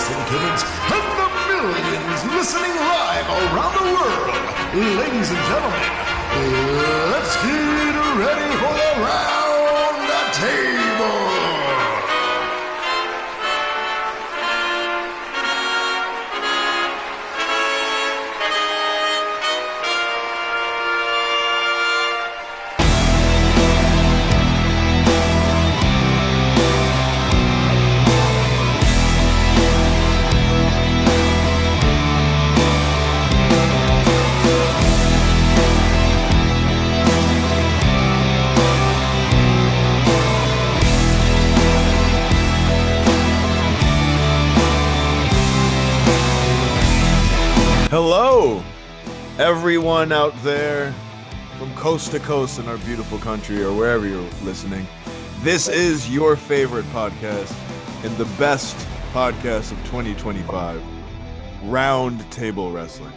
wrestling kids, and the millions listening live around the world. Ladies and gentlemen, let's get ready for the round table. Hello, everyone out there from coast to coast in our beautiful country or wherever you're listening. This is your favorite podcast and the best podcast of 2025, Round Table Wrestling.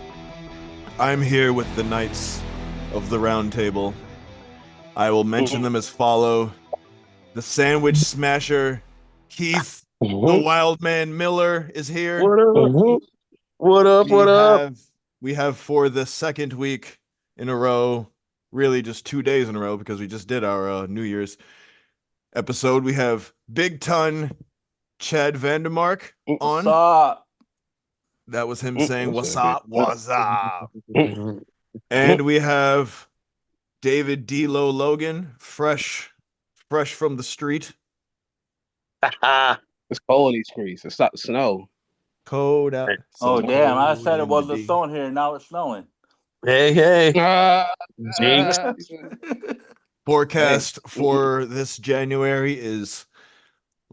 I'm here with the Knights of the Round Table. I will mention them as follow. The Sandwich Smasher, Keith, the Wild Man Miller is here. What up? We have for the second week in a row, really just 2 days in a row because we just did our New Year's episode. We have Big Ton Chad Vandermark on. What's up? That was him saying, "What's up? What's up?" And we have David D-Lo Logan, fresh from the street. It's cold in these streets. It's not snow. Cold out. Oh, damn. I said it in wasn't the D. snowing here. Now it's snowing. Hey. Jinx. Forecast for this January is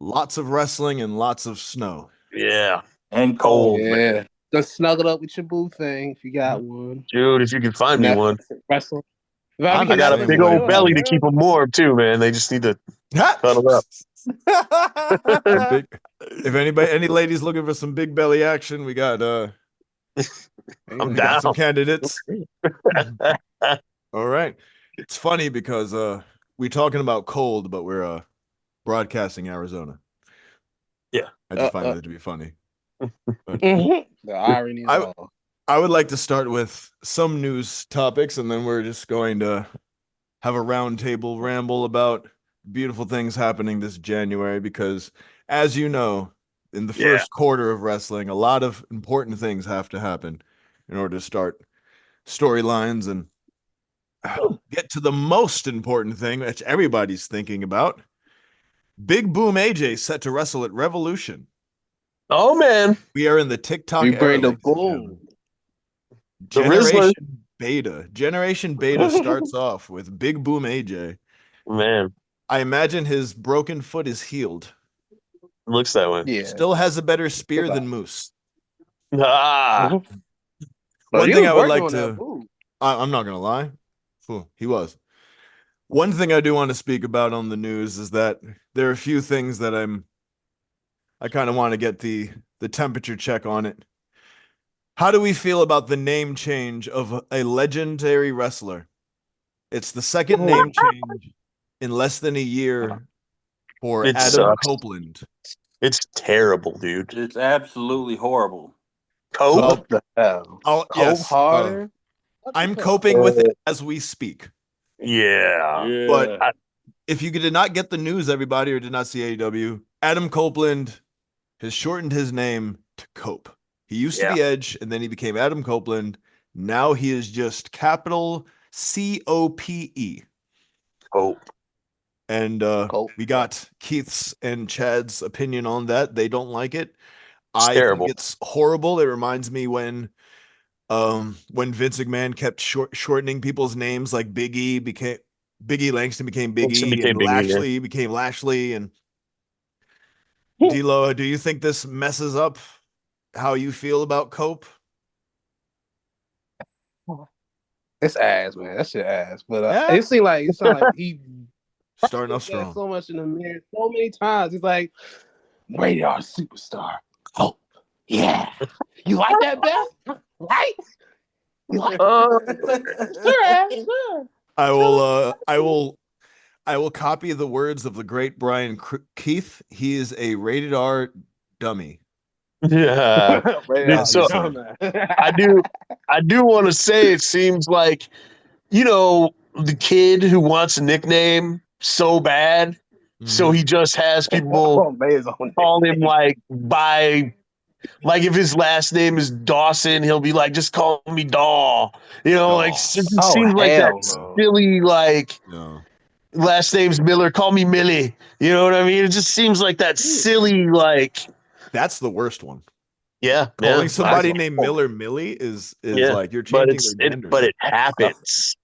lots of wrestling and lots of snow. Yeah. And cold. Yeah. Just snuggle up with your boo thing if you got one. Dude, if you can find me one. Wrestling. I got a big old belly to keep them warm, too, man. They just need to cuddle up. If any ladies looking for some big belly action, we got I'm down. some candidates. All right. It's funny because we're talking about cold, but we're broadcasting Arizona. Yeah. I just find that to be funny. But The irony is all. I would like to start with some news topics, and then we're just going to have a roundtable ramble about beautiful things happening this January because, as you know, in the first quarter of wrestling, a lot of important things have to happen in order to start storylines and get to the most important thing which everybody's thinking about. Big Boom AJ set to wrestle at Revolution. Oh, man. We are in the TikTok We bring era, the boom. Generation Beta starts off with Big Boom AJ. Man, I imagine his broken foot is healed. it looks that way. Yeah. Still has a better spear than Moose. Ah. One he thing was I would working like on that to, boom. I'm not going to lie. He was. One thing I do want to speak about on the news is that there are a few things that I kind of want to get the temperature check on it. How do we feel about the name change of a legendary wrestler? It's the second name change in less than a year for It Adam sucks. Copeland. It's terrible, dude. It's absolutely horrible. Cope? Well, The hell? I'll- Cope yes, harder? I'm coping with it as we speak. Yeah. But if you did not get the news, everybody, or did not see AEW, Adam Copeland has shortened his name to Cope. He used to be Edge, and then he became Adam Copeland. Now he is just capital COPE. Cope. And Cope. we got Keith's and Chad's opinion on that. They don't like it. It's I terrible. think it's horrible. It reminds me when Vince McMahon kept shortening people's names, like Biggie Langston became Big Langston E, became and Big E, Lashley became Lashley. And D-Lo, do you think this messes up how you feel about Cope? It's ass, man. That shit ass. But Yeah. it seemed like he Starting off said strong. so much in the mirror so many times. He's like, radar superstar. Cope. Yeah. You like that, Beth? Right? You like Sure. I will copy the words of the great Brian Keith. He is a rated R dummy. Yeah. Randy Orton, So dumbass. I do want to say it seems like, the kid who wants a nickname so bad, so he just has people Oh, man, his own call him nickname. like if his last name is Dawson, he'll be like, just call me Daw. Like Doss. it Oh, seems like that hell no. silly like No. last name's Miller, call me Millie. You know what I mean? It just seems like that silly like That's the worst one. yeah, Calling yeah. somebody named Miller Millie is Yeah. like you're But changing their gender. but it That's tough. happens.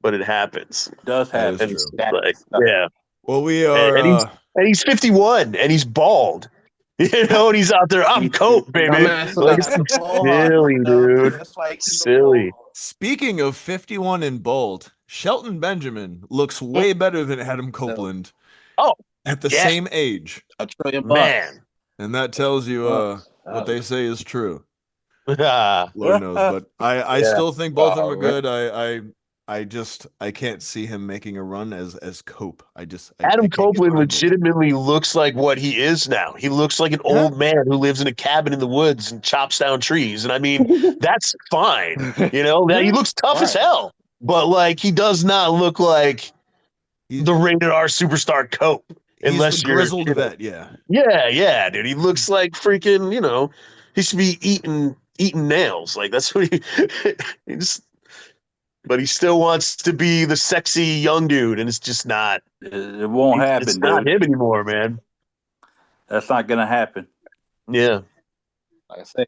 But it happens. Does That happen. is And true. it's like, yeah. Well, we And, are. and he's 51 and he's bald. And he's out there. I'm Cope, My baby. man still Like got it's the full heart, silly, though. dude. That's why he keep the Silly. full Speaking of 51 and bold, Shelton Benjamin looks way better than Adam Copeland Oh, at the yeah. same age, $1 trillion. Man. and that tells you what they say is true. Yeah. Lord knows, but I Yeah. still think both of them Oh, are good. I can't see him making a run as Cope. I Adam can't get Copeland behind it. legitimately looks like what he is now. He looks like an old man who lives in a cabin in the woods and chops down trees. And I mean, that's fine. That he looks tough as Right. hell, but like he does not look like He's- the rated R superstar Cope. He's Unless the you're grizzled vet, yeah. Yeah, dude. He looks like freaking, he should be eating nails. Like that's what he just but he still wants to be the sexy young dude, and it's just not It won't happen, it's not dude. him anymore, man. That's not gonna happen. Yeah. Like I say,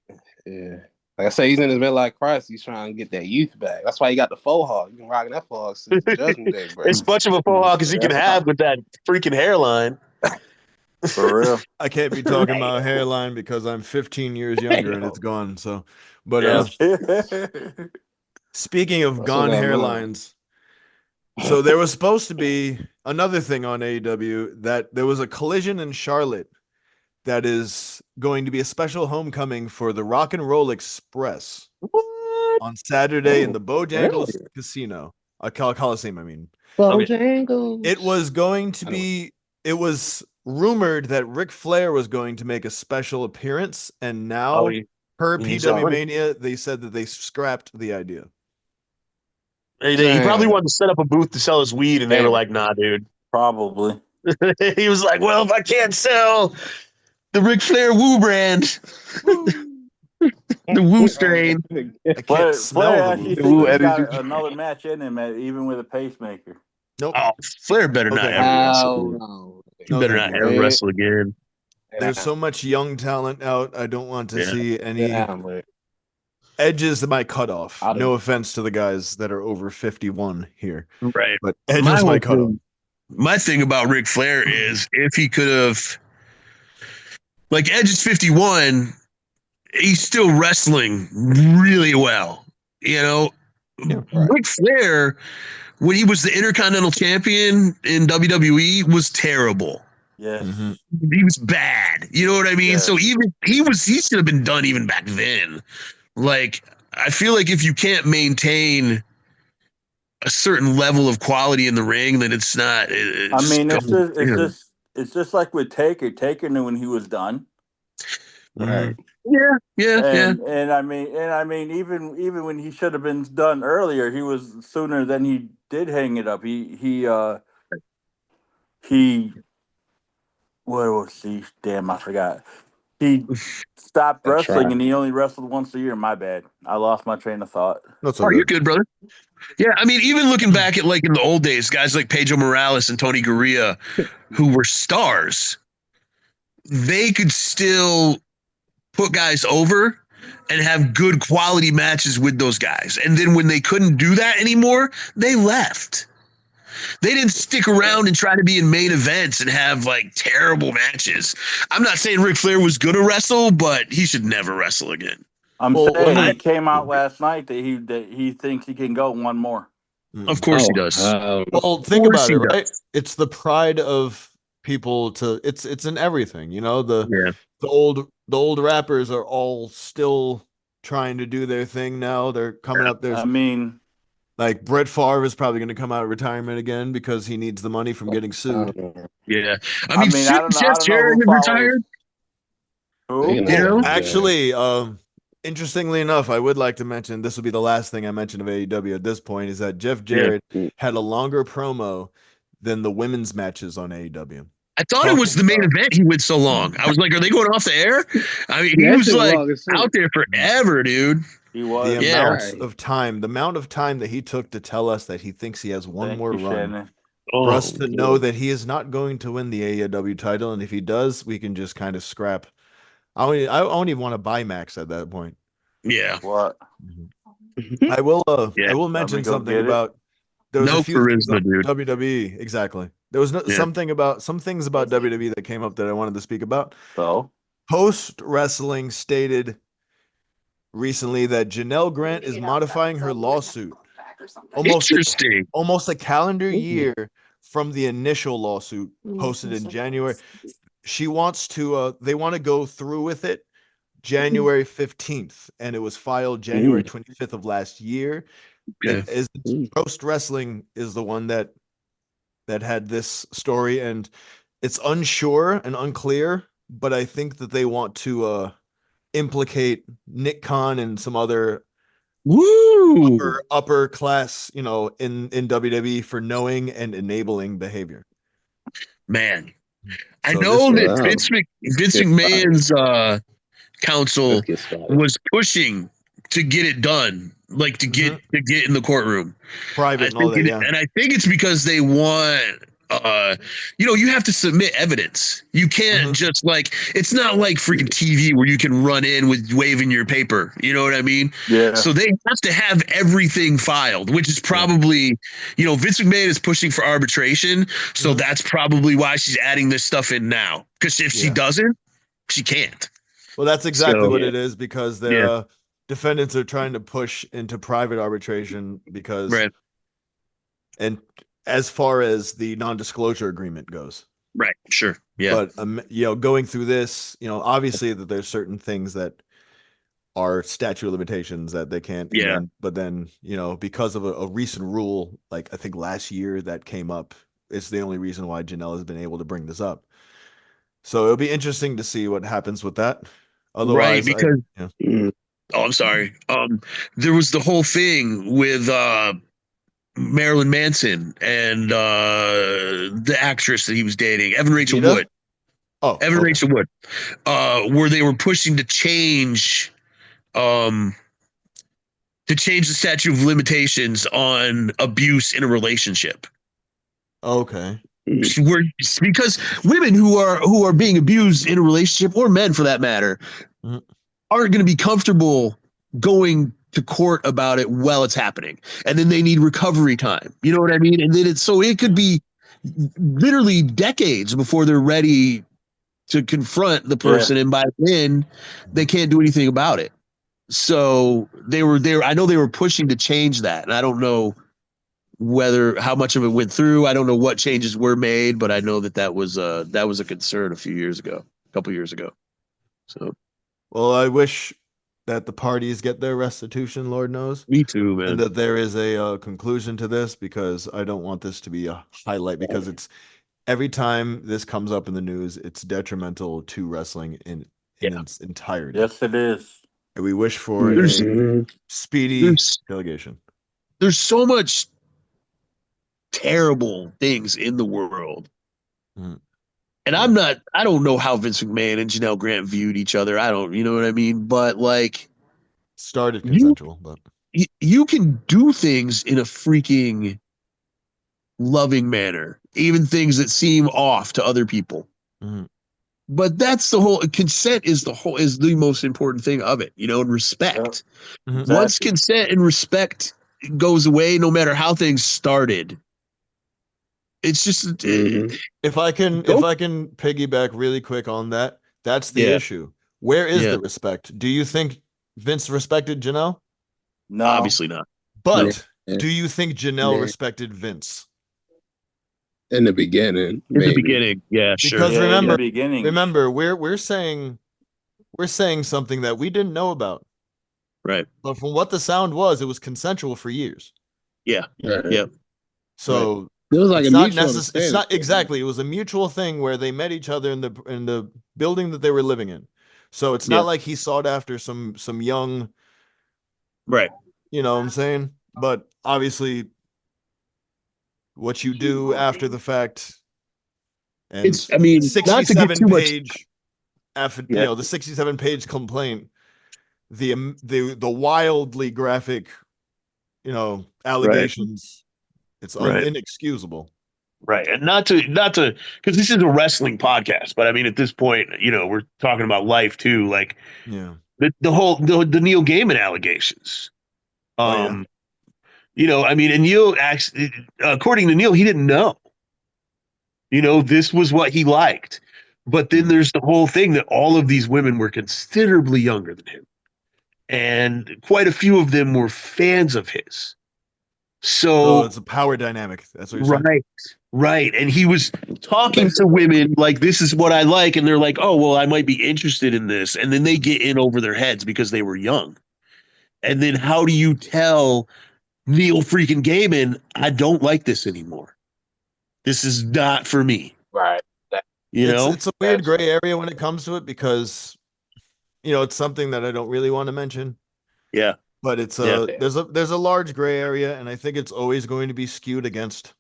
yeah. Like I say, he's in his midlife crisis. He's trying to get that youth back. That's why he got the faux hawk. You've been rocking that faux hawk since Judgment Day, bro. As much of a faux hawk as he can That's have with that freaking hairline. For real. I can't be talking about hairline because I'm 15 years younger and it's gone. So, but Yeah. speaking of That's gone what I love. hairlines, so there was supposed to be another thing on AEW that there was a collision in Charlotte that is going to be a special homecoming for the Rock and Roll Express What? on Saturday in the Bojangles really? Casino, Coliseum. I mean, Bojangles. it was going to be. It was rumored that Ric Flair was going to make a special appearance, and now per he's PW on. Mania, they said that they scrapped the idea. He probably wanted to set up a booth to sell his weed, and they were like, "Nah, dude." Probably. He was like, "Well, if I can't sell the Ric Flair Woo brand, the Woo strain." I can't smell Flair the actually Woo. thinks he's energy got another match in him, even with a pacemaker. Nope. Oh, Flair better not Okay. ever wrestle. Oh, Dude. no. He No, better thank not you. ever wrestle again. There's so much young talent out. I don't want to Yeah. see any Yeah, Edge is my cutoff. I'll do No it. offense to the guys that are over 51 here, Right. but Edge My is whole my cutoff. My thing about Ric Flair is if he could have, like Edge is 51, he's still wrestling really well. Yeah, right. Ric Flair, when he was the Intercontinental Champion in WWE, was terrible. Yes. Mhm. He was bad. You know what I mean? Yes. So even he should have been done even back then. Like, I feel like if you can't maintain a certain level of quality in the ring, then it's not. I mean, go- it's just like with Taker. Taker knew when he was done, Right. yeah. and I mean, even when he should have been done earlier, he was sooner than he did hang it up. He what was he? Damn, I forgot. He stopped That's wrestling, right. and he only wrestled once a year. My bad. I lost my train of thought. That's all Oh, you're good. good, brother. Yeah, I mean, even looking back at like in the old days, guys like Pedro Morales and Tony Gurria, who were stars, they could still put guys over and have good quality matches with those guys. And then when they couldn't do that anymore, they left. They didn't stick around and try to be in main events and have like terrible matches. I'm not saying Ric Flair was going to wrestle, but he should never wrestle again. I'm Well, saying when he came out last night that he thinks he can go one more. Of course he does. Well, think course about he it, does. right? It's the pride of people to it's in everything, the old rappers are all still trying to do their thing now. They're coming up. There's I mean, like Brett Favre is probably going to come out of retirement again because he needs the money from getting sued. Yeah. I don't know. I Jeff don't know Jarrett who has follows. retired. Who? Speaking of You know? Jeff Jarrett, Actually, interestingly enough, I would like to mention this will be the last thing I mention of AEW at this point is that Jeff Jarrett had a longer promo than the women's matches on AEW. I thought it was the main event he went so long. I was like, are they going off the air? I mean, he that was shit like long as shit. out there forever, dude. He The was. Yeah. amount Right. of time, that he took to tell us that he thinks he has one Thank more you, run Shannon. for us Oh, to know that he is not going to win the AEW title, and if he does, we can just kind of scrap. I don't even want to buy Max at that point. yeah. What? I will Yeah. I will Let me mention go something get it. about there was No a few things charisma, on dude. WWE. Exactly. There was Yeah. some things about WWE that came up that I wanted to speak about. So Post Wrestling stated recently that Janelle Grant is modifying her lawsuit Interesting. almost a calendar year from the initial lawsuit posted in January. She wants to they want to go through with it January 15th, and it was filed January 25th of last year. Okay. It is Post Wrestling is the one that had this story, and it's unsure and unclear, but I think that they want to implicate Nick Khan and some other Woo! upper class, in WWE for knowing and enabling behavior. Man. I So know this- that Vince McMahon's counsel Let's get started. was pushing to get it done, like to get in the courtroom. private and all that, yeah. And I think it's because they want you have to submit evidence. You can't just it's not like freaking TV where you can run in with waving your paper. You know what I mean? yeah. So they have to have everything filed, which is probably, Vince McMahon is pushing for arbitration. So that's probably why she's adding this stuff in now. Because if she doesn't, she can't. Well, that's exactly So- what it is, because their defendants are trying to push into private arbitration because, Right. and as far as the non-disclosure agreement goes. Right. Sure. Yeah. But going through this, obviously that there's certain things that are statute of limitations that they can't. Yeah. But then because of a recent rule, like I think last year that came up, it's the only reason why Janelle has been able to bring this up. So it'll be interesting to see what happens with that. Otherwise, right, because I'm sorry. There was the whole thing with Marilyn Manson and the actress that he was dating, Evan Rachel Vita? Wood. Oh, Evan okay. Rachel Wood, where they were pushing to change the statute of limitations on abuse in a relationship. Okay. Because women who are being abused in a relationship, or men for that matter, aren't going to be comfortable going to court about it while it's happening, and then they need recovery time. You know what I mean? And then it could be literally decades before they're ready to confront the person, and by then they can't do anything about it. So they were there. I know they were pushing to change that, and I don't know how much of it went through. I don't know what changes were made, but I know that was a concern a couple years ago. So, well, I wish that the parties get their restitution, Lord knows. Me too, man. And that there is a conclusion to this, because I don't want this to be a highlight, because it's every time this comes up in the news, it's detrimental to wrestling in its entirety. Yes, it is. And we wish for a speedy delegation. There's so much terrible things in the world. And I don't know how Vince McMahon and Janelle Grant viewed each other. I don't, you know what I mean? But started consensual, but you can do things in a freaking loving manner, even things that seem off to other people. But that's the whole consent is the most important thing of it, and respect. Once consent and respect goes away, no matter how things started, it's just if I can piggyback really quick on that, that's the issue. Where is the respect? Do you think Vince respected Janelle? No, obviously not. But do you think Janelle respected Vince? In the beginning, In the beginning, yeah, sure. Because remember, beginning. we're saying something that we didn't know about. Right. But from what the sound was, it was consensual for years. Yeah. Right. Yeah. So it was like it's a not mutual it's not exactly. It was a mutual thing where they met each other in the building that they were living in. So it's Yeah. not like he sought after some young, Right. you know what I'm saying? But obviously what you do after the fact and I mean, not to get 67 too much. page after Yeah. the 67 page complaint, the wildly graphic, allegations, it's Right. inexcusable. Right. And not to, because this is a wrestling podcast, but I mean, at this point, we're talking about life too. Like Yeah. the Neil Gaiman allegations. Oh, yeah. I mean, and Neil actually, according to Neil, he didn't know. This was what he liked. But then there's the whole thing that all of these women were considerably younger than him. And quite a few of them were fans of his. So So, it's a power dynamic. That's what you're saying. right, right. And he was talking to women like, this is what I like. And they're like, oh, well, I might be interested in this. And then they get in over their heads because they were young. And then how do you tell Neil freaking Gaiman, I don't like this anymore? This is not for me. Right. It's a weird gray area when it comes to it because it's something that I don't really want to mention. Yeah. But it's Yeah. there's a large gray area, and I think it's always going to be skewed against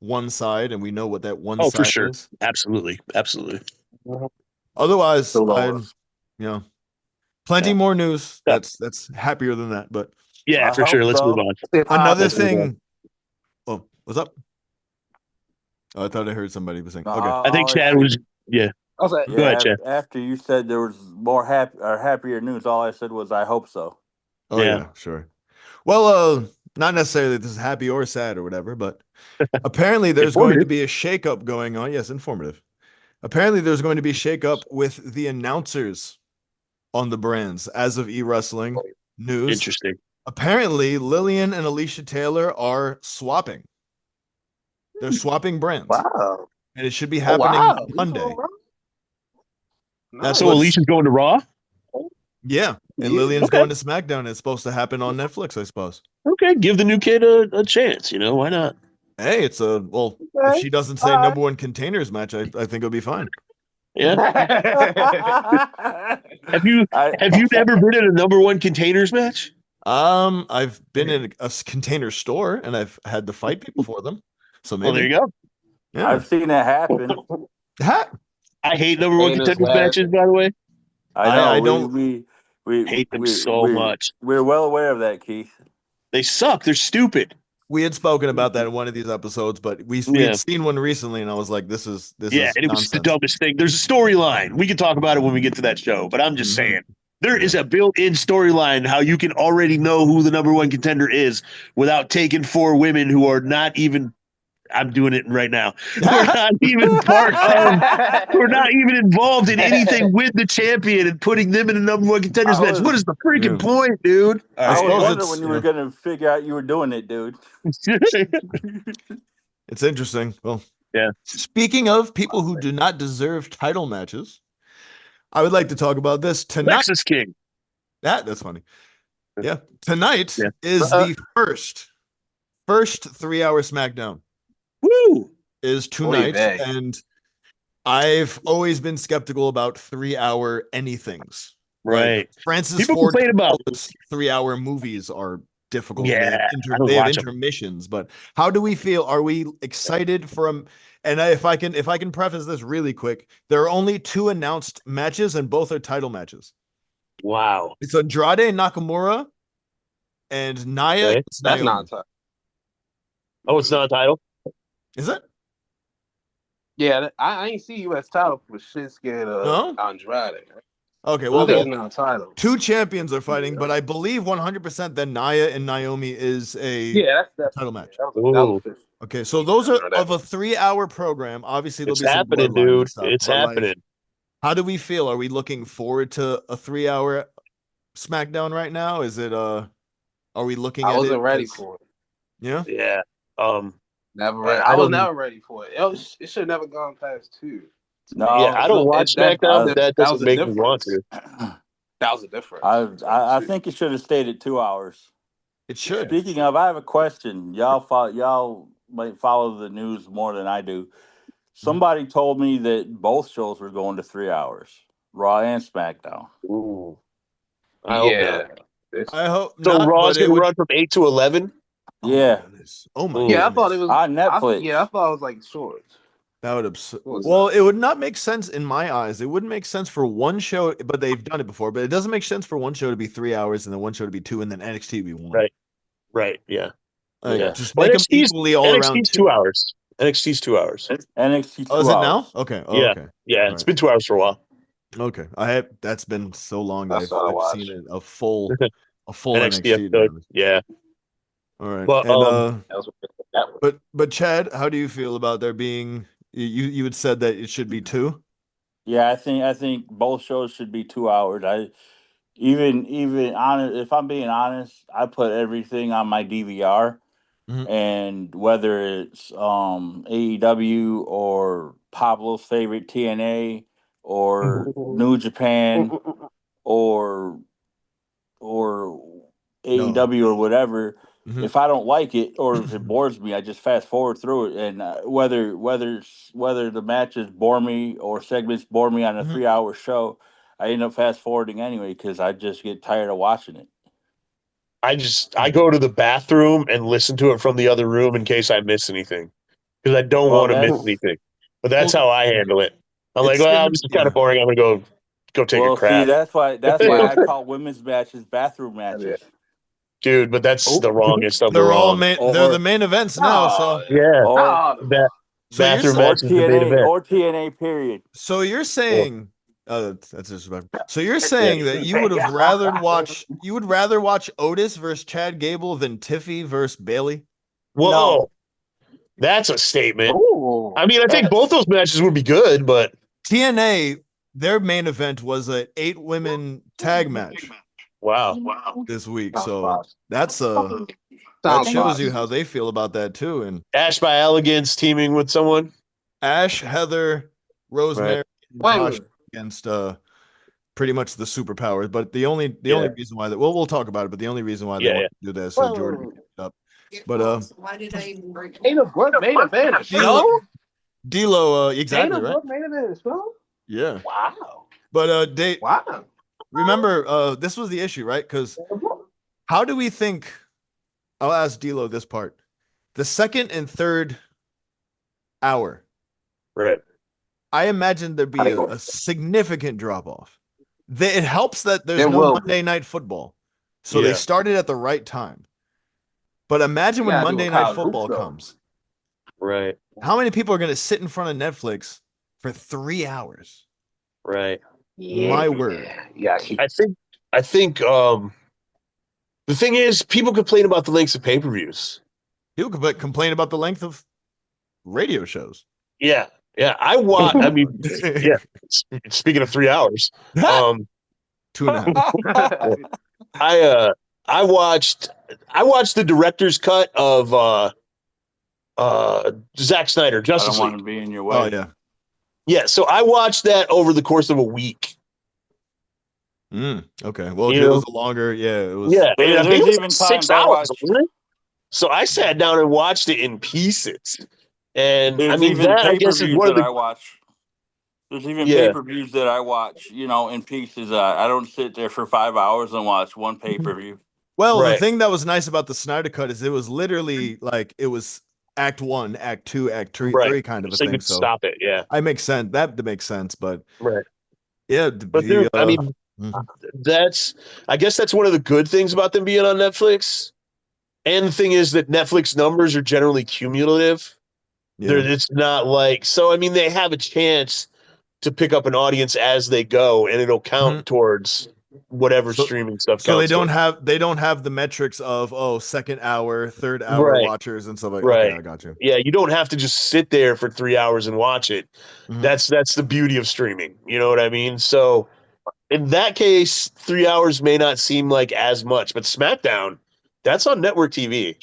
one side, and we know what that one Oh, side for sure. is. Absolutely. Absolutely. Otherwise, The I laws. plenty Yeah. more news. Yeah. That's happier than that. But Yeah, I for sure. hope Let's so. move on. another Let's move on. thing. Oh, what's up? Oh, I thought I heard somebody was saying. Okay. I think Chad was, yeah. I was like, Go ahead, Chad. After you said there was more happier news, all I said was I hope so. Oh Yeah. yeah, sure. Well, not necessarily that this is happy or sad or whatever, but apparently there's going to be a shakeup going on. Yes, informative. Apparently there's going to be a shakeup with the announcers on the brands as of e-wrestling news. Interesting. Apparently Lillian and Alicia Taylor are swapping. They're swapping brands. wow. And it should be Oh, happening wow. Monday. Nice. So Alicia's going to Raw? Yeah. And Yeah. Lillian's Okay. going to SmackDown. It's supposed to happen on Netflix, I suppose. Okay, give the new kid a chance, why not? Hey, it's if Okay. she doesn't say All right. number one containers match, I think it'll be fine. Yeah. I, Have you ever been in a number one containers match? I've been in a container store and I've had to fight people for them. So maybe. Well, there you go. Yeah. I've seen that happen. Ha! I hate number one Containers contenders match. matches, by the way. I know. I don't We hate them so much. We're well aware of that, Keith. They suck. They're stupid. We had spoken about that in one of these episodes, but we had seen one recently, and I was like, "This is And it nonsense. was the dumbest thing. There's a storyline. We can talk about it when we get to that show, but I'm just saying there is a built-in storyline how you can already know who the number one contender is without taking four women who are not even. I'm doing it right now. We're not even part of. We're not even involved in anything with the champion and putting them in a number one contenders match. What is the freaking point, dude? I suppose was wondering it's, when you were going to figure out you were doing it, dude. It's interesting. Well, yeah. Speaking of people who do not deserve title matches, I would like to talk about this tonight. Texas King. That's funny. Yeah, tonight Yeah. is the first 3-hour SmackDown. Woo! Is tonight, Oy vey. and I've always been skeptical about 3-hour anythings. Right. Like Francis People Ford complain about 3-hour movies are difficult. Yeah, they have intermissions. But how do we feel? Are we excited from? And if I can preface this really quick, there are only 2 announced matches, and both are title matches. Wow. It's Andrade Nakamura and Nia. Okay. That's not tough. Oh, it's not a title? Is it? Yeah, I ain't see U.S. title for Shinsuke and Andrade. Okay, Well, well, there's no title. 2 champions are fighting, but I believe 100% that Nia and Naomi is a Yeah, that's title match. That was official. Okay, so those are of a 3-hour program. Obviously, there'll It's be some happening, bloodline dude. and stuff, It's but, like, happening. how do we feel? Are we looking forward to a 3-hour SmackDown right now? Is it are we looking at it? I wasn't ready for it. Yeah. Yeah. Never ready. I I was don't- never ready for it. It should have never gone past 2. No, Yeah, I don't watch SmackDown, but that doesn't was a make me want to. That was a difference. I think it should have stayed at 2 hours. It should. Speaking of, I have a question. Y'all might follow the news more than I do. Somebody told me that both shows were going to 3 hours. Raw and SmackDown. Ooh. I hope not. I hope So not. Raw's But it going to would. run from 8 to 11? Oh my Yeah, goodness. Oh my Yeah, I goodness. thought it was on Netflix. I thought it was like short. That would Was well, it would not make sense in my eyes. It wouldn't make sense for one show, but they've done it before. But it doesn't make sense for one show to be 3 hours and then one show to be two, and then NXT to be one. Right, yeah. Like, Yeah. just Well, make them equally all around NXT's two. 2 hours. NXT's 2 hours. NXT 2 Oh, is it hours. now? Okay. Oh, Yeah. okay. Yeah, All it's right. been 2 hours for a while. Okay. That's been so long that That's all I I've watched. seen it a full NXT NXT. To be episode. honest. Yeah. All right. But And That was that was. but Chad, how do you feel about there being you had said that it should be two? Yeah, I think both shows should be 2 hours. I even honest, if I'm being honest, I put everything on my DVR, Mhm. and whether it's AEW or Pablo's favorite TNA or New Japan or AEW or whatever. Mhm. If I don't like it or if it bores me, I just fast forward through it. And whether the matches bore me or segments bore me on a Mhm. 3 hour show, I end up fast forwarding anyway because I just get tired of watching it. I go to the bathroom and listen to it from the other room in case I miss anything. Because I don't Well, want to miss that's anything. But that's Well, how I handle it. I'm like, it's well, been this is kind of boring. I'm gonna go take a well. See, crap. that's why I call women's matches bathroom Yeah. matches. Dude, but that's the wrongest of the they're all wrong. main. Or They're the or main events now. So Yeah. or, That so you're bathroom saying or match is the main TNA event. or TNA period. so you're saying that's disrespectful. So you're saying that you would have rather watch Otis versus Chad Gable than Tiffy versus Bailey? Whoa, No. that's a statement. Ooh. I mean, I think both those matches would be good, but TNA, their main event was an 8 women tag match wow. this week. Sounds So fire. that's that Sounds shows fire. you how they feel about that too. And Ash by Elegance teaming with someone. Ash, Heather, Rosemary, and Wait a Natasha minute. against pretty much the superpowers. But the only reason why that we'll talk about it. But the only reason why they Yeah, want yeah. to do that is so Jordan can pick it up. But Why did I even bring Dana Brooke made a man show? D'Lo, exactly Dana right. Brooke made a man show? Yeah. Wow. But Dave, Wow. remember this was the issue, right? Because how do we think? I'll ask D'Lo this part. The second and third hour, Right. I imagine there'd be a significant drop off. It helps that there's There no will be. Monday Night Football, so they Yeah. started at the right time. But imagine when gotta do a Monday Night college Football hoops, though. comes. Right. How many people are going to sit in front of Netflix for 3 hours? Right. My word. Yeah. I think the thing is people complain about the lengths of pay-per-views. People could complain about the length of radio shows. Yeah. Yeah. I mean, yeah. Speaking of 3 hours, 2.5. I watched the director's cut of Zack Snyder, I Justice don't League. want to be in your way. Oh yeah. Yeah, so I watched that over the course of a week. Okay. Well, You it know? was a longer. Yeah, it was. Yeah, and I think it There's was even like 6 times I hours, watch. wasn't it? So I sat down and watched it in pieces. And I There's mean even that I pay per guess is views one of that the I watch. There's even yeah. pay per views that I watch, in pieces. I don't sit there for 5 hours and watch one pay per view. Well, the Right. thing that was nice about the Snyder Cut is it was literally like it was Act 1, Act 2, Act 3, Right. three kind of a So you thing. could So stop it, yeah. I makes sense. That makes sense. But Right. yeah, But dude, I mean I guess that's one of the good things about them being on Netflix. And the thing is that Netflix numbers are generally cumulative. yeah. It's not like so. I mean, they have a chance to pick up an audience as they go, and it'll count towards whatever So- streaming stuff. So they counts don't have the metrics of second hour, third hour Right. watchers and stuff like. Right. Okay, I got you. Yeah, you don't have to just sit there for 3 hours and watch it. Mhm. That's the beauty of streaming. You know what I mean? So in that case, 3 hours may not seem like as much, but SmackDown, that's on network TV.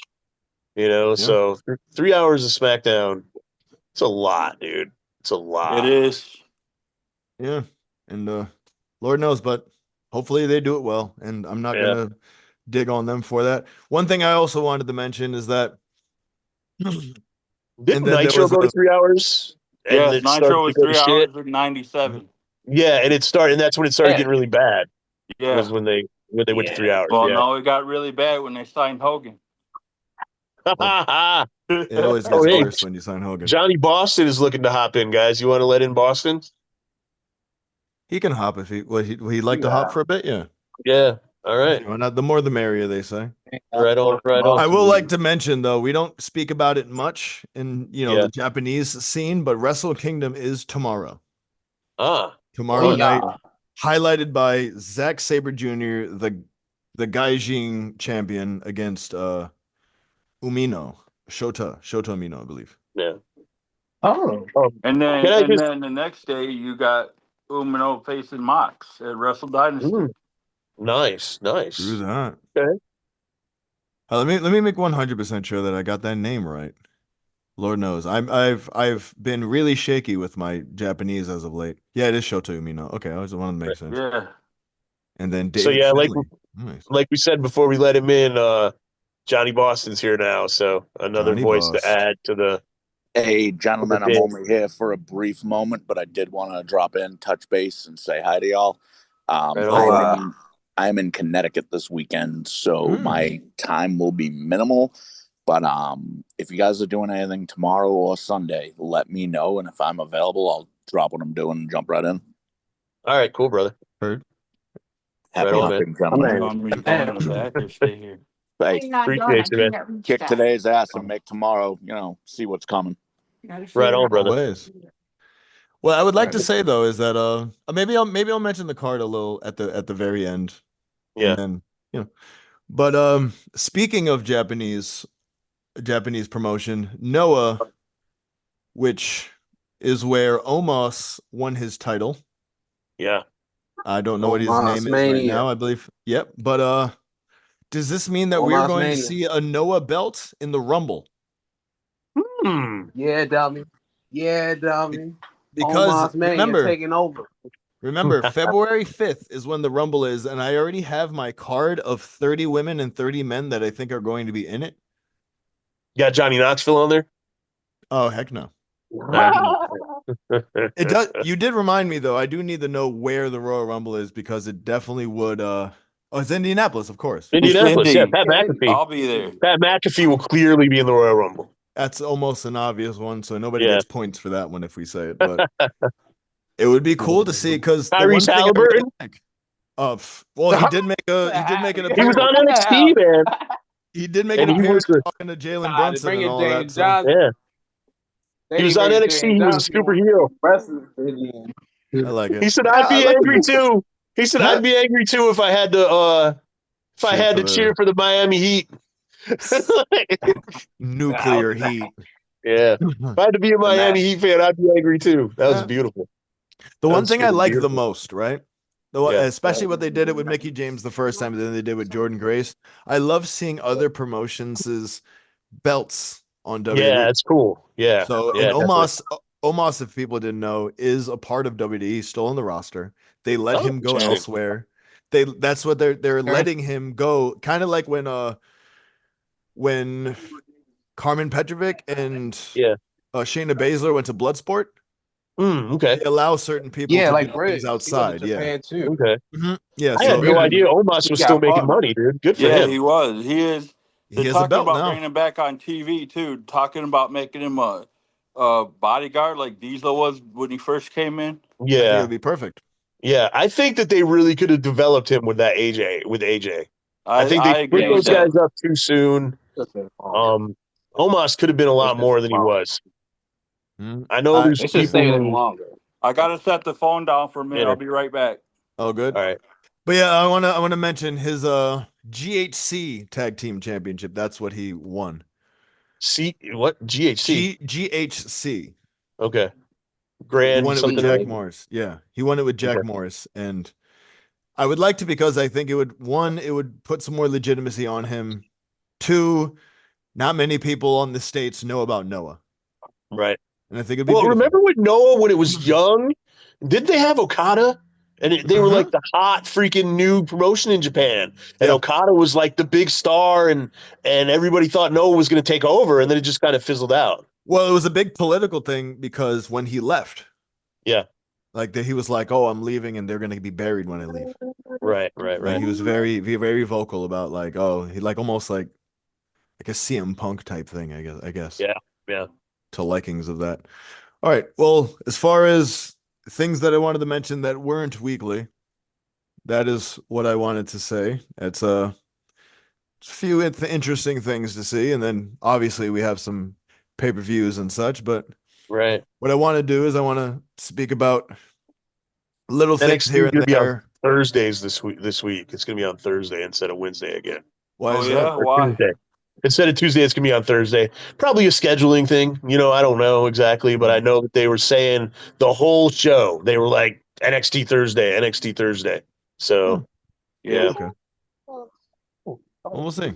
So 3 hours of SmackDown, it's a lot, dude. It's a lot. It is. Yeah, and Lord knows, but hopefully they do it well. And I'm not gonna dig on them for that. One thing I also wanted to mention is that Didn't and then there Nitro was go to 3 hours? Yes, it started Nitro to was go to 3 shit? hours and 97. Yeah, and that's when it started getting really bad. Yeah. Was when they went to 3 hours. Well, Yeah. no, it got really bad when they signed Hogan. It always Oh, gets hey, worse when you sign Hogan. Johnny Boston is looking to hop in, guys. You want to let in Boston? He can hop if he'd like to hop for a bit. Yeah. Yeah. All right. Why not? The more the merrier, they say. Right on. Right on. I will like to mention though, we don't speak about it much in Yeah. the Japanese scene, but Wrestle Kingdom is tomorrow. Oh, Tomorrow yeah. night, highlighted by Zack Sabre Jr., the Gaijin champion against Shota Umino, I believe. Yeah. Oh. And then Can I just- then the next day you got Umino facing Mox at Wrestle Dynasty. Nice. True that. Okay. Let me make 100% sure that I got that name right. Lord knows, I've been really shaky with my Japanese as of late. Yeah, it is Shota Umino. Okay, I was the one that makes sense. Yeah. And then So David yeah, Finlay. Nice. like we said before we let him in, Johnny Boston's here now, so another Johnny voice Boss. to add to the. Hey, gentlemen, I'm Okay. only here for a brief moment, but I did want to drop in, touch base, and say hi to y'all. I'm in Connecticut this weekend, so my time will be minimal. But if you guys are doing anything tomorrow or Sunday, let me know, and if I'm available, I'll drop what I'm doing and jump right in. All right, cool, brother. Heard. Happy Right on, hunting, You gentlemen. want me to go in the back or stay here? Hey, Appreciate you, man. kick today's ass and make tomorrow, see what's coming. Right on, brother. Always. Well, I would like to say though is that maybe I'll mention the card a little at the very end. Yeah. And then, but speaking of Japanese promotion, Noah, which is where Omos won his title. Yeah. I don't know what his Omos name is right Mania. now, I believe. Yep. But does this mean that we're Omos going to Mania. see a Noah belt in the Rumble? Yeah, dummy. Because Omos Mania taking over. Remember, February 5th is when the Rumble is, and I already have my card of 30 women and 30 men that I think are going to be in it. You got Johnny Knoxville on there? Oh, heck no. It It does. You did remind me, though. I do need to know where the Royal Rumble is because it definitely would. Oh, it's Indianapolis, of course. Indianapolis, yeah. Indy. Pat McAfee. I'll be there. Pat McAfee will clearly be in the Royal Rumble. That's almost an obvious one, so nobody Yeah. gets points for that one if we say it. But it would be cool to see because the one Tyrese thing I Halliburton? really like well, he did make an appearance. He was on NXT, man. He did make And an he was appearance talking to Jalen Brunson and all that. So. Yeah. He was on NXT. He was a super heel. I like it. He said, Yeah, "I'd I be like angry it. too." He said, "I'd be angry too if I had to cheer for the Miami Heat." Nuclear heat. Yeah. If I had to be a Miami Heat fan, I'd be angry too. That was beautiful. The one That's thing I super like the beautiful. most, right? Yeah. Especially what they did it with Mickey James the first time, and then they did with Jordan Grace. I love seeing other promotions' belts on WWE. Yeah, it's cool. Yeah. So, yeah, and Omos, if people didn't know, is a part of WWE, still on the roster. They let him go interesting. elsewhere. That's what they're letting him go. Kind of like when Carmen Petrovic and Shayna Baszler went to Bloodsport. Okay. They allow certain people to do things outside. Yeah. Too. Okay. Yeah. I had no idea Omos was still making money, dude. Good for him. He was. He is. They're He has a talking belt about now. bringing him back on TV too. Talking about making him a bodyguard like Diesel was when he first came in. I think it Yeah. would be perfect. Yeah. I think that they really could have developed him with AJ. I think they agree put with those guys that. up too soon. Omos could have been a lot more than he was. I know there's They should people stay who, longer. I gotta set the phone down for a minute. Yeah. I'll be right back. Oh, good. All right. But yeah, I wanna mention his GHC Tag Team Championship. That's what he won. What? GHC? GHC. Okay. He Grand won it with something. Jack Morris. Yeah, he won it with Jack Morris, and I would like to because I think it would put some more legitimacy on him. 2, not many people on the States know about Noah, Right. and I think it'd be Well, beautiful. remember with Noah when it was young? Didn't they have Okada? And they were like the hot freaking new promotion in Japan. And Okada was like the big star, and everybody thought Noah was going to take over, and then it just kind of fizzled out. Well, it was a big political thing because when he left, like that he was like, "Oh, I'm leaving, and they're gonna be buried when I leave." Right. Like he was very, very vocal about like, oh, he like almost like a CM Punk type thing, I guess, Yeah. Yeah. to likings of that. All right. Well, as far as things that I wanted to mention that weren't weekly, that is what I wanted to say. It's a few interesting things to see, and then obviously we have some pay-per-views and such. But Right. what I want to do is I want to speak about little things NXT here is gonna and be on there. Thursdays this week. It's gonna be on Thursday instead of Wednesday again. Why Oh is yeah, that? Or why? Tuesday. Instead of Tuesday, it's gonna be on Thursday. Probably a scheduling thing. I don't know exactly, but I know that they were saying the whole show. They were like NXT Thursday, NXT Thursday. So yeah. Okay. Well, we'll see.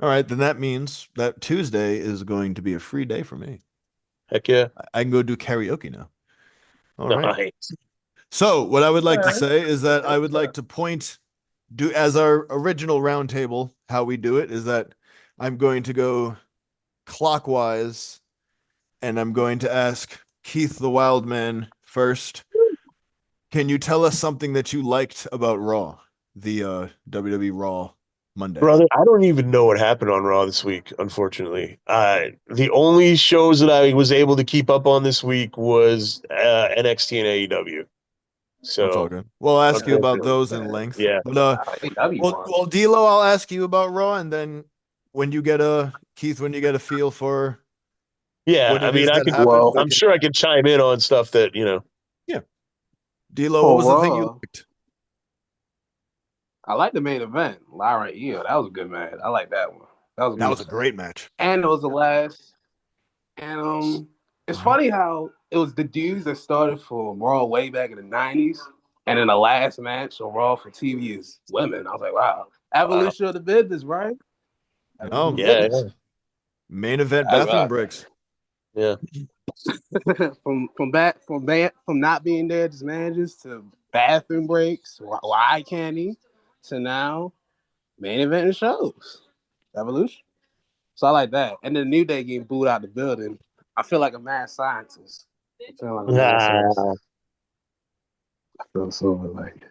All right, then that means that Tuesday is going to be a free day for me. Heck yeah. I can go do karaoke now. All right. Nice. So what I would like to say is that I would like to do as our original roundtable, how we do it is that I'm going to go clockwise and I'm going to ask Keith the Wildman first. Can you tell us something that you liked about Raw, the WWE Raw Monday? Brother, I don't even know what happened on Raw this week, unfortunately. The only shows that I was able to keep up on this week was NXT and AEW. That's all So, good. We'll ask you about unfortunately, those in length. yeah. But AEW well, won. well, D'Lo, I'll ask you about Raw, and then when you get a feel for Yeah, what I it mean, is I that could. happened, we I'm can. sure I could chime in on stuff that Yeah, D'Lo, what For was the thing you Raw, liked? I like the main event, Lyra and Io. That was a good match. I like that one. That was a That good was a great match. And it was the last. And it's funny how it was the dudes that started for Raw way back in the '90s, and then the last match on Raw for TV is women. I was like, wow, evolution of the business, right? Evolution of No, the yeah, business. main event That's bathroom right. breaks. yeah. from not being there, just managers to bathroom breaks, eye candy, to now main event and shows. Evolution. So I like that. And then New Day getting booed out the building. I feel like a mad scientist. I feel like a mad scientist. Nah. I feel so like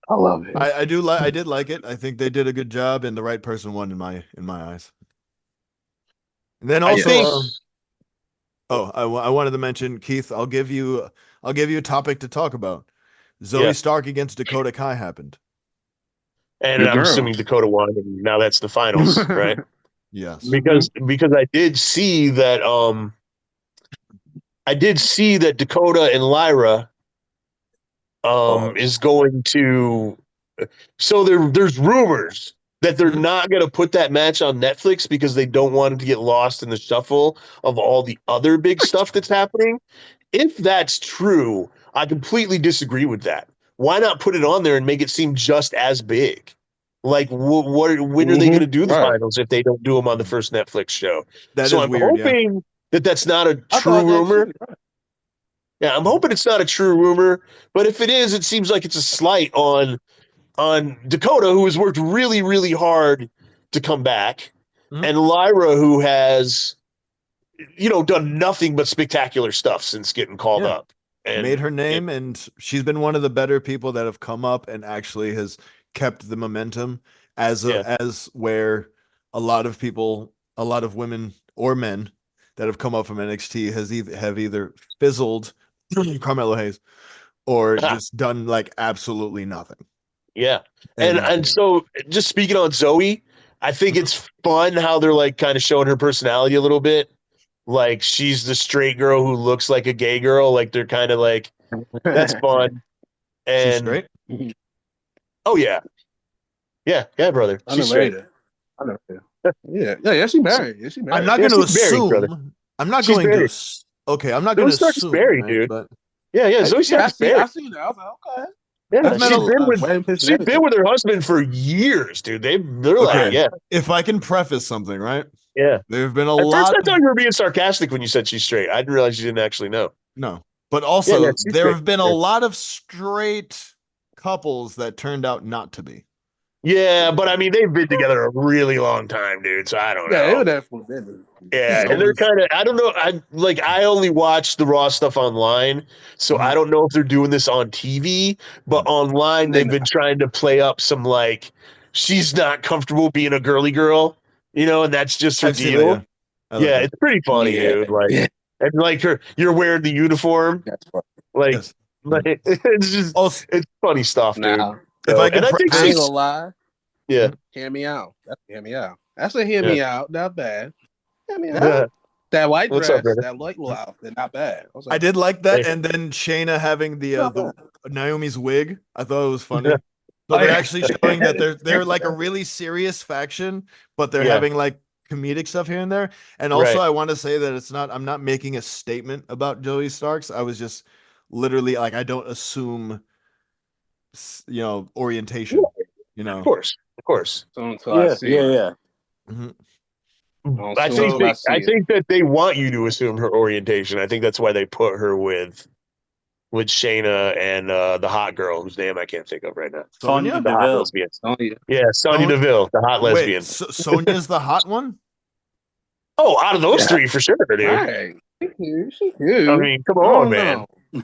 I love it. I did like it. I think they did a good job, and the right person won in my eyes. And then I also, think. I wanted to mention, Keith. I'll give you a topic to talk about. Zoe Yeah. Stark against Dakota Kai happened. And Good I'm girl. assuming Dakota won, and now that's the finals, right? Yes. Because I did see that Dakota and Lyra is going to. So there's rumors that they're Mhm. not going to put that match on Netflix because they don't want it to get lost in the shuffle of all the other big stuff that's happening. If that's true, I completely disagree with that. Why not put it on there and make it seem just as big? Like, when are they going to do the Right. finals if they don't do them on the first Netflix show? That So is I'm weird. Yeah. hoping that that's not a I true thought that rumor. too. Right. Yeah, I'm hoping it's not a true rumor. But if it is, it seems like it's a slight on Dakota, who has worked really, really hard to come back, Mhm. and Lyra, who has, done nothing but spectacular stuff since getting called Yeah. up. Made And her name, and she's been one of the better people that have come up and actually has kept the momentum Yeah. as where a lot of women or men that have come up from NXT have either fizzled, Carmelo Hayes, or just done like absolutely nothing. Yeah. And so just speaking on Zoe, I think it's fun how they're like kind of showing her personality a little bit. Like she's the straight girl who looks like a gay girl. Like they're kind of like, that's fun. She's And straight. oh yeah. Yeah, brother. She's straight. I never did. Yeah. She married. Yeah, she married. I'm not Yeah, going to she's married, brother. assume. I'm not She's going to. married. Okay, I'm not going Zoe to Stark's assume, married, right? dude. But Yeah, Zoe I Stark's see. married. I see that. I was like, okay. Yeah, I've met Wedding pictures she's and been everything. with her husband for years, dude. They're okay. like, yeah. If I can preface something, right? Yeah. There have been a At first, lot. I thought you were being sarcastic when you said she's straight. I didn't realize you didn't actually know. No, but Yeah, also she's there straight. have been a Yeah. lot of straight couples that turned out not to be. Yeah, but I mean, they've been together a really long time, dude. So I don't Yeah, they know. were there for a minute. Yeah, So and they're was- kind of, I don't know. I only watch the Raw stuff online, so I don't know if they're doing this on TV, but online They they've been trying to play up some like she's not comfortable being a girly girl, and that's just her I've seen that. deal. Yeah, I like Yeah, that. it's pretty funny, Yeah. dude. Like, Yeah. and like you're wearing the uniform, That's right. like, Yes. it's just Also, it's funny stuff, dude. Now, if I And could I think I ain't preface, gonna lie. yeah, Hear me out. Hear me out. That's a hear Yeah. me out. Not bad. Hear me yeah. out. That white What's up, dress, brother? that light little outfit, not bad. What's I up? did like that, Hey. and then Shayna having the Not bad. Naomi's wig. I thought it was funny. So Oh, they're yeah. actually showing that they're like a really serious faction, but they're Yeah. having like comedic stuff here and there. And also, I want to say that I'm not making a statement about Joey Starks. I was just literally like, I don't assume, orientation. Of course, of course. Until I see it. Yeah. Mhm. I Soon think until I they, see I it. think that they want you to assume her orientation. I think that's why they put her with Shayna and the hot girl whose name I can't think of right now. Sonya Sonya? The hot Deville. lesbian. Oh, yeah. Yeah, Sonya Son- Deville, the hot Wait, lesbian. Sonya's the hot one? Oh, out of those Yeah. three for sure, dude. Right. She cute. She cute. I mean, come I on, don't man. know.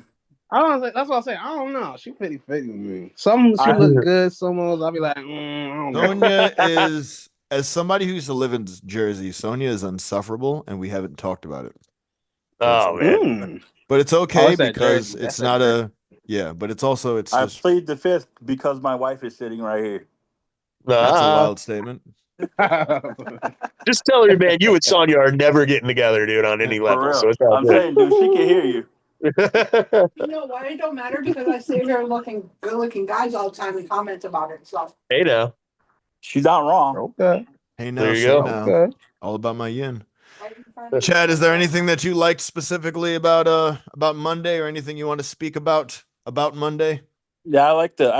I don't think that's what I say. I don't know. She 50-50 with me. Some she I- look good. Some others I'll be like, I don't know. Sonya is, as somebody who used to live in Jersey, Sonya is insufferable, and we haven't talked about it. Oh man. Mm. But it's okay it's that because Jersey. it's That's not that but it's also, it's I just, plead the fifth because my wife is sitting right here. that's a Ah. wild statement. Just tell her, man, you and Sonya are never getting together, dude, on any For level. real. So it's all I'm saying, dude, she can hear you. good. You know why it don't matter? Because I sit here looking good looking guys all the time and comment about it. So Hey now. She's not wrong. Okay. Hey now, There you say go. now. Okay. All about my yin. I can find it. Chad, is there anything that you liked specifically about Monday, or anything you want to speak about Monday? Yeah, I like the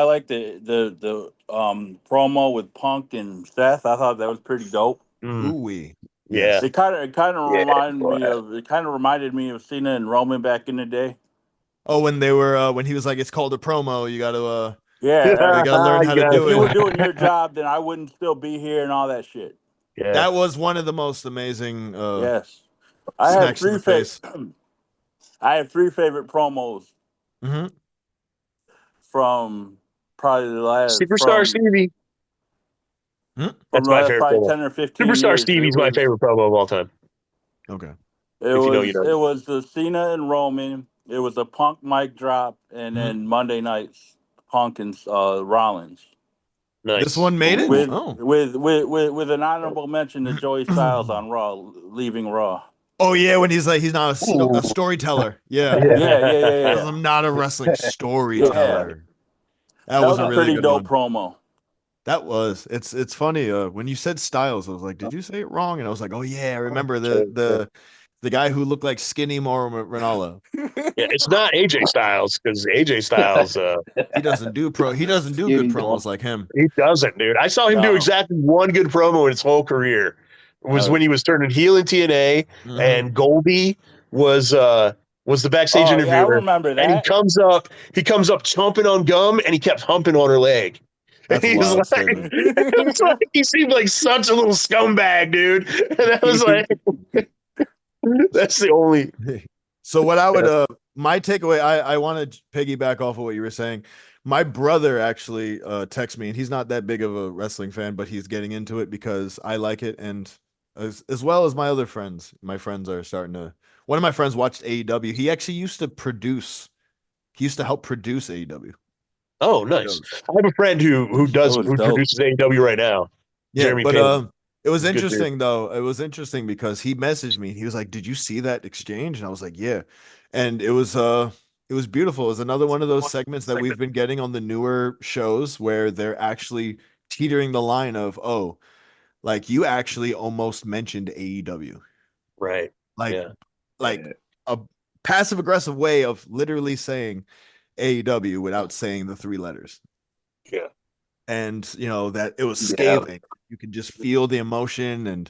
promo with Punk and Seth. I thought that was pretty dope. Mm, Ooh-wee. yeah. It kind of boy. reminded me of Cena and Roman back in the day. Oh, when they were when he was like, it's called a promo. You got to Yeah, you got to learn how to You do if you were it. doing your job, then I wouldn't still be here and all that shit. Yeah. That was one of the most amazing Yes, I have smacks in the face. I have three favorite promos hmm from probably the last Superstar Stevie. from That's the my last favorite probably promo. 10 or 15 Superstar years. Stevie's my favorite promo of all time. Okay. It If you know, was you know. it was the Cena and Roman. It was a Punk mic drop, and then Monday nights Punk and Rollins. Nice. This one made it? With, Oh. with an honorable mention to Joey Styles on Raw, leaving Raw. Oh yeah, when he's like, he's not a storyteller. Yeah. Yeah. Because I'm not a wrestling storyteller. That That was was a a really pretty good dope one. promo. That was. It's funny. When you said Styles, I was like, did you say it wrong? And I was like, oh yeah, I remember the guy who looked like skinny Mauro Ranallo. Yeah, it's not AJ Styles because AJ Styles, He doesn't do good promos like him. he doesn't, dude. I saw him do No. exactly one good promo in his whole career. It was when he was turning heel in TNA, and Goldie was the backstage Oh, yeah, I interviewer, remember and he that. comes up chomping on gum, and he kept humping on her leg. That's a He's wild like, statement. it's like he seemed like such a little scumbag, dude. And I was like, that's the only. So what I would my takeaway, I want to piggyback off of what you were saying. My brother actually texted me, and he's not that big of a wrestling fan, but he's getting into it because I like it, and as well as my other friends. My friends are starting to. One of my friends watched AEW. He actually used to help produce AEW. Oh, nice. I have a friend who dope. produces AEW right now. Yeah, Jeremy but Payne. it was He's a good dude. interesting though. It was interesting because he messaged me. He was like, "Did you see that exchange?" And I was like, "Yeah." And it was beautiful. It was another one of those segments that we've been getting on the newer shows where they're actually teetering the line of, oh, like you actually almost mentioned AEW. Right. Like Yeah. like a passive aggressive way of literally saying AEW without saying the three letters. Yeah. And that it was scathing. You could just feel the emotion, and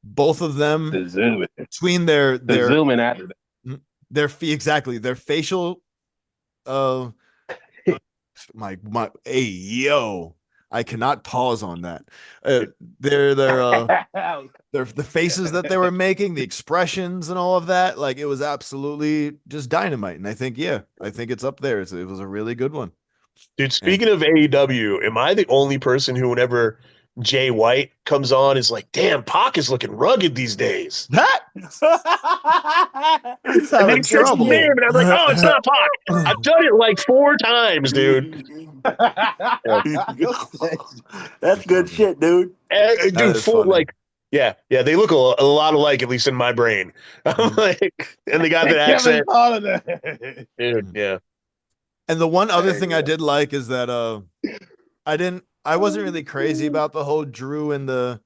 both of them The zoom. between their zooming after that. exactly their facial my hey yo, I cannot pause on that. They're the faces that they were making, the expressions and all of that, like it was absolutely just dynamite. And I think it's up there. It was a really good one. Dude, speaking of AEW, am I the only person who, whenever Jay White comes on, is like, damn, Pac is looking rugged these days? That he's And then having he says his trouble. name, and I'm like, oh, it's not Pac. I've done it like 4 times, dude. That's good shit, dude. Dude, is full funny. like, yeah, they look a lot alike, at least in my brain. I'm like, and they got that accent, All of that. dude. Yeah, And the one other Hey, thing I did like is that I wasn't really crazy about the whole Drew and the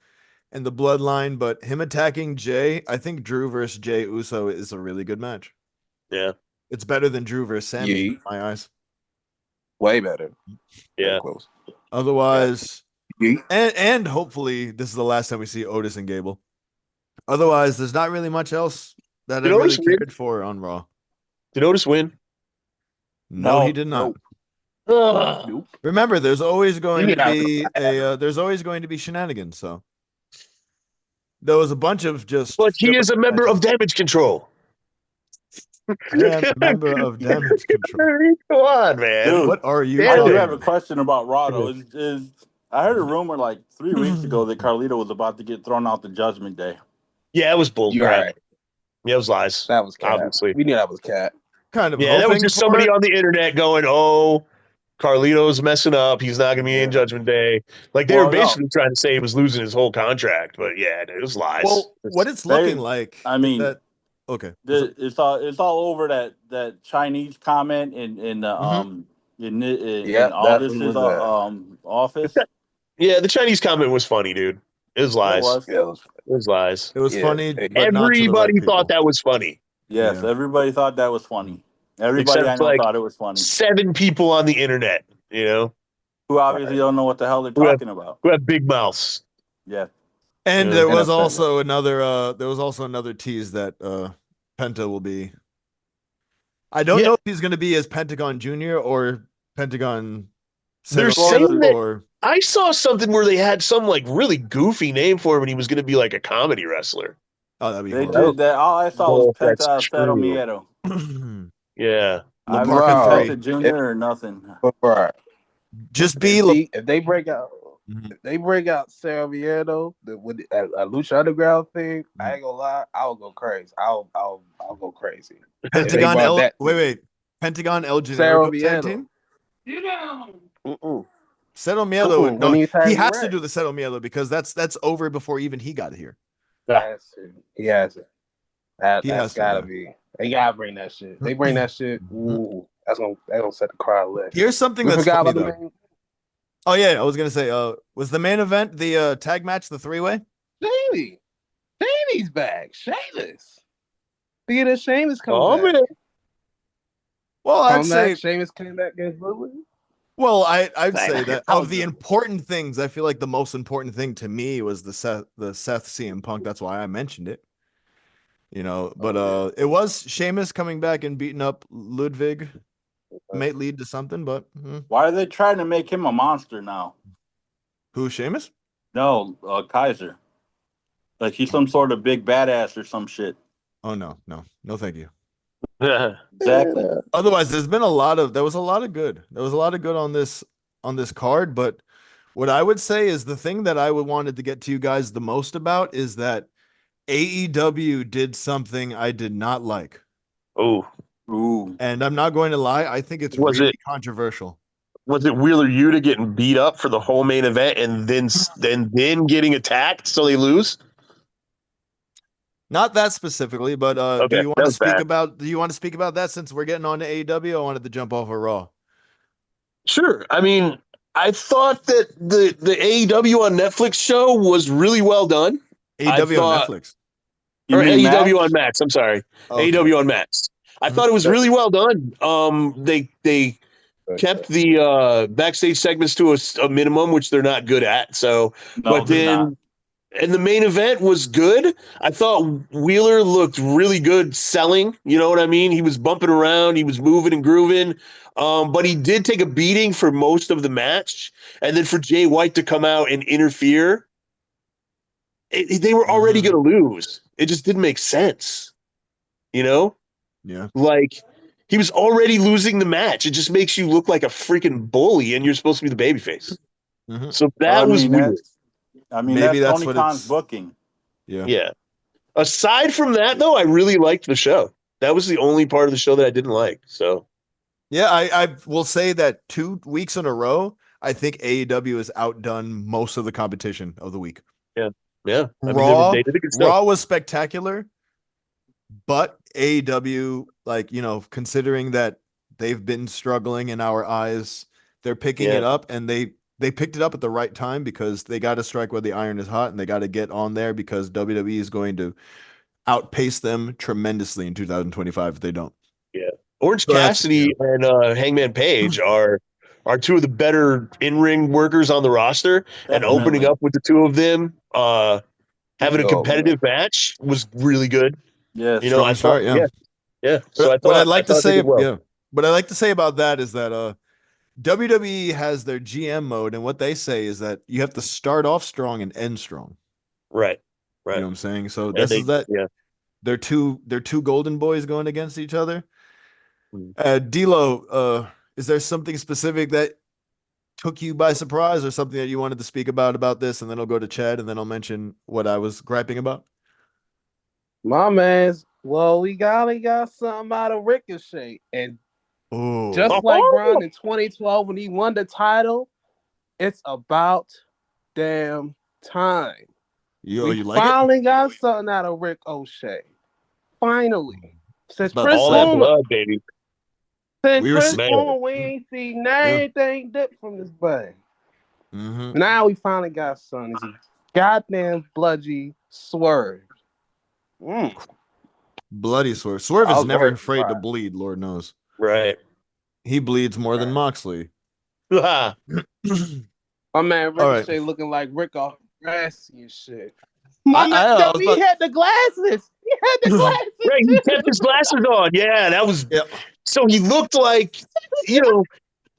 bloodline, but him attacking Jay, I think Drew versus Jay Uso is a really good match. yeah, It's better than Drew versus Sammy in my eyes. Way better. yeah. Very close. Otherwise, Yeet. and hopefully this is the last time we see Otis and Gable. Otherwise, there's not really much else that I Did really Otis win? cared for on Raw. Did Otis win? No, No, he did not. Ugh. Remember, there's always going to Yeah. be there's always going to be shenanigans. So there was a bunch of just. But he is a member of Damage Control. I am a member of Damage Control. Come on, man. Dude, What are you? Yeah, I do talking have a about? question about Raw though. Is I heard a rumor like 3 weeks ago that Carlito was about to get thrown out the Judgment Day. Yeah, it was bull You're crap. right. Yeah, it was lies. That was cat. Obviously. We knew that was cat. Kind of Yeah, that was hoping just for somebody it. on the internet going, "Oh, Carlito's messing up. He's not going to be in Yeah. Judgment Day." Like they Well, were no. basically trying to say he was losing his whole contract, but yeah, it was lies. Well, what it's looking They- like. I is mean, that okay. It's all over that Chinese comment in Yep, Aldis's definitely was office. Yeah, the Chinese comment was funny, dude. It was lies. It was. Yeah, it was, It was lies. It was Yeah, funny, hey, but not to the right Everybody people. thought that was funny. Yes, Yeah. everybody thought that was funny. Everybody Except, I know like, thought it was funny. 7 people on the internet, you know, Who obviously don't know what the hell they're Who have- talking about. who have big mouths. Yeah. And Yeah. there was NFL. also another tease that Penta will be. I don't Yeah. know if he's going to be as Pentagon Junior or Pentagon. They're Center saying that- or I saw something where they had some like really goofy name for him, and he was going to be like a comedy wrestler. oh, that'd be They horrible. did that. All I saw Oh, was that's Penta Cero true. Miedo. Yeah, La I Parka haven't 3. Penta Junior or nothing. right. Just be. La- If they break out, Mhm. if they break out Sarah Viedo with a Lucha Underground thing, I ain't gonna lie, I'll go crazy. I'll go crazy. Pentagon brought El. that- Wait. Pentagon El Sarah Generico tag Viedo. team. Mm-mm. Cero Miedo. when No, he he tagged has to Rex. do the Cero Miedo because that's over before even he got here. Has to. He has to. He has That's to, gotta yeah. be. They gotta bring that shit. They bring that shit. Ooh, that's gonna set the crowd lit. Here's something We that's forgot funny about though. the main. Oh yeah, I was gonna say, was the main event the tag match, the 3-way? Jamie. Jamie's back. Sheamus. Look at Sheamus coming oh back. man, Well, I'd Come say, back. Sheamus came back against Lillard. well, I'd Like, say that how of the good? important things, I feel like the most important thing to me was the Seth CM Punk. That's why I mentioned it. You know, but it was Sheamus coming back and beating up Ludwig. Might lead to something, but Why are they trying to make him a monster now? who, Sheamus? No, Kaiser. Like he's some sort of big badass or some shit. Oh no, thank you. Exactly. Otherwise, there was a lot of good. There was a lot of good on this card, but what I would say is the thing that I would wanted to get to you guys the most about is that AEW did something I did not like. oh, Ooh. And I'm not going to lie, I think it's Was really it- controversial. was it Wheeler Yuta getting beat up for the whole main event and then getting attacked so they lose? Not that specifically, but Okay, do you want that to was speak bad. about that since we're getting on to AEW? I wanted to jump off of Raw. Sure. I mean, I thought that the AEW on Netflix show was really well done. AEW thought- on Netflix. You Or mean AEW Max? on Max. I'm sorry. Okay. AEW on Max. I thought it was really well done. They kept the backstage segments to a minimum, which they're not good at. So, No, but they're then not. And the main event was good. I thought Wheeler looked really good selling. You know what I mean? He was bumping around, he was moving and grooving. But he did take a beating for most of the match. And then for Jay White to come out and interfere, they were already going to lose. It just didn't make sense. You know? Yeah. Like, he was already losing the match. It just makes you look like a freaking bully, and you're supposed to be the babyface. Mm-hmm. So that was weird. Maybe that's that's Tony what Khan's it's booking. Yeah. Yeah. Aside from that, though, I really liked the show. That was the only part of the show that I didn't like. So, Yeah, I will say that 2 weeks in a row, I think AEW has outdone most of the competition of the week. yeah. Yeah. I mean, Raw, they did a good stuff. Raw was spectacular, but AEW, like, you know, considering that they've been struggling in our eyes, they're picking it up, and they picked it up at the right time because they got to strike where the iron is hot, and they got to get on there because WWE is going to outpace them tremendously in 2025 if they don't. Yeah. Orange So Cassidy and Hangman Page are two of the better in-ring workers on the roster, and opening Definitely. up with the two of them, having a competitive match was really good. Yeah, You know, I strong thought, start, yeah. So I what I'd thought like to they say, did well. what I like to say about that is that WWE has their GM mode, and what they say is that you have to start off strong and end strong. Right. You know Right. what I'm saying? So And this is that yeah. they're two golden boys going against each other. Mm. D'Lo, is there something specific that took you by surprise, or something that you wanted to speak about this, and then I'll go to Chad, and then I'll mention what I was griping about? My man's, well, we got something out of Ricochet. And just like Braun in 2012 when he won the title, it's about damn time. We You like finally got something out of Ricochet. Finally. Since Chris all that Boomer, blood, baby. we ain't seen anything different from this bang. Mm-hmm. Now we finally got something. It's a goddamn bloody Swerve. Bloody Swerve. Swerve is was never very afraid to surprised. bleed, Lord knows. Right. He bleeds more than Moxley. My man All right. Ricochet looking like Rick off grassy and shit. He had the glasses. He had the glasses. Right, he kept his glasses on. Yeah, that was. Yep. So he looked like, you know,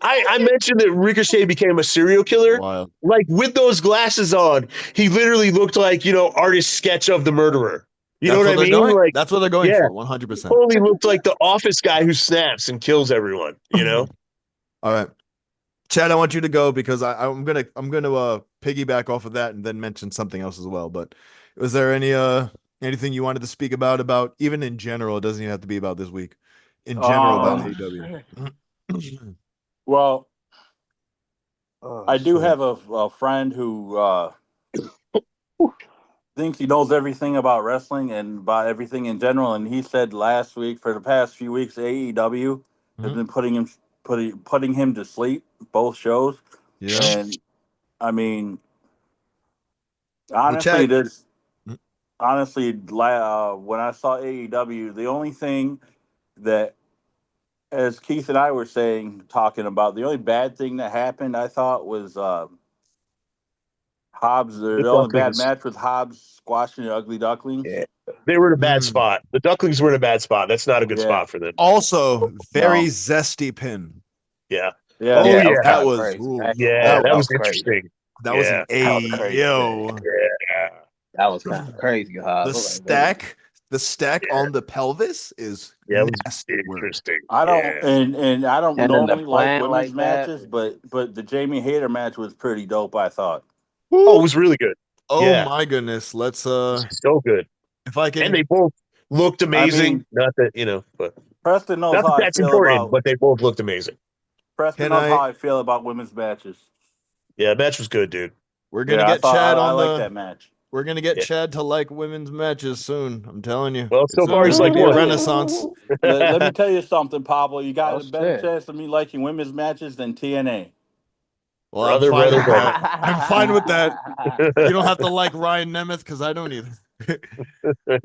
I mentioned that Ricochet became a serial killer. Wild. Like with those glasses on, he literally looked like, you know, artist sketch of the murderer. You know what I mean? Like, that's what they're going for, 100%. Totally looked like the office guy who snaps and kills everyone. You know. All right, Chad, I want you to go because I'm gonna piggyback off of that and then mention something else as well. But was there anything you wanted to speak about even in general? It doesn't even have to be about this week. In general about AEW. Well, I do have a friend who thinks he knows everything about wrestling and about everything in general, and he said last week, for the past few weeks, AEW has been putting him to sleep, both shows. Yeah. And I mean, honestly, when I saw AEW, the only thing that, as Keith and I were talking about, the only bad thing that happened, I thought, was Hobbs. The only bad match with Hobbs squashing the Ugly Ducklings. Yeah. They were in a bad spot. The Ducklings were in a bad spot. That's not a good spot for them. Also, very zesty pin. Yeah. Yeah. Oh, yeah. That was interesting. That was an yo. Yeah. That was kind of crazy. The stack on the pelvis is nasty interesting. I don't and I don't normally like women's like matches, but the Jamie Hayter match was pretty dope, I thought. Oh, it was really good. Oh my goodness. Let's so good. If I can, and they both looked amazing. I mean, not that, but Preston knows not how that that's I feel important, about, but they both looked amazing. Preston knows how I feel about women's matches. Yeah, match was good, dude. We're gonna get Chad on I like that match. We're gonna get Chad to like women's matches soon. I'm telling you. Well, so far he's like a renaissance. Let me tell you something, Pablo. You got a better chance of me liking women's matches than TNA. Well, I'm fine with that. I'm fine with that. You don't have to like Ryan Nemeth because I don't either.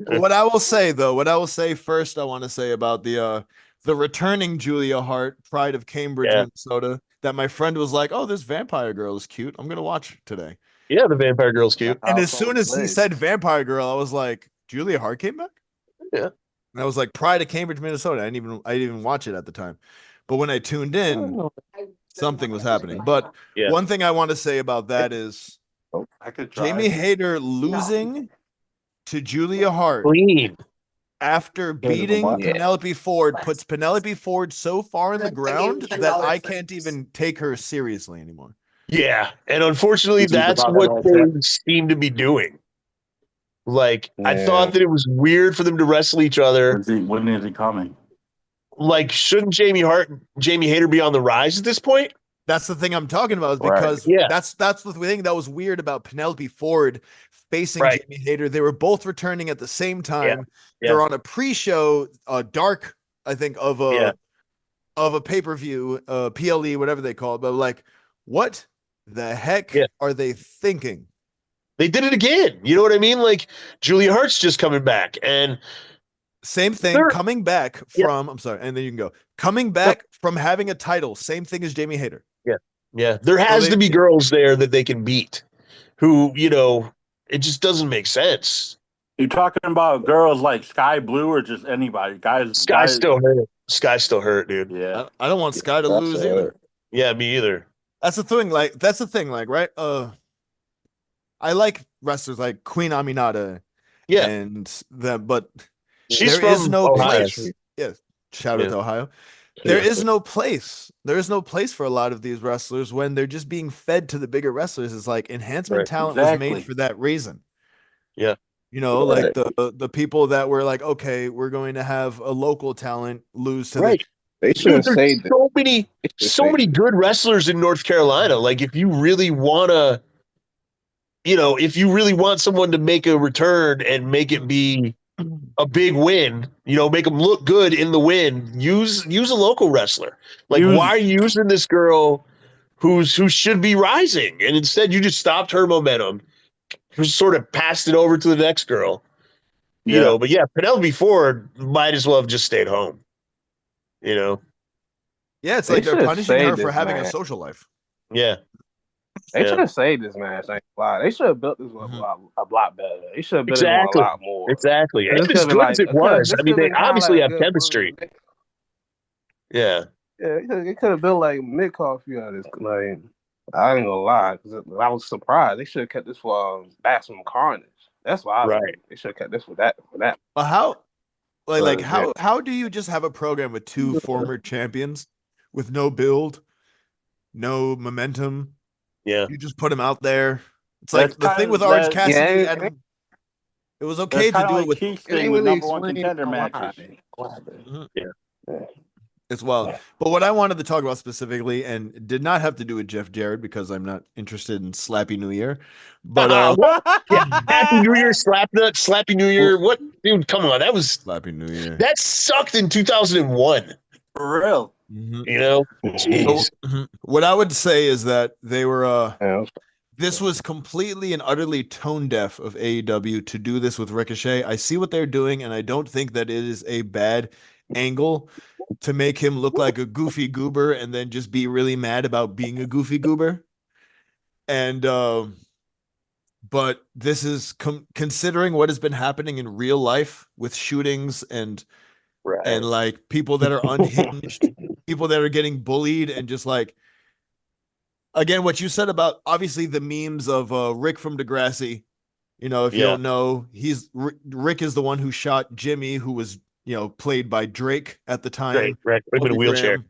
What I will say first, I want to say about the returning Julia Hart, Pride of Cambridge, Minnesota. that my friend was like, "Oh, this vampire girl is cute. I'm gonna watch today." Yeah, the vampire girl's cute. And as soon as he said vampire girl, I was like, Julia Hart came back? Yeah. And I was like, Pride of Cambridge, Minnesota. I didn't even watch it at the time. But when I tuned in, something was happening. But one thing I want to say about that is Jamie Hayter losing to Julia Hart Clean. after beating Penelope Ford puts Penelope Ford so far in the ground that I can't even take her seriously anymore. Yeah, and unfortunately, that's what they seem to be doing. Like, I thought that it was weird for them to wrestle each other. When is it coming? Like, shouldn't Jamie Hayter be on the rise at this point? That's the thing I'm talking about, is because that's the thing that was weird about Penelope Ford facing Jamie Hayter. They were both returning at the same time. Yeah. They're on a pre-show, dark, I think, of a pay-per-view, PLE, whatever they call it. But like, what the heck are they thinking? They did it again. You know what I mean? Like, Julia Hart's just coming back, and same thing, coming back from, I'm sorry, and then you can go. Coming back from having a title, same thing as Jamie Hayter. Yeah. Yeah. There has to be girls there that they can beat who, you know, it just doesn't make sense. You talking about girls like Sky Blue or just anybody? Sky's still hurt. Sky's still hurt, dude. Yeah. I don't want Sky to lose either. Yeah, me either. That's the thing. Like, that's the thing. Like, right? I like wrestlers like Queen Aminata. Yeah. And them, but she's there is no Ohio. place. Yes. Shout out to Ohio. There is no place. There is no place for a lot of these wrestlers when they're just being fed to the bigger wrestlers. It's like enhancement talent was made for that reason. Yeah. You know, like the people that were like, okay, we're going to have a local talent lose to They should have saved so many good wrestlers in North Carolina. Like, if you really want to, you know, if you really want someone to make a return and make it be a big win, you know, make them look good in the win, use a local wrestler. Like, why are you using this girl who should be rising? And instead you just stopped her momentum, just sort of passed it over to the next girl. You know, but yeah, Penelope Ford might as well have just stayed home. You know? Yeah, it's like they're punishing her for having a social life. Yeah. They should have saved this match. They should have built this one a lot better. They should have built it on a lot more. Exactly. And as good as it was, I mean, they obviously have chemistry. Yeah. Yeah, they could have built like mid-card feud out of this. Like, I ain't gonna lie, because I was surprised. They should have kept this for Maximum Carnage. That's why I think they should have kept this for that. Well, how do you just have a program with two former champions with no build, no momentum? Yeah, you just put them out there. It's like the thing with Orange Cassidy. It was okay to do it with Keith's thing with number one contender matches. Yeah. As well. But what I wanted to talk about specifically, and did not have to do with Jeff Jarrett because I'm not interested in Slappy New Year. But Happy New Year, Slapnut, Slappy New Year. What, dude? Come on, that was Slappy New Year. That sucked in 2001. For real. Mm-hmm. You know, so, what I would say is that they were. This was completely and utterly tone deaf of AEW to do this with Ricochet. I see what they're doing, and I don't think that it is a bad angle to make him look like a goofy goober and then just be really mad about being a goofy goober. And but this is considering what has been happening in real life with shootings and like people that are unhinged, people that are getting bullied, and just like, again, what you said about obviously the memes of Rick from Degrassi. You know, if you don't know, Rick is the one who shot Jimmy, who was, you know, played by Drake at the time. Right. Put him in a wheelchair.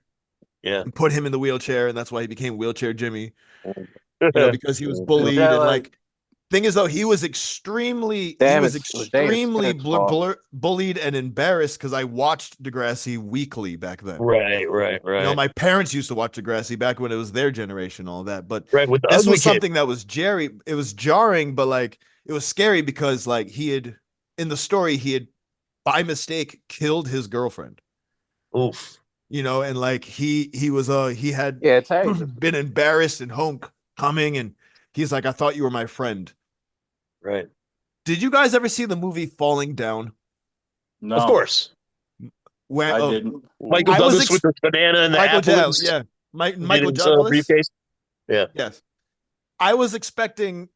And put him in the wheelchair, and that's why he became Wheelchair Jimmy. You know, because he was bullied and like. Thing is, though, he was extremely bullied and embarrassed because I watched Degrassi weekly back then. Right. You know, my parents used to watch Degrassi back when it was their generation, all that. But with this was something that was it was jarring, but like it was scary because like in the story he had by mistake killed his girlfriend. Oof. You know, and like he had been embarrassed and homecoming, and he's like, I thought you were my friend. Right. Did you guys ever see the movie Falling Down? No. Of course. I didn't. Michael Douglas with the banana and the apple. Yeah. Michael his, Douglas. briefcase. Yeah. Yes. I was expecting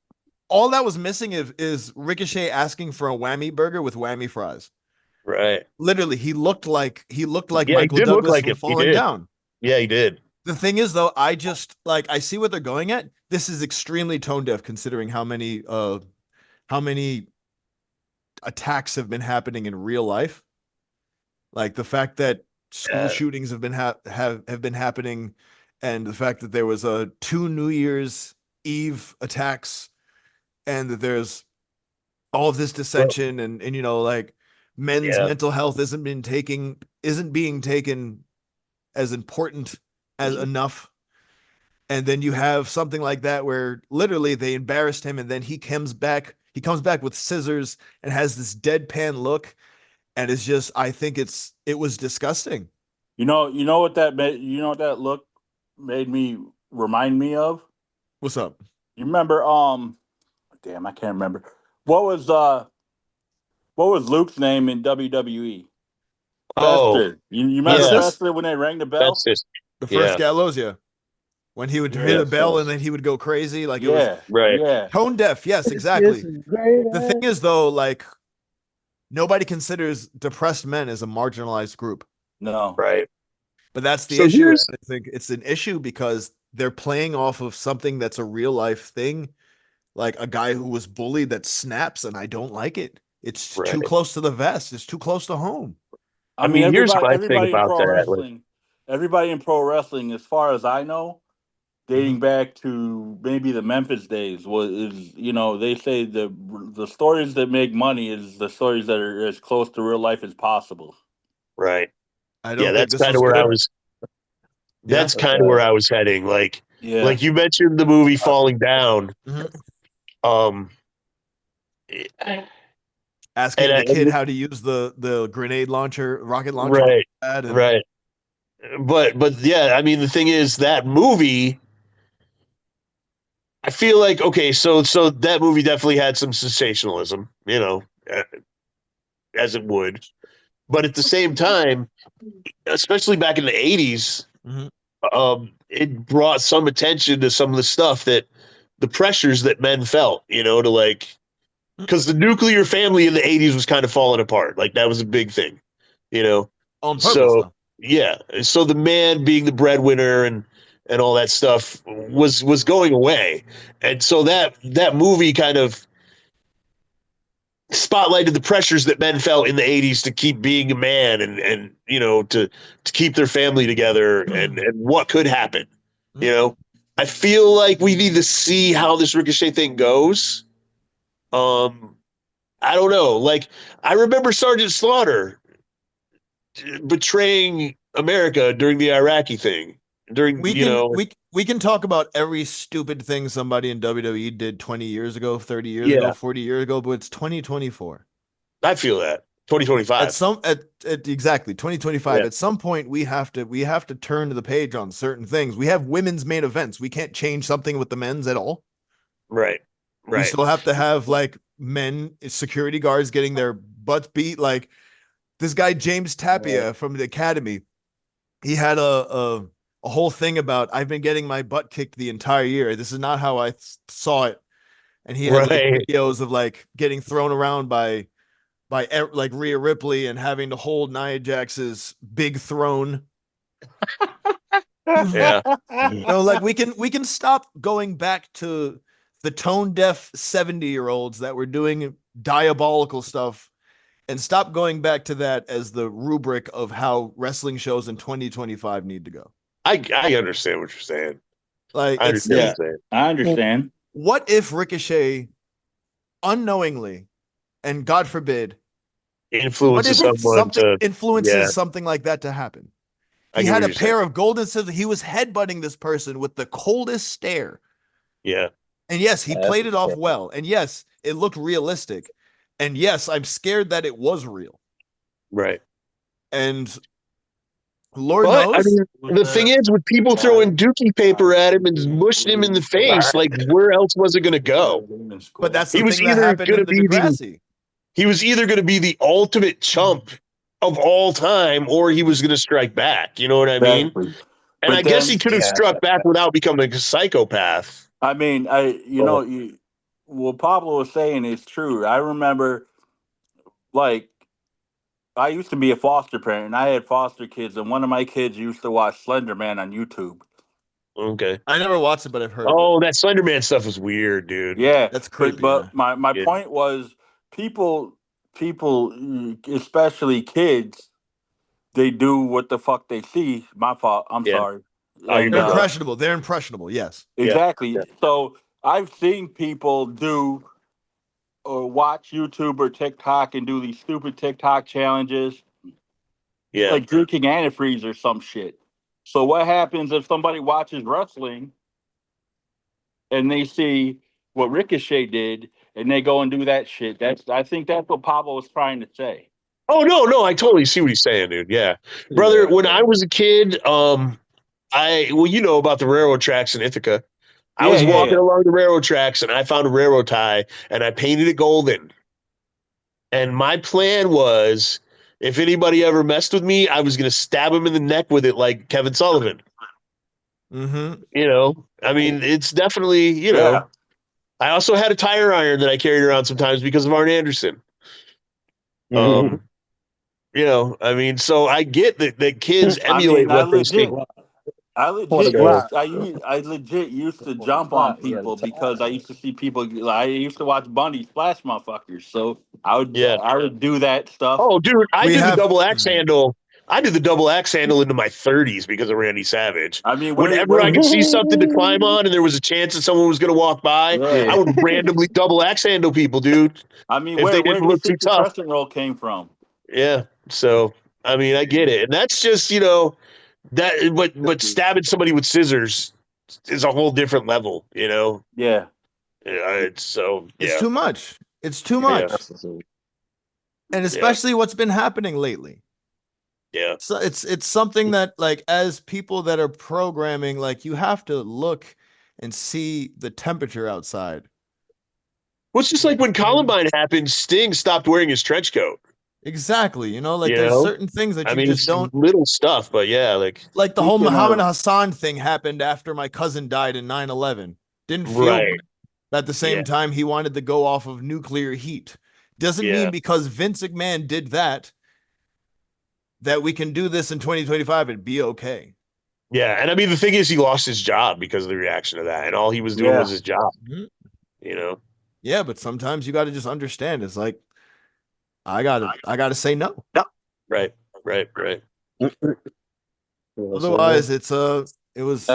all that was missing is Ricochet asking for a whammy burger with whammy fries. Right. Literally, he looked like Yeah, he Michael did look Douglas like from him. He Falling did. Down. Yeah, he did. The thing is, though, I just like I see what they're going at. This is extremely tone deaf considering how many attacks have been happening in real life. Like the fact that school shootings have been have been happening, and the fact that there was two New Year's Eve attacks, and that there's all of this dissension, and you know, like men's mental health isn't being taken as important as enough. And then you have something like that where literally they embarrassed him, and then he comes back with scissors and has this deadpan look, and it's just I think it was disgusting. You know what that made, you know what that look made me remind me of? What's up? You remember damn, I can't remember. What was Luke's name in WWE? Oh, Fester. You remember Yes. Fester when they rang the bell? that's just The first Gallows, yeah. When he would hit a bell and then he would go crazy, like it was right. Yeah. tone deaf. Yes, exactly. The thing is, though, like nobody considers depressed men as a marginalized group. No. Right. But that's the issue. And I think it's an issue because they're playing off of something that's a real life thing, like a guy who was bullied that snaps, and I don't like it. It's too close to the vest. It's too close to home. I mean, here's my thing everybody in about pro that. wrestling, everybody in pro wrestling, as far as I know, dating back to maybe the Memphis days, they say the stories that make money is the stories that are as close to real life as possible. Right. I don't think that's this kind was of where good. I was. That's kind of where I was heading. Like you mentioned the movie Falling Down. Asking the kid how to use the grenade launcher, rocket launcher. Right. Right. But yeah, I mean, the thing is that movie, I feel like, okay, so that movie definitely had some sensationalism, you know, as it would. But at the same time, especially back in the 80s, it brought some attention to some of the stuff that the pressures that men felt, you know, to like, because the nuclear family in the 80s was kind of falling apart. Like that was a big thing, you know. On purpose, though. Yeah. So the man being the breadwinner and all that stuff was going away. And so that movie kind of spotlighted the pressures that men felt in the 80s to keep being a man and you know, to keep their family together and what could happen. You know, I feel like we need to see how this Ricochet thing goes. I don't know. Like, I remember Sergeant Slaughter betraying America during the Iraqi thing. We can talk about every stupid thing somebody in WWE did 20 years ago, 30 years ago, 40 years ago, but it's 2024. I feel that. 2025. Exactly 2025. At some point we have to turn to the page on certain things. We have women's main events. We can't change something with the men's at all. Right. We still have to have like men security guards getting their butts beat. Like this guy James Tapia from the Academy, he had a whole thing about I've been getting my butt kicked the entire year. This is not how I saw it. And he had like videos of like getting thrown around by like Rhea Ripley and having to hold Nia Jax's big throne. Yeah. Like we can stop going back to the tone deaf 70-year-olds that were doing diabolical stuff and stop going back to that as the rubric of how wrestling shows in 2025 need to go. I understand what you're saying. Like, I understand. What if Ricochet unknowingly, and God forbid, influences something like that to happen? He had a pair of golden scissors. He was headbutting this person with the coldest stare. Yeah. And yes, he played it off well. And yes, it looked realistic. And yes, I'm scared that it was real. Right. And Lord knows. I mean, the thing is, with people throwing dookie paper at him and mushing him in the face, like where else was it going to go? But that's the thing that happened in the Degrassi. He was either going to be the ultimate chump of all time, or he was going to strike back. You know what I mean? And But I guess he then, could have struck back without becoming a psychopath. I mean, what Pablo was saying is true. I remember, like, I used to be a foster parent, and I had foster kids, and one of my kids used to watch Slender Man on YouTube. Okay. I never watched it, but I've heard of Oh, it. that Slenderman stuff was weird, dude. Yeah, That's creepy. but my Yeah. point was, people, especially kids, they do what the fuck they see. My fault. I'm Yeah. sorry. Oh, you're And They're good, bro. impressionable. They're impressionable. Yes. Yeah. exactly. Yeah. So I've seen people do or watch YouTube or TikTok and do these stupid TikTok challenges, Yeah. like drinking antifreeze or some shit. So what happens if somebody watches wrestling and they see what Ricochet did and they go and do that shit? I think that's what Pablo was trying to say. Oh no, I totally see what he's saying, dude. Yeah. Brother, when I was a kid, you know about the railroad tracks in Ithaca. I Yeah, was yeah, walking yeah. along the railroad tracks and I found a railroad tie and I painted it golden. And my plan was if anybody ever messed with me, I was going to stab him in the neck with it like Kevin Sullivan. Mm-hmm. You know, I mean, it's definitely, Yeah. I also had a tire iron that I carried around sometimes because of Arn Anderson. I mean, so I get that kids I emulate mean, what they see. I legit used to jump on people because I used to see people. I used to watch Bundy splash motherfuckers, so Yeah. I would do that stuff. Oh, dude, I We did the have- double axe handle. I did the double axe handle into my 30s because of Randy Savage. I mean, Whenever I could see something to climb on and there was a chance that someone was going to walk by, Yeah. I would randomly double axe handle people, dude, I mean, if they where didn't do you look too think the tough. crescent roll came from? Yeah. So, I mean, I get it. And that's just, but stabbing somebody with scissors is a whole different level, Yeah, It's so, It's yeah. too much. It's too Yeah. much. And especially what's been happening lately. Yeah. So it's something that, like, as people that are programming, like, you have to look and see the temperature outside. Well, it's just like when Columbine happened, Sting stopped wearing his trench coat. Exactly. Like, You there's know? certain things that I you mean, just it's don't. little stuff, but yeah, like Like the whole Speaking Muhammad of- Hassan thing happened after my cousin died in 9/11. Didn't feel right. good. At the same Yeah. time, he wanted to go off of nuclear heat. Doesn't Yeah. mean because Vince McMahon did that we can do this in 2025 and be okay. Yeah, and I mean the thing is, he lost his job because of the reaction to that, and all he was doing was his job. Mhm. You know. Yeah, but sometimes you got to just understand. It's like I gotta say no. Right. Otherwise, it was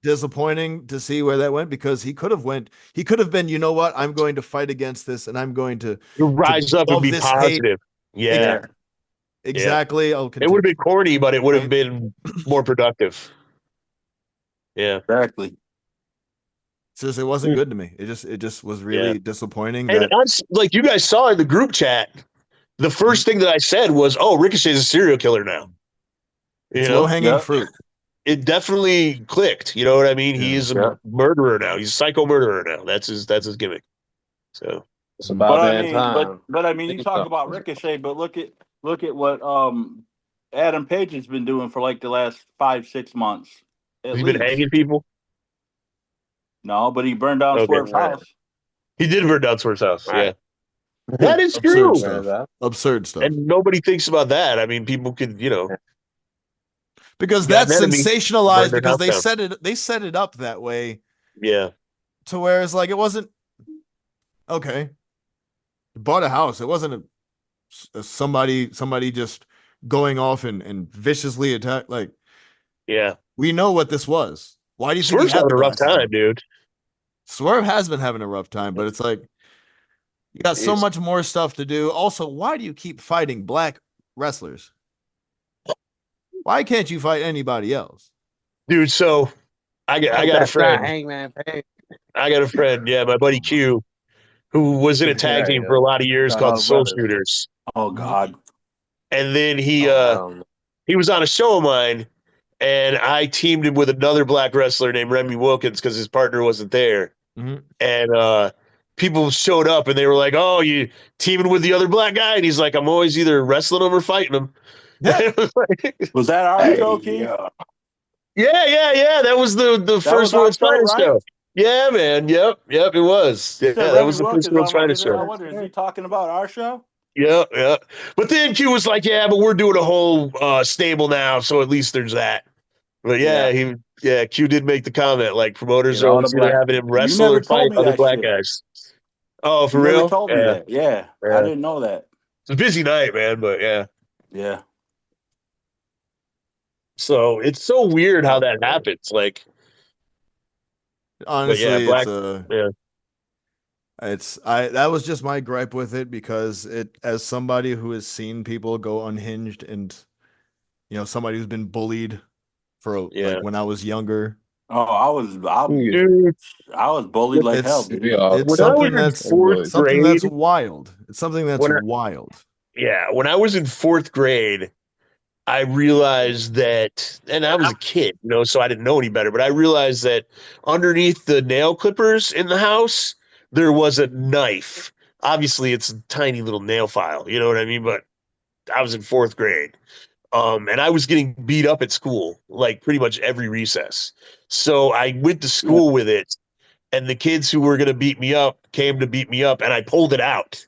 disappointing to see where that went because he could have been, you know what, I'm going to fight against this and I'm going to You rise up and love be this hate. positive. Yeah. Exactly. It would have been corny, but it would have been more productive. Yeah. exactly. It wasn't good to me. It just was really disappointing. And That like you guys saw in the group chat, the first thing that I said was, "Oh, Ricochet's a serial killer now." it's low hanging fruit. It definitely clicked. You know what I mean? He Yeah. is a murderer now. He's a psycho murderer now. That's his gimmick. So It's about that time. But I mean, you talk about Ricochet, but look at what Adam Page has been doing for like the last 5-6 months. has he been hanging people? No, but he burned down Swerve's house. He did burn down Swerve's house. Yeah, that is Absurd true. stuff. Absurd stuff. And nobody thinks about that. I mean, people could, because that's sensationalized because they set it up that way. Yeah. To where it's like it wasn't okay. Bought a house. It wasn't somebody just going off and viciously attack. Like, yeah, we know what this was. Why do you Swerve's think he had having a rough time, dude? Swerve has been having a rough time, but it's like you got so much more stuff to do. Also, why do you keep fighting black wrestlers? Why can't you fight anybody else, dude? So I got a friend. Hangman Page. I got a friend. Yeah, my buddy Q, who was in a tag team for a lot of years called the Soul Shooters. Oh God! And then he was on a show of mine, and I teamed him with another black wrestler named Remy Wilkins because his partner wasn't there. Mm-hmm. And people showed up and they were like, "Oh, you teaming with the other black guy?" And he's like, "I'm always either wrestling him or fighting him." Yeah. Was that our show, Keith? Yeah. That was the That first was our World's show, Finest right? show. Yeah, man. Yep, it was. You Yeah, said that Remy was the first Wilkins. World's I'm like, Finest show. I wonder, is he talking about our show? Yeah. But then Q was like, yeah, but we're doing a whole stable now, so at least there's that. But Q did make the comment, like promoters Get are all the always either black. having him You wrestle never or told fight me other that black shit. guys. Oh, for You never real? told me that. Yeah, I didn't know that. It's a busy night, man, but yeah. Yeah. So it's so weird how that happens. Like, but yeah, Honestly, black. Yeah, that was just my gripe with it because as somebody who has seen people go unhinged and somebody who's been bullied for yeah. like when I was younger. Oh, Dude, I was bullied like hell, It's dude. it's when I was something in that's fourth something that's grade, wild. It's something that's when I, wild. when I was in fourth grade, I realized that, and I was a kid, so I didn't know any better, but I realized that underneath the nail clippers in the house, there was a knife. Obviously, it's a tiny little nail file, you know what I mean? But I was in fourth grade. And I was getting beat up at school, like pretty much every recess. So I went to school with it, and the kids who were going to beat me up came to beat me up, and I pulled it out.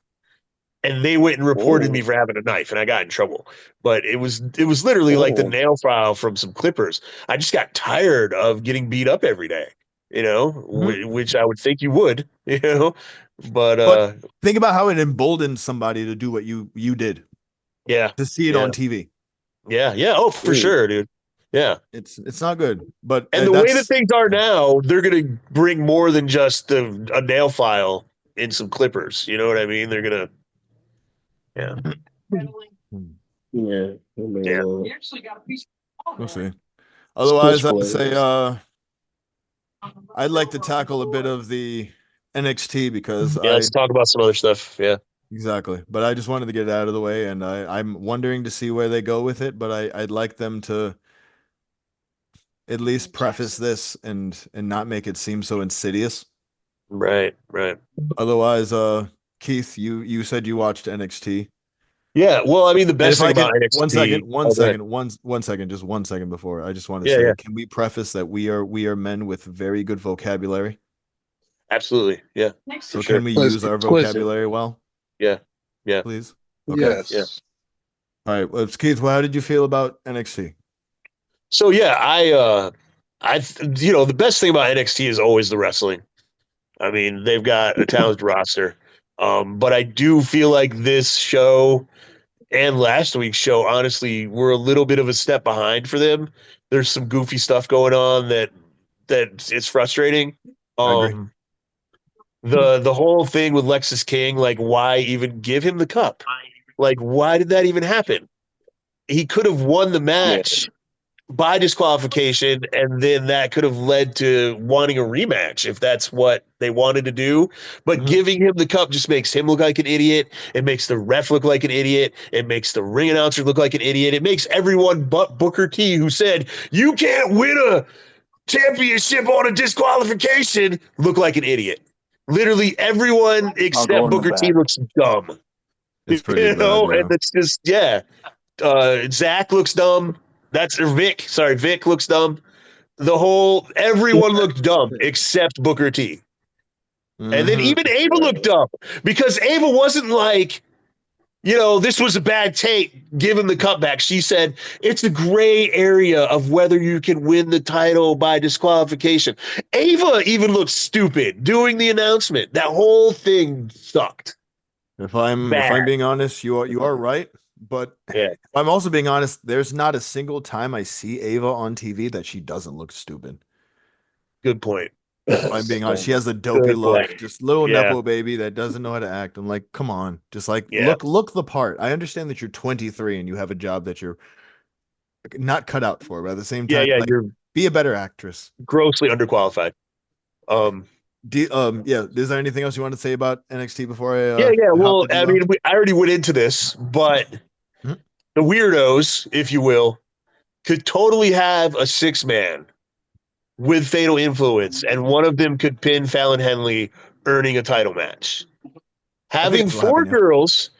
And they went and reported me for having a knife, and I got in trouble. But it was literally like the nail file from some clippers. I just got tired of getting beat up every day, which I would think you would, But But think about how it emboldens somebody to do what you did. Yeah. To see it on TV. Yeah. Oh, for sure, dude. Yeah. It's not good. But and the way that things are now, they're going to bring more than just a nail file in some clippers. You know what I mean? They're going to. Yeah. Yeah. We'll see. Otherwise, I'd say I'd like to tackle a bit of the NXT because let's talk about some other stuff. Yeah. Exactly. But I just wanted to get it out of the way, and I'm wondering to see where they go with it, but I'd like them to at least preface this and not make it seem so insidious. Right. Otherwise, Keith, you said you watched NXT. Yeah, well, I mean, the best thing about NXT. One second, just 1 second before. I just want to say, can we preface that we are men with very good vocabulary? Absolutely, yeah. So can we use our vocabulary well? Yeah. Please. Okay. Yes. Yeah. All right, well, Keith, how did you feel about NXT? So yeah, I the best thing about NXT is always the wrestling. I mean, they've got a talented roster. But I do feel like this show and last week's show, honestly, were a little bit of a step behind for them. There's some goofy stuff going on that it's frustrating. I agree. The whole thing with Lexus King, like, why even give him the cup? Like, why did that even happen? He could have won the match by disqualification, and then that could have led to wanting a rematch if that's what they wanted to do. But giving him the cup just makes him look like an idiot. It makes the ref look like an idiot. It makes the ring announcer look like an idiot. It makes everyone but Booker T, who said, you can't win a championship on a disqualification, look like an idiot. Literally everyone except Booker T looks dumb. It's pretty bad, and it's just, Zach looks dumb. Vic looks dumb. Everyone looked dumb except Booker T. And then even Ava looked dumb because Ava wasn't like, this was a bad take, give him the cup back. She said, it's a gray area of whether you can win the title by disqualification. Ava even looked stupid doing the announcement. That whole thing sucked. If I'm being honest, you are right. But if I'm also being honest, there's not a single time I see Ava on TV that she doesn't look stupid. Good point. If I'm being honest, she has a dopey look, just little nepo baby that doesn't know how to act. I'm like, come on, just like look the part. I understand that you're 23 and you have a job that you're not cut out for, but at the same time, be a better actress. Grossly underqualified. Is there anything else you want to say about NXT before I? Well, I mean, I already went into this, but the weirdos, if you will, could totally have a 6-man with fatal influence, and one of them could pin Fallon Henley, earning a title match. Having four girls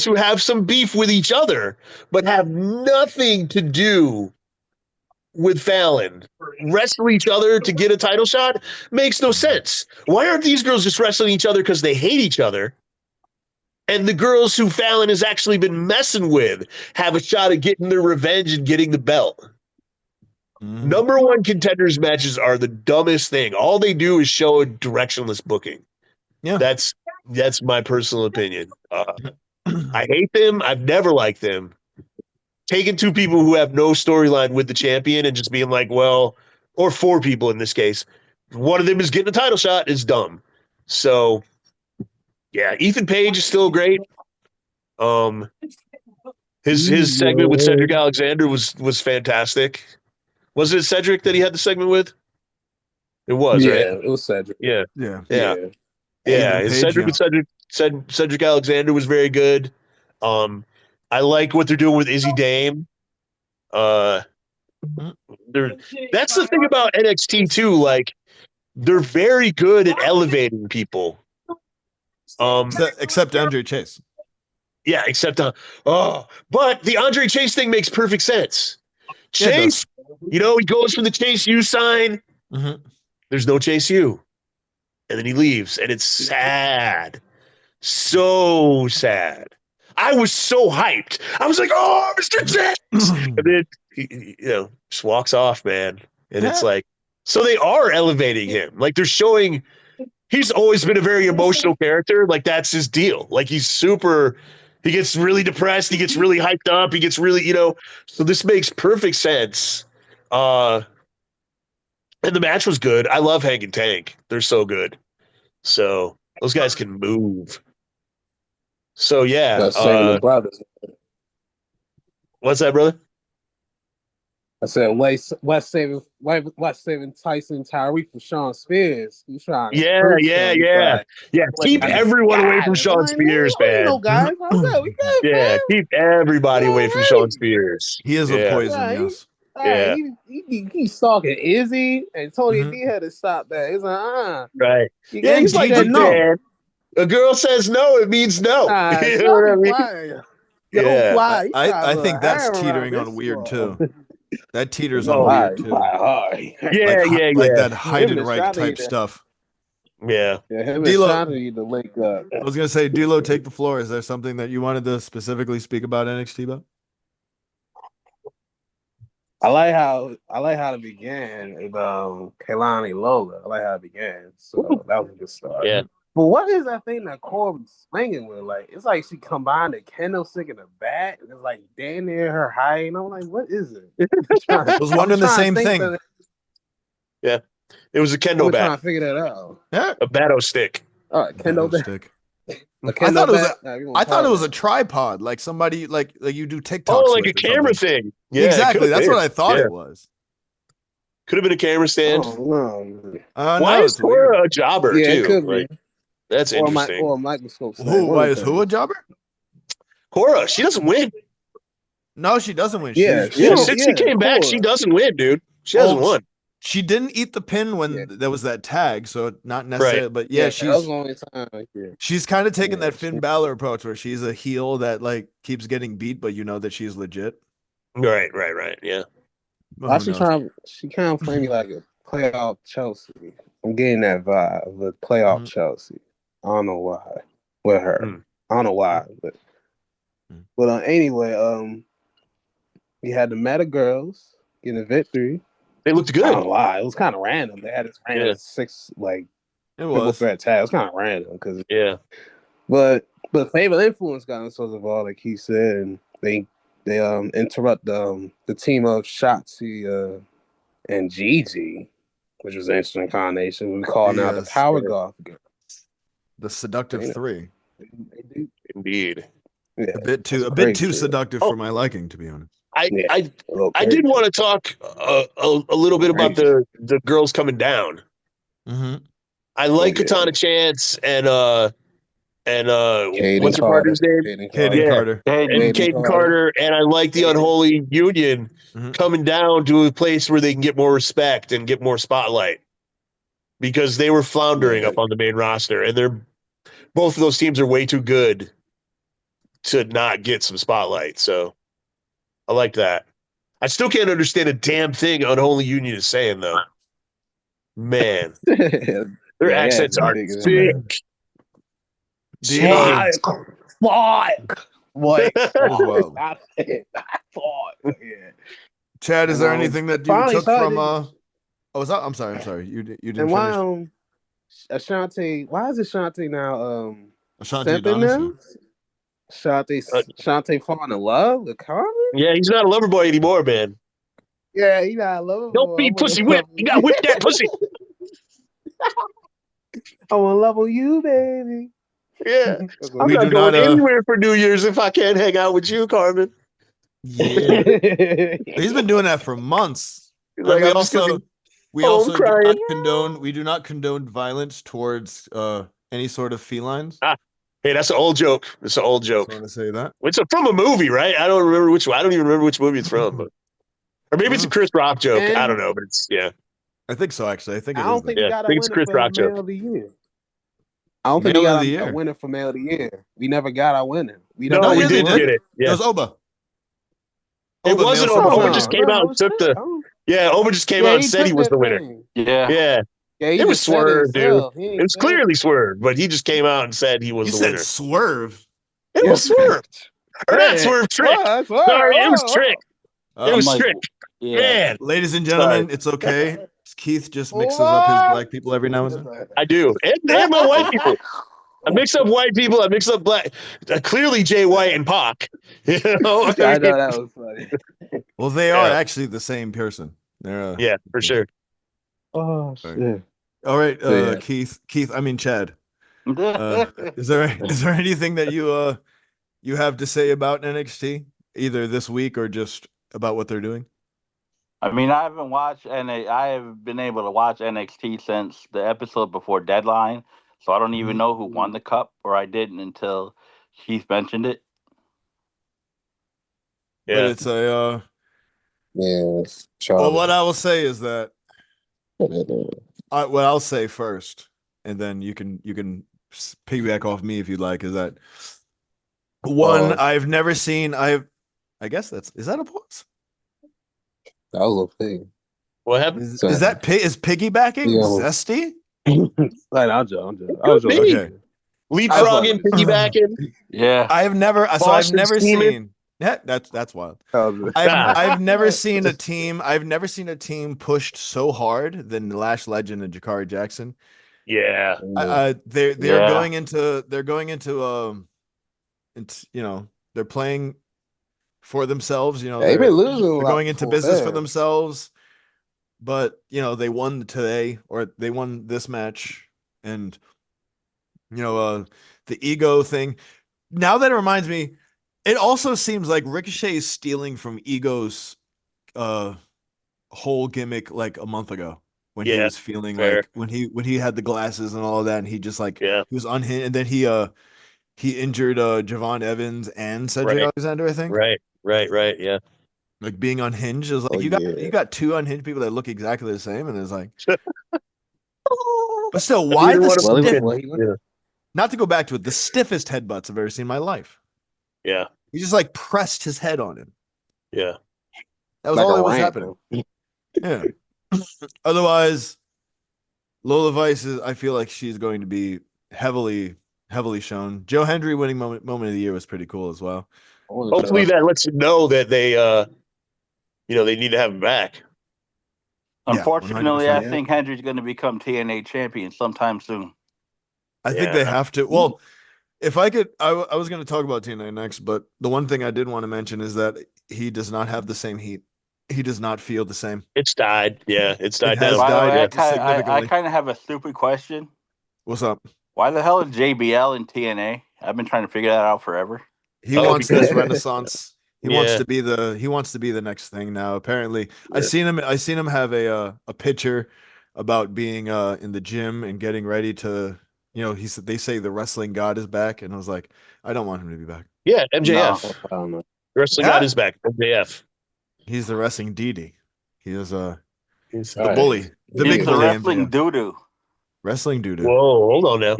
who have some beef with each other, but have nothing to do with Fallon wrestle each other to get a title shot makes no sense. Why aren't these girls just wrestling each other because they hate each other? And the girls who Fallon has actually been messing with have a shot at getting their revenge and getting the belt. Number one contenders matches are the dumbest thing. All they do is show a directionless booking. Yeah. That's my personal opinion. I hate them. I've never liked them. Taking two people who have no storyline with the champion and just being like, well, or four people in this case, one of them is getting a title shot is dumb. So, yeah, Ethan Page is still great. His segment with Cedric Alexander was fantastic. Was it Cedric that he had the segment with? It was, right? It was Cedric. Yeah. Yeah. And Page, Cedric with Cedric Alexander was very good. I like what they're doing with Izzy Dame. That's the thing about NXT too. Like, they're very good at elevating people. Except Andre Chase. Yeah, except but the Andre Chase thing makes perfect sense. Chase, he goes for the Chase U sign. There's no Chase U, and then he leaves, and it's sad, so sad. I was so hyped. I was like, "Oh, Mr. Chase!" And then he just walks off, man. And it's like, so they are elevating him. Like, they're showing he's always been a very emotional character. Like, that's his deal. Like, he gets really depressed. He gets really hyped up. He gets really, so this makes perfect sense. And the match was good. I love Hank and Tank. They're so good. So those guys can move. So, yeah. That's saving the brothers. What's that, brother? I said, what's saving Tyson Tyree from Sean Spears? He's trying to Yeah. Keep everyone away from Sean Spears, man. Guys, how's that? We good, man. Keep everybody away from Sean Spears. He is a poison, yes. He's stalking Izzy, and Tony D had to stop that. He's like, right. He's like, no. A girl says no, it means no. You know what I mean? I think that's teetering on weird too. That teeters on weird too. Like that Heidenreich type stuff. Yeah. Him and Shonda need to link up. I was gonna say, D'Lo, take the floor. Is there something that you wanted to specifically speak about NXT about? I like how it began with Kaylani Lola. I like how it began. So that was a good start. Yeah. But what is that thing that Corbin's swinging with? Like, it's like she combined a kendo stick and a bat, and it's like damn near her height. And I'm like, what is it? I was wondering the same thing. Yeah, it was a kendo bat. Trying to figure that out. Yeah, a batto stick. All right, kendo bat. Stick. I thought it was a tripod, like somebody like you do TikTok. Oh, like a camera thing. Yeah, exactly. That's what I thought it was. Could have been a camera stand. Oh, no. Why is Cora a jobber too? It could be. That's interesting. Or a microscope. Why is who a jobber? Cora. She doesn't win. No, she doesn't win. Since she came back, she doesn't win, dude. She hasn't won. She didn't eat the pin when there was that tag, so not necessarily. But she's that was the only time. She's kind of taking that Finn Balor approach, where she's a heel that like keeps getting beat, but you know that she's legit. Right. Yeah. Well, she kind of playing me like a playoff Chelsea. I'm getting that vibe of a playoff Chelsea. I don't know why with her. I don't know why, but anyway, we had the Meta girls getting a victory. They looked good. I don't know why. It was kind of random. They had this random 6 triple threat tag. It was kind of random because but Favorite Influence got us first of all, like he said, and they interrupt the team of Shotzi and Gigi, which was an interesting combination. We call now the Power Golf girl. The seductive three. Indeed. Yeah, a bit too seductive for my liking, to be honest. I did want to talk a little bit about the girls coming down. I like Katana Chance and what's her partner's name? Kaden Carter. Kaden Carter, and I like the Unholy Union coming down to a place where they can get more respect and get more spotlight, because they were floundering up on the main roster, and both of those teams are way too good to not get some spotlight. So I like that. I still can't understand a damn thing Unholy Union is saying though. Man, their accents are thick. Do you know? What? That was wild. Chad, is there anything that you Finally took from? started. Oh, was that? I'm sorry. You didn't And why finish. Ashanti? Why is Ashanti now Ashanti stepping Adonis. now? Shantae falling in love with Carmen? Yeah, he's not a lover boy anymore, man. Yeah, he not loving Don't be pussy whip. You got to whip that pussy. I want to love on you, baby. Yeah, I'm We not do going not, anywhere for New Year's if I can't hang out with you, Carmen. Yeah, he's been doing that for months. He's And like, we I'm just gonna also be we home also do crying. not condone violence towards any sort of felines. Hey, that's an old joke. It's an old joke. I want to say that It's from a movie, right? I don't remember which one. I don't even remember which movie it's from. But, or maybe it's a Chris Rock joke. And I don't know, but it's I think so. Actually, I think I it don't is. think That. he Yeah, got I a think it's a winner Chris for Rock Male joke. of the Year. I don't think Male he of got the a Year. winner for Male of the Year. We never got our winner. We No, never we yeah, did they get it. It Yeah, was Oba. it wasn't Oba. Male Oba no, just Search. came out and it took the. was Yeah, Oba just came Yeah, out and he said he took was that the winner. thing. Yeah. Yeah, Yeah, he it was just said it Swerve, dude. himself. It was clearly Swerve, but he just came out and said he was You the said winner. Swerve. It was Swerve, or not Swerve. Trick. Sorry, it was Trick. It I'm was like, Trick. yeah. Man, Ladies and Sorry. gentlemen, it's okay. Keith just mixes up his black people every now and then. I do, and my white people. I mix up white people. I mix up black. Clearly, Jay White and Pac. You know, I know that was funny. Well, they are Yeah. actually the same person. They're Yeah, for sure. Oh shit! All right, Yeah. Keith. I mean Chad. Is there anything that you have to say about NXT either this week or just about what they're doing? I mean, I haven't watched I have been able to watch NXT since the episode before Deadline, so I don't even know who won the cup, or I didn't until Keith mentioned it. But Yeah. it's a Yeah. well, what I will say is that what I'll say first, and then you can piggyback off me if you'd like, is that one, I've never seen. I guess is that a pause? That was a thing. What happened? Is piggybacking zesty? Like, I was joking. Okay. Leapfrogging, piggybacking. Yeah, I've never scheming. seen. Yeah, that's wild. I've never seen a team. I've never seen a team pushed so hard than Lash Legend and Jakari Jackson. Yeah. They're Yeah. going into you know, they're playing for themselves. You know, They've been losing. they're going into business for themselves. But you know, they won today, or they won this match, and you know, the ego thing. Now that it reminds me, it also seems like Ricochet is stealing from Ego's whole gimmick like a month ago when he was feeling like when he had the glasses and all of that, and he just like he was unhinged, and then he injured Javon Evans and Cedric Alexander, I think. Right. Yeah. Like being unhinged is like you got two unhinged people that look exactly the same, and it's like, but still, why the stiff? Not to go back to it, the stiffest headbutts I've ever seen in my life. Yeah. He just like pressed his head on him. Yeah. That was Like all a that was ramp, happening. Yeah. Otherwise, Lola Vice I feel like she's going to be heavily shown. Joe Hendry winning moment of the year was pretty cool as well. Hopefully that lets you know that they they need to have him back. Unfortunately, I think Hendry's going to become TNA champion sometime soon. I think they have to. Well, if I could, I was going to talk about TNA next, but the one thing I did want to mention is that he does not have the same heat. He does not feel the same. It's died. Yeah, it's died down. down. By the way, I kind of have a stupid question. What's up? Why the hell is JBL in TNA? I've been trying to figure that out forever. He wants this renaissance. He wants to be the next thing now. Apparently, I seen him have a picture about being in the gym and getting ready to, you know, they say the wrestling god is back, and I was like, I don't want him to be back. Yeah, MJF. No. Wrestling god is back. MJF. He's the wrestling deity. He is the bully. The big bully. Wrestling doo-doo. Wrestling doo-doo. Whoa, hold on now.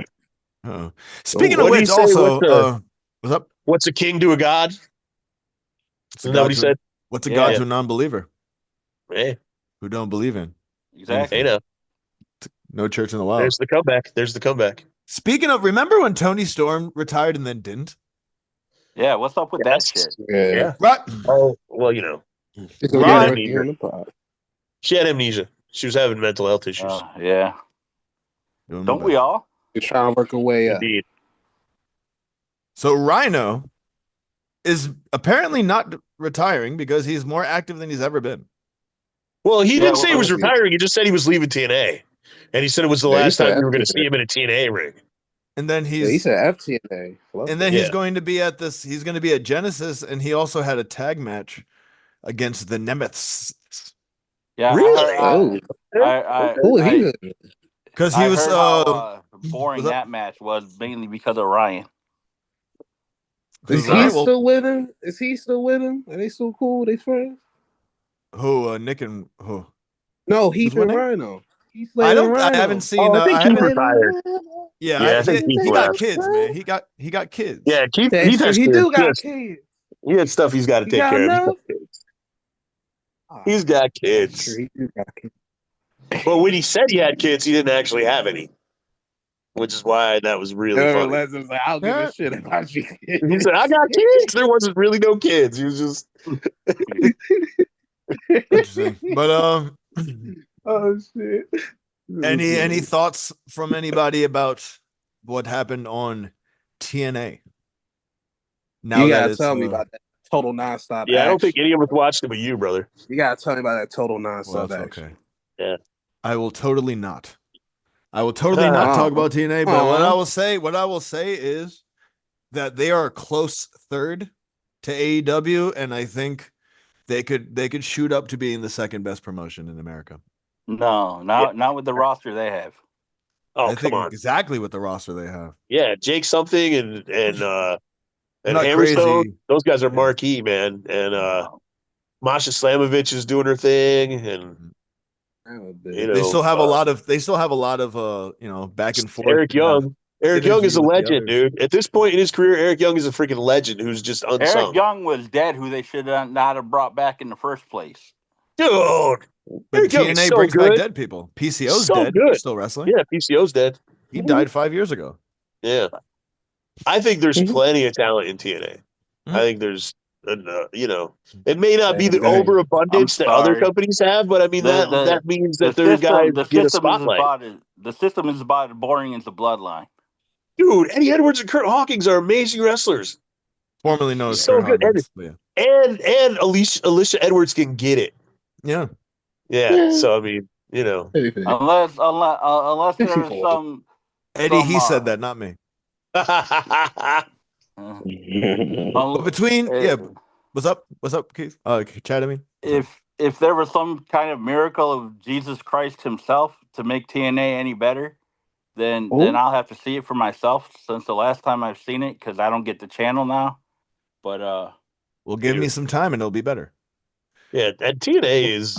Uh-oh. Speaking of which, also, what's up? What's a king to a god? Isn't that what he said? What's a Yeah. god to a non-believer Hey, who don't believe in Exactly. hey anything? now. No church in the wild. There's the comeback. There's the comeback. Speaking of, remember when Tony Storm retired and then didn't? Yeah, what's up with that Yes. shit? Yeah. Yeah. Right. Oh, well, you know. She's She gonna had get Ryan, lucky amnesia. on the pod. She had amnesia. She was having mental health issues. Yeah. doing my Don't we best. all? She's trying to work her way up. Indeed. So Rhino is apparently not retiring because he's more active than he's ever been. Well, he Yeah, didn't say he was well, retiring. He just said he was leaving TNA. And he said it was the Yeah, he last said time you were going to FTNA. see him in a TNA ring. And then Yeah, he he's said FTNA. and then Yeah. he's going to be at this. He's going to be at Genesis, and he also had a tag match against the Nemeths Yeah, Really? Oh, who I, he? I, because he I was heard how boring was up- that match was, mainly because of Ryan. Is Ryan he will- still with him? Is he still with him? Are they still cool? They friends? who Nick and who? No, Heath Who's and winning? Rhino. Heath I Slater and don't. I Rhino. haven't seen. Oh, I think I he haven't. retired. Yeah, Yeah, I think Keith he got left. kids, man. He got kids. Yeah, Keith, Yeah, Heath has he kids. do got kids. He has stuff he's got to He take got care of. He's enough? got kids. He's got kids. Sure, he do got kids. But when he said he had kids, he didn't actually have any, which is why that was really funny. Legends like, I don't give a shit about you. He said, "I got kids." There wasn't really no kids. He was just Interesting. But Oh shit. any thoughts from anybody about what happened on TNA? Now You that gotta it's tell me about that total nonstop. yeah. I don't think action. any of us watched it but you, brother. You gotta tell me about that total well, nonstop that's action. okay. Yeah. I will totally not. I will totally not talk about TNA. But what I will say is that they are a close third to AEW, and I think they could shoot up to being the second best promotion in America. No, not with the roster they have. Oh, I think come on. exactly what the roster they have. Yeah, Jake something and Not Hammerstone. crazy. Those guys are Yeah. marquee, man. And Masha Slamovich is doing her thing, and you know, They still have a lot of back and forth. Eric Young. Eric Young synergy is a with the legend, others. dude. At this point in his career, Eric Young is a freaking legend who's just unsung. Eric Young was dead, who they should not have brought back in the first place. Dude, But Eric Young is TNA so brings back good. dead people. PCO's So dead. good. He's still wrestling. Yeah, PCO's dead. He died 5 years ago. Yeah. I think there's plenty of talent in TNA. Mhm. I think there's, it may not be the overabundance that other companies have, but I mean, that means that their guys get a spotlight. The system is about as boring as the bloodline. Dude, Eddie Edwards and Kurt Hawkins are amazing wrestlers. Formerly known as So Kurt good. Hawkins. And Alicia Edwards can get it. Yeah. Yeah. So, I mean, Unless there's some Eddie, he said that, not me. But between what's up, Keith? Chad, I mean. If there was some kind of miracle of Jesus Christ himself to make TNA any better, then I'll have to see it for myself, since the last time I've seen it, because I don't get the channel now. But well, give me some time and it'll be better. Yeah, and TNA is,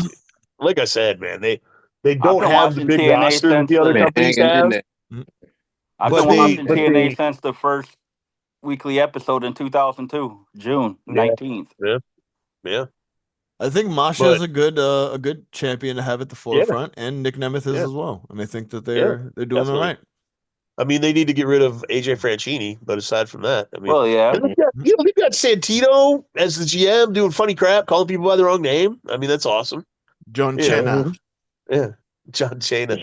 like I said, man, they don't have the big TNA roster that the other companies have. I've been watching TNA since the first weekly episode in 2002, June 19th. Yeah. I think Masha is a good champion to have at the forefront, and Nick Nemeth is as well. And I think that they're doing all right. I mean, they need to get rid of AJ Franchini, but aside from that, I mean, yeah, they've got Santino as the GM doing funny crap, calling people by the wrong name. I mean, that's awesome. John Cena. Yeah, John Cena.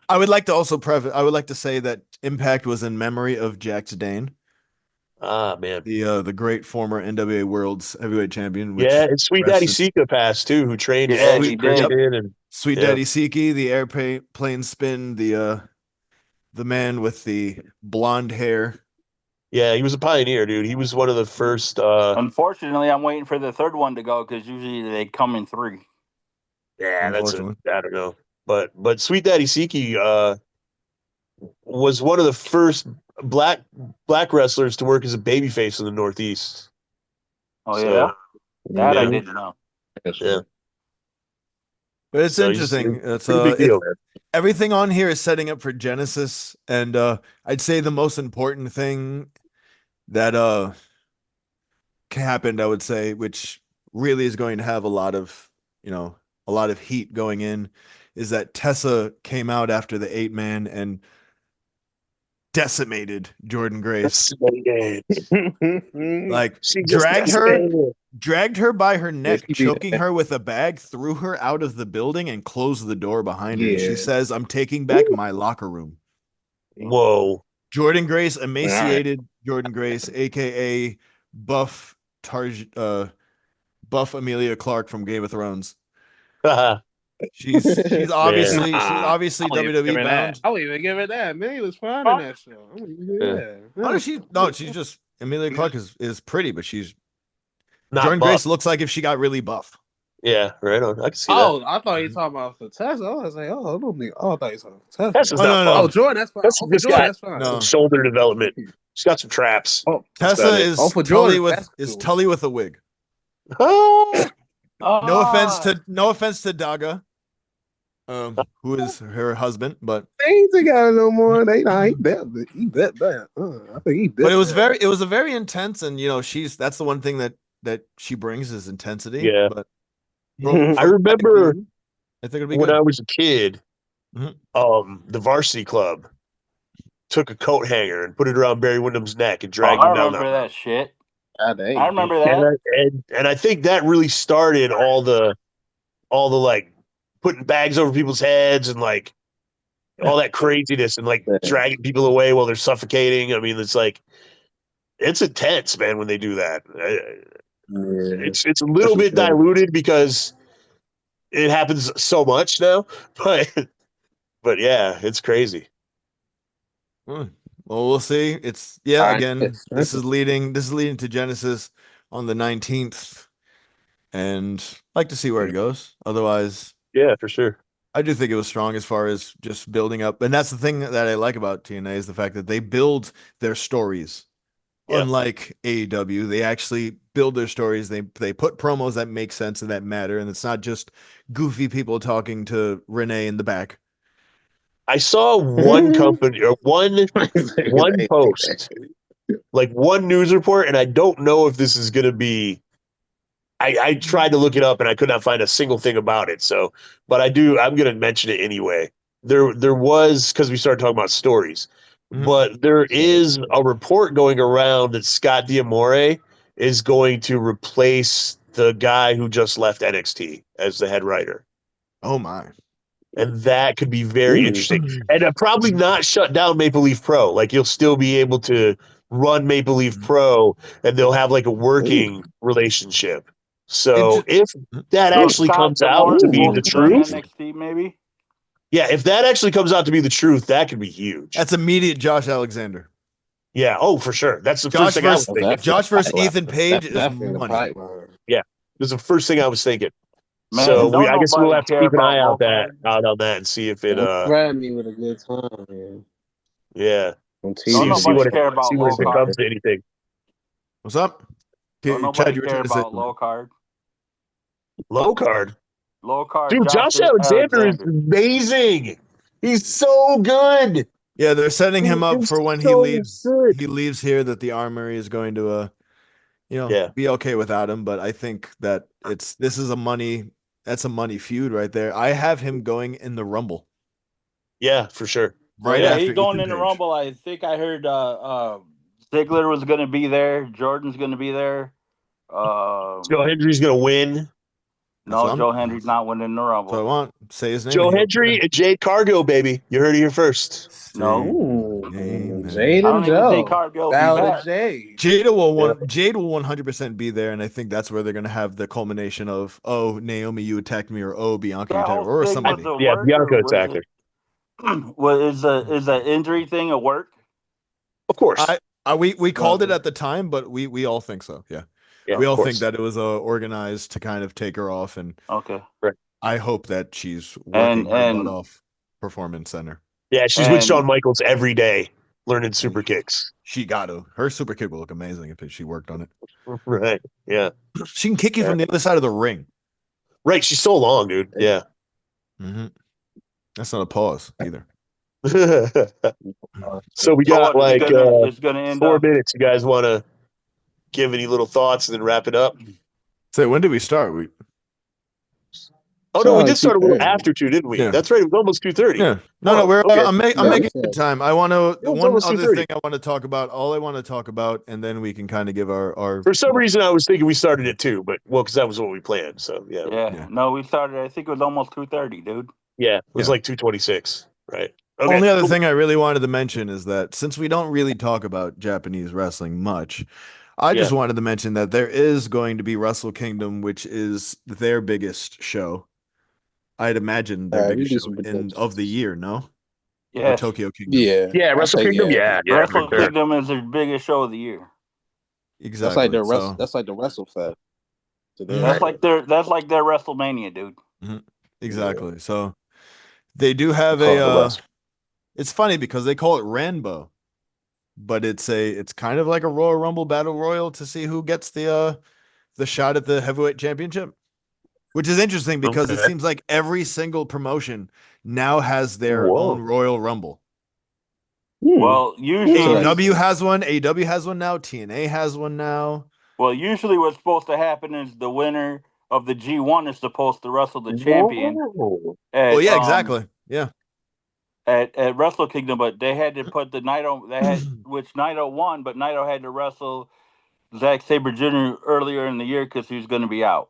I would like to also I would like to say that Impact was in memory of Jax Dane. Ah, man. The great former NWA World's Heavyweight Champion. Which and Sweet Daddy Sika passed too, who trained Edge, Christian, and Sweet Daddy Siki, the airplane spin, the man with the blonde hair. Yeah, he was a pioneer, dude. He was one of the first. Unfortunately, I'm waiting for the third one to go, because usually they come in 3. Yeah, I don't know, but Sweet Daddy Siki was one of the first black wrestlers to work as a babyface in the Northeast. Oh yeah, that I didn't know. Yeah, but it's interesting. It's a big deal. Everything on here is setting up for Genesis, and I'd say the most important thing that happened, I would say, which really is going to have a lot of heat going in is that Tessa came out after the 8-man and decimated Jordan Grace. Like She just dragged her by her neck, she beat choking her with a bag, threw her out of the building, and closed the door behind her. And she Yeah. says, "I'm taking back my locker room." Whoa. Jordan Grace, emaciated Jordan Grace, aka Buff Buff Amelia Clark from Game of Thrones. She's obviously I wouldn't even give WWE her bound. that. I wouldn't even give her that. Amelia was fine in that show. I wouldn't even give her that. How does she? No, she's just Amelia Clark is pretty, but she's Not Jordan buff. Grace looks like if she got really buff. Yeah, right on. I can see Oh, I thought you were talking about for Tessa. I was like, oh, I don't think. Oh, I thought you were talking about Tessa. that. Tessa's Oh, not no. Oh, buff. Jordan, that's fine. Tessa Oh, for just Jordan, got that's fine. No. some shoulder development. She's got some traps. Oh, Tessa about it. is Oh, for Tully Jordan, with that's is cool. Tully with a wig. Oh, No offense to Daga, who is her husband, but they ain't together no more. They not. He bet that. I think he bet. but it was that. a very intense, and that's the one thing that she brings is intensity. Yeah. But I remember I think it'll be when good. I was a kid, Mhm. the varsity club took a coat hanger and put it around Barry Windham's neck and dragged him I down remember that shit. God dang. I remember And that. and I think that really started all the like putting bags over people's heads and like all that craziness and like dragging people away while they're suffocating. I mean, it's intense, man, when they do that. It's a little bit diluted because it happens so much now, but yeah, it's crazy. Well, we'll see. It's again. This is leading to Genesis on the 19th, and I'd like to see where it goes. Otherwise, yeah, for sure. I do think it was strong as far as just building up, and that's the thing that I like about TNA is the fact that they build their stories. Yeah. Unlike AEW, they actually build their stories. They put promos that make sense and that matter, and it's not just goofy people talking to Renee in the back. I saw one company or one post, like one news report, and I don't know if this is going to be. I tried to look it up and I could not find a single thing about it. So, but I'm going to mention it anyway. There was because we started talking about stories, but there is a report going around that Scott D'Amore is going to replace the guy who just left NXT as the head writer. Oh my. And that could be very interesting. And probably not shut down Maple Leaf Pro. Like you'll still be able to run Maple Leaf Pro and they'll have like a working relationship. So if that actually comes out to be the truth, NXT maybe. yeah, if that actually comes out to be the truth, that could be huge. That's immediate Josh Alexander. Yeah, oh for sure. That's the first thing I was thinking. Josh versus Ethan Page is money. Yeah, it was the first thing I was thinking. Man, so I guess we'll nobody have to care keep an about eye out low-card. on that and see if it Grab me with a good time, man. yeah. On See what nobody care it about low card. comes to anything. What's up? Don't nobody care about low card. Low card. Low card. Dude, Josh Alexander is amazing. He's so good. Yeah, they're setting him up for when he so leaves. good. He leaves here that the Armory is going to, be okay without him. But I think that this is a money feud right there. I have him going in the Rumble. Yeah, for sure. Right after he's going Ethan in the Page. Rumble. I think I heard Ziggler was going to be there. Jordan's going to be there. Joe Hendry's going to win. No, Joe Hendry's not winning the Rumble. So I want say his name. Joe Hendry and Jade Cargill, baby. You heard it here first. No. Jade and Joe. Valid Jade. Jade will 100% be there, and I think that's where they're going to have the culmination of Naomi, you attacked me, or Bianca, you attacked me, or somebody. Yeah, Bianca attacked her. Well, is that injury thing a work? Of course. We called it at the time, but we all think so. Yeah. We all think that it was organized to kind of take her off, and right. I hope that she's working her butt off Performance Center. Yeah, she's with Shawn Michaels every day, learning super kicks. She got to. Her super kick will look amazing if she worked on it. Right. Yeah. She can kick you from the other side of the ring. Right. She's so long, dude. Yeah. Mm-hmm. That's not a pause either. So we got it's gonna end 4 up. minutes. You guys want to give any little thoughts and then wrap it up? So when did we start? Oh So no, we like did start a little 2:30. after 2, didn't we? Yeah. That's right. It was almost 2:30. Yeah. No, Oh, we're okay. I'm Yeah, making so good time. I want to It was one almost other 2:30. thing I want to talk about. All I want to talk about, and then we can kind of give our For some reason, I was thinking we started at 2, but because that was what we planned. So yeah, Yeah. No, we started. I think it was almost 2:30, dude. it was Yeah. like 2:26, right? Okay. Only other Cool. thing I really wanted to mention is that since we don't really talk about Japanese wrestling much, I just wanted to mention that there is going to be Wrestle Kingdom, which is their biggest show. I'd imagine their All right, we biggest do show some of the predictions. year, no? Or Yes. Tokyo Kingdom. Yeah, Yeah, I Wrestle say Kingdom. yeah. Yeah, for Wrestle sure. Kingdom is their biggest show of the year. That's like Exactly. the So That's like the Wrestle Fest. To their That's show. like their WrestleMania, dude. exactly. So they do have Call it a Wrestle. it's funny because they call it Ranbo, but it's kind of like a Royal Rumble Battle Royal to see who gets the shot at the heavyweight championship. Which is interesting because it Okay. seems like every single promotion now has their Whoa. own Royal Rumble. Well, usually AEW has one. AEW has one now. TNA has one now. Well, usually what's supposed to happen is the winner of the G1 is supposed to wrestle the champion Whoa. at Well, yeah, exactly. Yeah. at Wrestle Kingdom, but they had to put the Naito which Naito won, but Naito had to wrestle Zack Sabre Jr. earlier in the year because he was going to be out.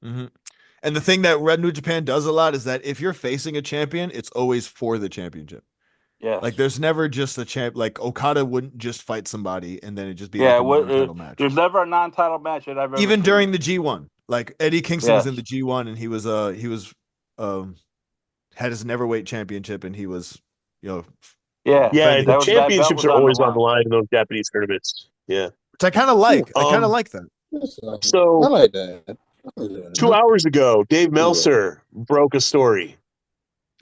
Mm-hmm. And the thing that Red New Japan does a lot is that if you're facing a champion, it's always for the championship. Yes. Like there's never just a champ. Like Okada wouldn't just fight somebody and then it just be like a non-title match. There's never a non-title match that I've ever Even seen. during the G1, like Eddie Kingston was in the G1 and he was had his neverweight championship and he was Yeah, defending the it. championships are always on the line in those Japanese tournaments. Yeah, which I kind of like. I kind of like that. So I like that. 2 hours ago, Dave Meltzer broke a story.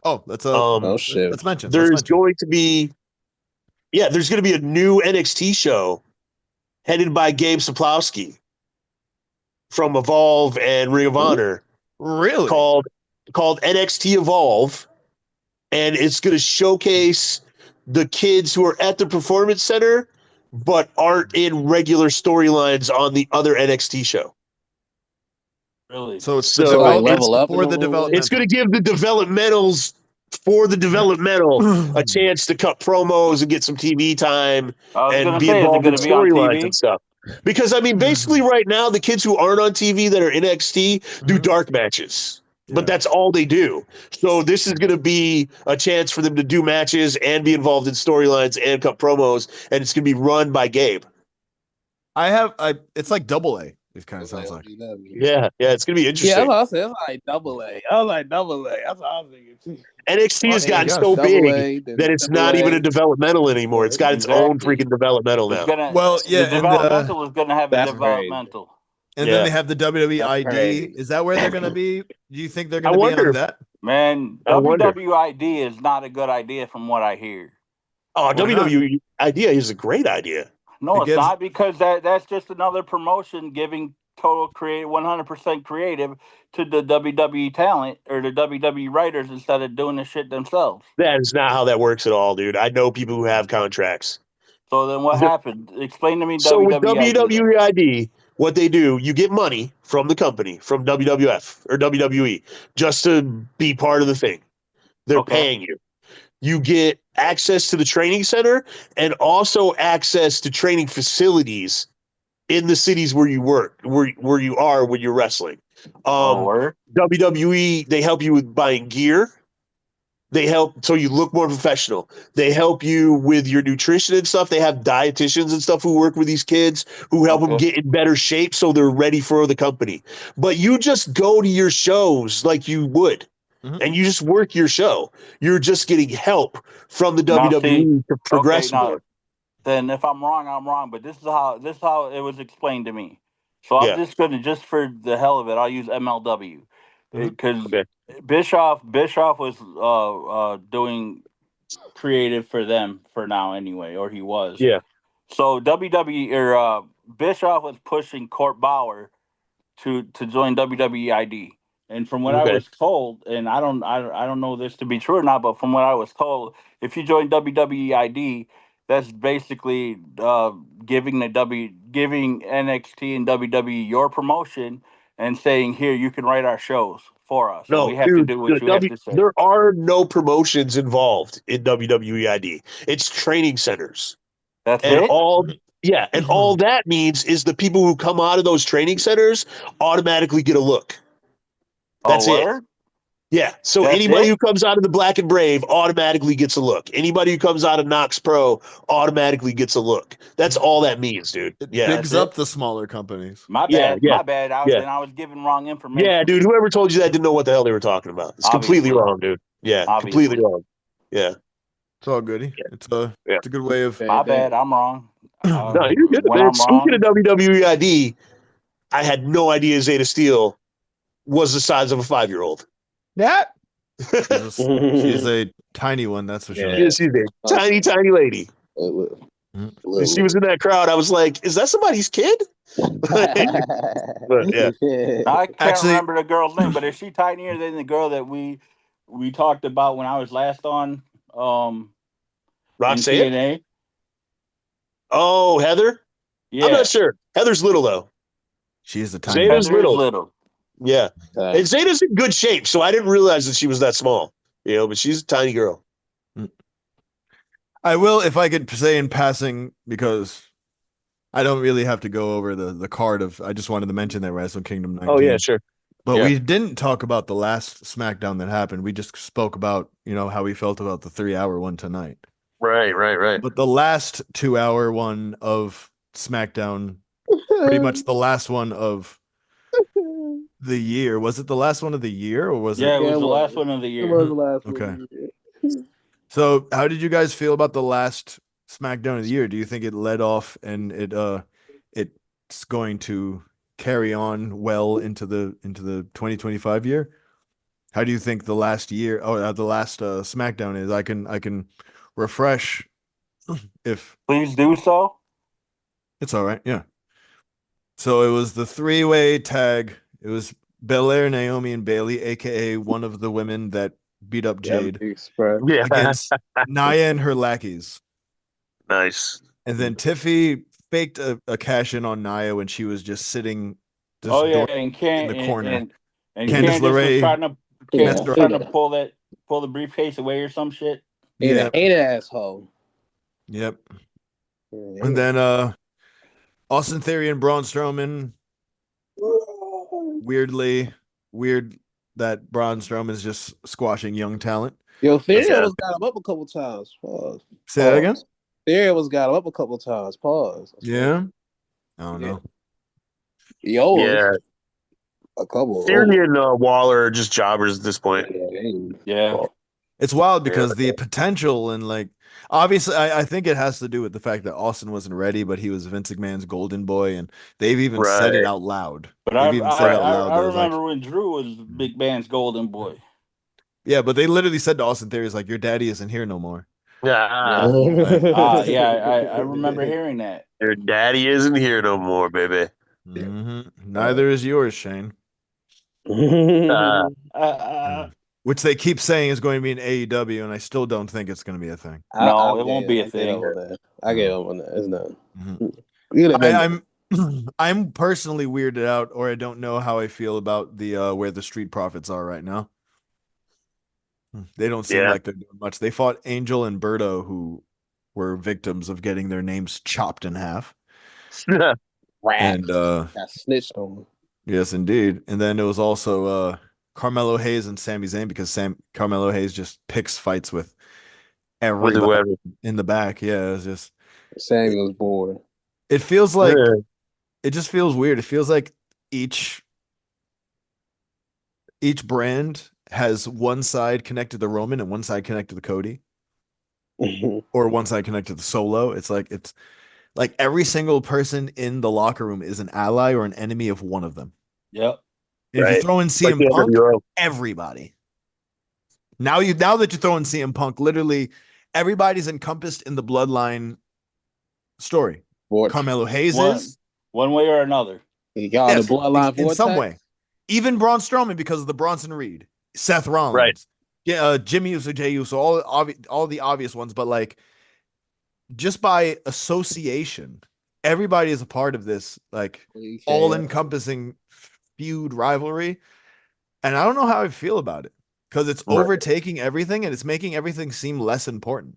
Oh, let's oh shit. let's mention. There's going to be a new NXT show headed by Gabe Sapolsky from Evolve and Ring of Honor. Really? Called NXT Evolve, and it's going to showcase the kids who are at the Performance Center but aren't in regular storylines on the other NXT show. Really? So it's like level up for the developmental. It's going to give the developmentals for the developmental a chance to cut promos and get some TV time and be involved in storylines and stuff. Because I mean, basically, right now, the kids who aren't on TV that are in NXT do dark matches, but that's all they do. So this is going to be a chance for them to do matches and be involved in storylines and cut promos, and it's going to be run by Gabe. It's like double A. It kind of sounds like. Yeah, it's going to be interesting. Yeah, I was like double A. I was like double A. That's what I was thinking too. NXT has gotten so big that it's not even a developmental anymore. It's got its own freaking developmental now. The developmental is going to have a developmental. And then they have the WWE ID. Is that where they're going to be? Do you think they're going to be on that? Man, WWE ID is not a good idea from what I hear. Oh, WWE idea is a great idea. No, it's not, because that's just another promotion giving total 100% creative to the WWE talent or the WWE writers instead of doing the shit themselves. That is not how that works at all, dude. I know people who have contracts. So then what happened? Explain to me. So with WWE ID, what they do, you get money from the company, from WWF or WWE, just to be part of the thing. They're paying you. You get access to the training center and also access to training facilities in the cities where you work, where you are when you're wrestling. WWE, they help you with buying gear. They help so you look more professional. They help you with your nutrition and stuff. They have dietitians and stuff who work with these kids who help them get in better shape so they're ready for the company. But you just go to your shows like you would. And you just work your show. You're just getting help from the WWE to progress more. Then if I'm wrong, I'm wrong. But this is how it was explained to me. So I'm just going to, just for the hell of it, I'll use MLW because Bischoff was doing creative for them for now anyway, or he was. Yeah. So Bischoff was pushing Court Bauer to join WWE ID. And from what I was told, and I don't know this to be true or not, but from what I was told, if you join WWE ID, that's basically giving NXT and WWE your promotion, and saying, "Here, you can write our shows for us, and No, we have to dude, do what you have to say." there are no promotions involved in WWEID. It's training centers. That's And it. all that means is the people who come out of those training centers automatically get a look. Oh, That's it. word? Yeah. So That's anybody it? who comes out of the Black and Brave automatically gets a look. Anybody who comes out of Knox Pro automatically gets a look. That's all that means, dude. It Yeah. bigs That's it. up the smaller companies. My Yeah. bad. Yeah. My bad. Yeah. Then I was giving wrong Yeah, information. dude. Whoever told you that didn't know what the hell they were talking about. It's completely Obviously. wrong, dude. Yeah. Obviously. Completely wrong. Yeah. It's all goody. Yeah. It's a good way of. My bad. I'm wrong. No, you're good, When man. I'm Speaking of wrong, WWEID, I had no idea Zeta Steel was the size of a 5-year-old. That she's a tiny one, that's for sure. She's a tiny, tiny lady. She was in that crowd. I was like, is that somebody's kid? But yeah. I can't Actually- remember the girl's name, but is she tinier than the girl that we talked about when I was last on in Roxanne? TNA? Oh, Heather? Yeah. I'm not sure. Heather's little, though. She's a tiny Zeta's Heather is little. little. Yeah. And Zeta's in good shape, so I didn't realize that she was that small. But she's a tiny girl. I will, if I could say in passing, because I don't really have to go over the card of. I just wanted to mention that Wrestle Kingdom 19. Oh, yeah, sure. But Yeah. we didn't talk about the last SmackDown that happened. We just spoke about, how we felt about the 3-hour one tonight. Right. But the last 2-hour one of SmackDown, pretty much the last one of the year. Was it the last one of the year, or was it? Yeah, it was the last one of the It year. was the last Okay. one. Of the year. So, how did you guys feel about the last SmackDown of the year? Do you think it led off and it's going to carry on well into the 2025 year? How do you think the last year, the last SmackDown is? I can refresh if Please do so. it's all right. Yeah. So it was the 3-way tag. It was Belair, Naomi, and Bailey, aka one of the women that beat up Jade, Yeah. against Nia and her lackeys. Nice. And then Tiffy faked a cash in on Nia when she was just sitting Oh yeah, in and the corner. and Candice Candice was LeRae trying to pull the briefcase away or some shit. Yep. Ain't an asshole. Yep. And then Austin Theory and Braun Strowman. Weird that Braun Strowman is just squashing young talent. Yo, Theory was got him up a couple times. Pause. Say that again? Theory was got him up a couple times. Pause. Yeah. I don't know. Yo, Yeah. a couple. Theory and Waller are just jobbers at this point. Yeah. It's wild because the potential and obviously I think it has to do with the fact that Austin wasn't ready, but he was Vince McMahon's golden boy, and they've even said it out loud. But I remember when Drew was Big Man's golden boy. Yeah, but they literally said to Austin Theory, like, your daddy isn't here no more. Yeah. I remember hearing that. Your daddy isn't here no more, baby. Mm-hmm. Neither is yours, Shane. Which they keep saying is going to be an AEW, and I still don't think it's going to be a thing. No, it won't be a thing. I get over that. It's not. I'm personally weirded out, or I don't know how I feel about the where the Street Profits are right now. They don't seem like they're doing much. They fought Angel and Berto, who were victims of getting their names chopped in half. And got snitched on. Yes, indeed. And then it was also Carmelo Hayes and Sami Zayn, because Carmelo Hayes just picks fights with everybody in the back. Yeah, it was just Sammy was bored. It feels like it just feels weird. It feels like each brand has one side connected to Roman and one side connected to Cody, or one side connected to Solo. It's like every single person in the locker room is an ally or an enemy of one of them. Yep. If you throw in CM Punk, everybody. Now that you throw in CM Punk, literally everybody's encompassed in the bloodline story. Carmelo Hayes is one way or another. The bloodline in some way. Even Braun Strowman because of the Bronson Reed, Seth Rollins, Jimmy Uso, Jey Uso, all the obvious ones, but just by association, everybody is a part of this all-encompassing feud rivalry. And I don't know how I feel about it because it's Right. overtaking everything and it's making everything seem less important.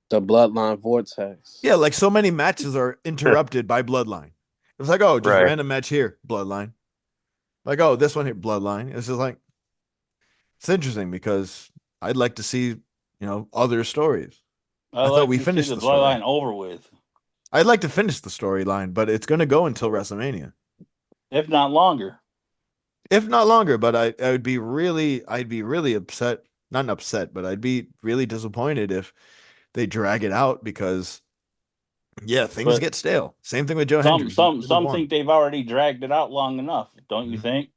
The bloodline vortex. Yeah, like so many matches are interrupted by bloodline. It's like, oh, just Right. random match here, bloodline. Like, oh, this one here, bloodline. It's just like, it's interesting because I'd like to see, other stories. I thought we finished the the story. bloodline over with, I'd like to finish the storyline, but it's going to go until WrestleMania, if not longer. if not longer. But I'd be really upset. Not upset, but I'd be really disappointed if they drag it out because, yeah, things But get stale. Same thing with Joe Some Hendricks. some think they've already dragged it out long enough, don't you think?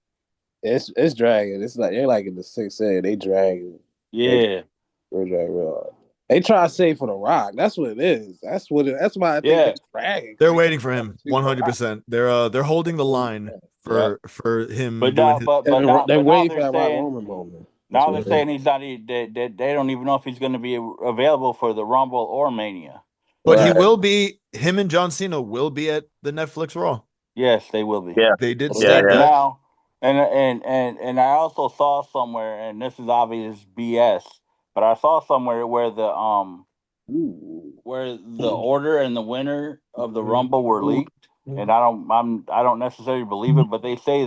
It's dragging. It's like they're like in the 6th inning. They dragging. Yeah. They're dragging real hard. They try to save for the Rock. That's what it is. That's why I think Yeah. they're dragging. They're waiting for him 100%. They're holding the line for him But doing now, his. They're waiting for they're that Rock saying Roman moment. now they're saying he's not. They don't even know if he's going to be available for the Rumble or Mania. But he Right. will be. Him and John Cena will be at the Netflix Raw. Yes, they will be. Yeah. They did Yeah, state yeah. that. Now, and I also saw somewhere, and this is obvious BS, but I saw somewhere where the order and the winner of the Rumble were leaked, and I don't necessarily believe it, but they say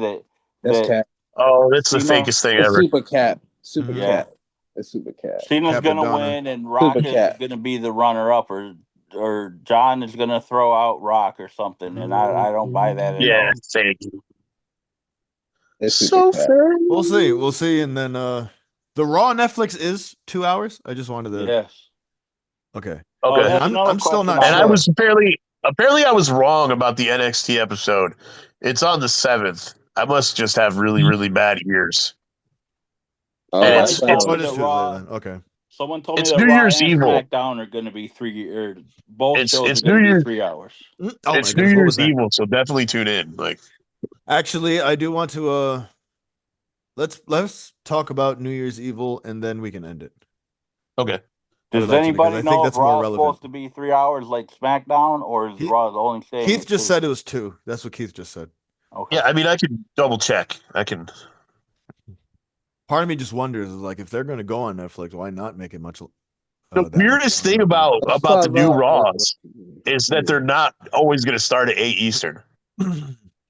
That's that Cap. Oh, that's the Cena- fakest thing It's ever. Super Cap. Super Mhm. Cap. It's Super Cap. Cena's gonna Capadonna. win, and Rock Super is Cat. gonna be the runner up, or John is gonna throw out Rock or something, and I don't buy that at Yeah, all. fake. It's So Super Cap. fair. We'll see, and then the Raw on Netflix is 2 hours. I just wanted to. Yes. Okay. Okay. that's I'm another still question not And sure. I was apparently I was wrong about the NXT episode. It's on the 7th. I must just have really, really bad ears. Oh, And that's it's Somebody told Oh, me it is that Tuesday Raw. then. Okay. Someone told me It's that New Raw Year's and Evil. SmackDown are going to be both It's shows it's are going New to be Year's 3 hours. Oh it's my New goodness, what was Year's that? Evil, so definitely tune in. Like, Actually, I do want to let's talk about New Year's Evil and then we can end it. okay. I would Does like to, because anybody I think know if that's more Raw is relevant. supposed to be 3 hours like SmackDown, or is He- Raw only saying Keith it's just 2? said it was 2. That's what Keith just said. Okay. Yeah, I mean I can double check. I can Part of me just wonders, is like, if they're going to go on Netflix, why not make it much? the that much weirdest thing longer? about the new Raws is that they're not always gonna start at 8 Eastern.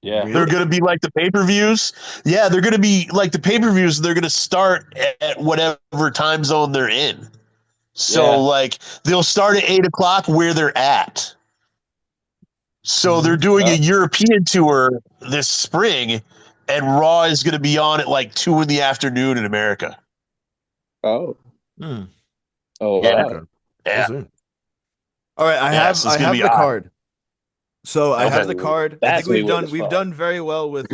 Yeah. They're Really? going to be like the pay-per-views. Yeah, they're going to be like the pay-per-views. They're going to start at whatever time zone they're in. So, Yeah. like, they'll start at 8 o'clock where they're at. So they're doing a European tour this spring, and Raw is going to be on at like 2 in the afternoon in America. Oh. Hmm. Oh, Yeah. wow. Okay. Yeah. We'll see. All right, I Yeah, have so it's I gonna have be the odd. card. So I have Okay. the card. I That's think we've weird as we've fuck. done very well with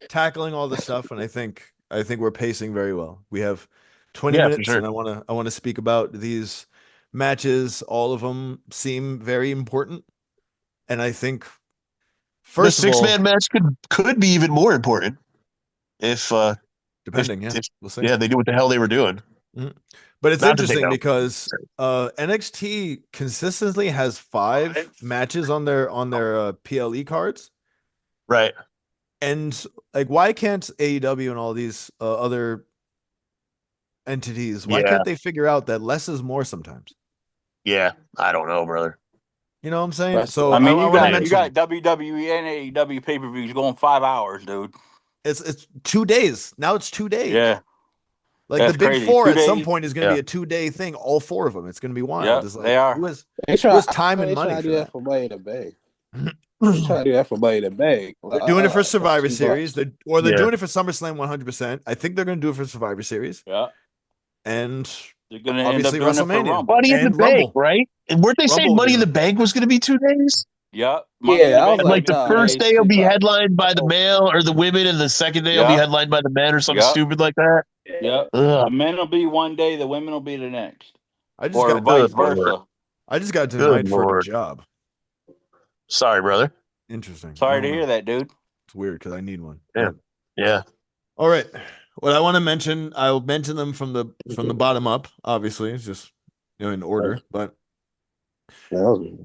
tackling all the stuff, and I think we're pacing very well. We have 20 Yeah, for minutes, sure. and I wanna speak about these matches. All of them seem very important, and I think The first of all, 6-man match could be even more important if depending, if we'll see. yeah, they knew what the hell they were doing. But it's Not to take interesting out. because NXT consistently has 5 matches on their PLE cards. Right. And like, why can't AEW and all these other entities, why Yeah. can't they figure out that less is more sometimes? Yeah. I don't know, brother. You know what I'm saying? That's- So I mean, I you want to got mention WWE and AEW pay-per-views going 5 hours, dude. it's 2 days. Now it's 2 days. Yeah. Like That's the big crazy. 4 2 at some days. point is going to Yeah. be a 2-day thing. All 4 of them. It's going to be wild. Yep, It's like, they are. who has They try, time and they money try to for do that? for money in the bank. They try to do that for money in the bank. They're doing it for Survivor $2. Series. They're Yeah. doing it for SummerSlam 100%. I think they're going to do it for Survivor Series. Yeah. And They're going to end up obviously doing it for WrestleMania. Rumble. Money in the And Bank, Rumble. right? And weren't they saying Rumble will Money be in the Bank was going to be 2 days? Yep. Yeah, I was And like the nah, first it's day will too be much. headlined by the male or the women, and the second day will be Yeah. headlined by the men or something Yeah. stupid like that. Yep. Ugh. The men will be one day, the women will be the next, I just or got vice Good Lord. versa. I just got Good denied for a Lord. job. Sorry, brother. Interesting. I Sorry don't to know. hear that, dude. It's weird because I need one. Yeah. But- Yeah. all right. What I want to mention, I'll mention them from the bottom up. Obviously, it's just in order. But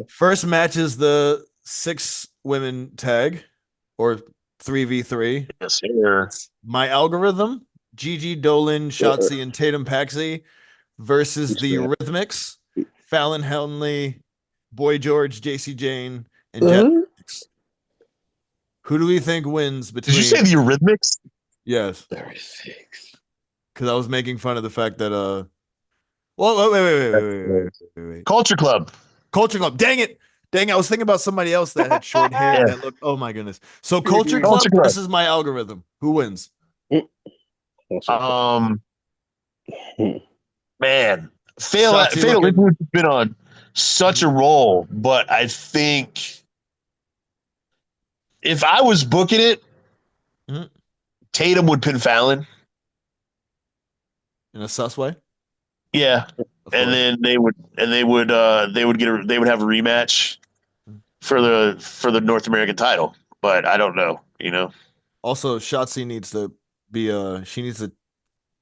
first match is the 6 women tag, or 3v3. Yes, sir. My algorithm: Gigi Dolan, Shotzi, and Tatum Paxi versus the Eurythmics: Fallon Henley, Boy George, JC Jane, and Jet. Who do we think wins between? Did you say the Eurythmics? Yes. 36. Because I was making fun of the fact that Well, wait. Culture Club. Culture Club. Dang it. I was thinking about somebody else that had short hair that looked. Oh my goodness. So Culture Club versus my algorithm. Who wins? Man, Fatal Influence has been on such a roll, but I think if I was booking it, Tatum would pin Fallon in a sus way. Yeah, and then they would have a rematch for the North American title, but I don't know, Also, Shotzi needs to be she needs to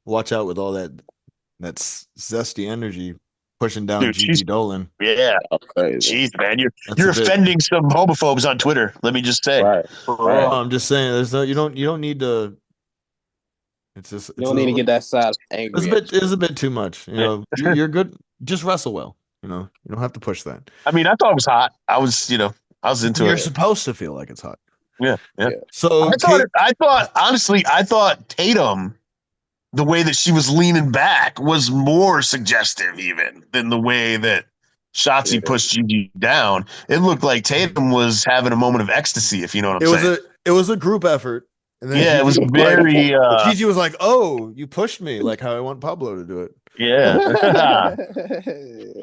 watch out with all that zesty energy pushing down Gigi Dolan. Yeah, jeez, man, you're offending some homophobes on Twitter. Let me just say. Right. I'm just saying, you don't need to. It's just you don't need to get that side angry. It's a bit too much. You're good. Just wrestle well. You don't have to push that. I mean, I thought it was hot. I was into it. You're supposed to feel like it's hot. Yeah. So I thought Tatum, the way that she was leaning back, was more suggestive even than the way that Shotzi pushed Gigi down. It looked like Tatum was having a moment of ecstasy, if you know what I'm saying. It was a group effort. And then Gigi it was very. Gigi was like, "Oh, you pushed me," like how I want Pablo to do it. Yeah.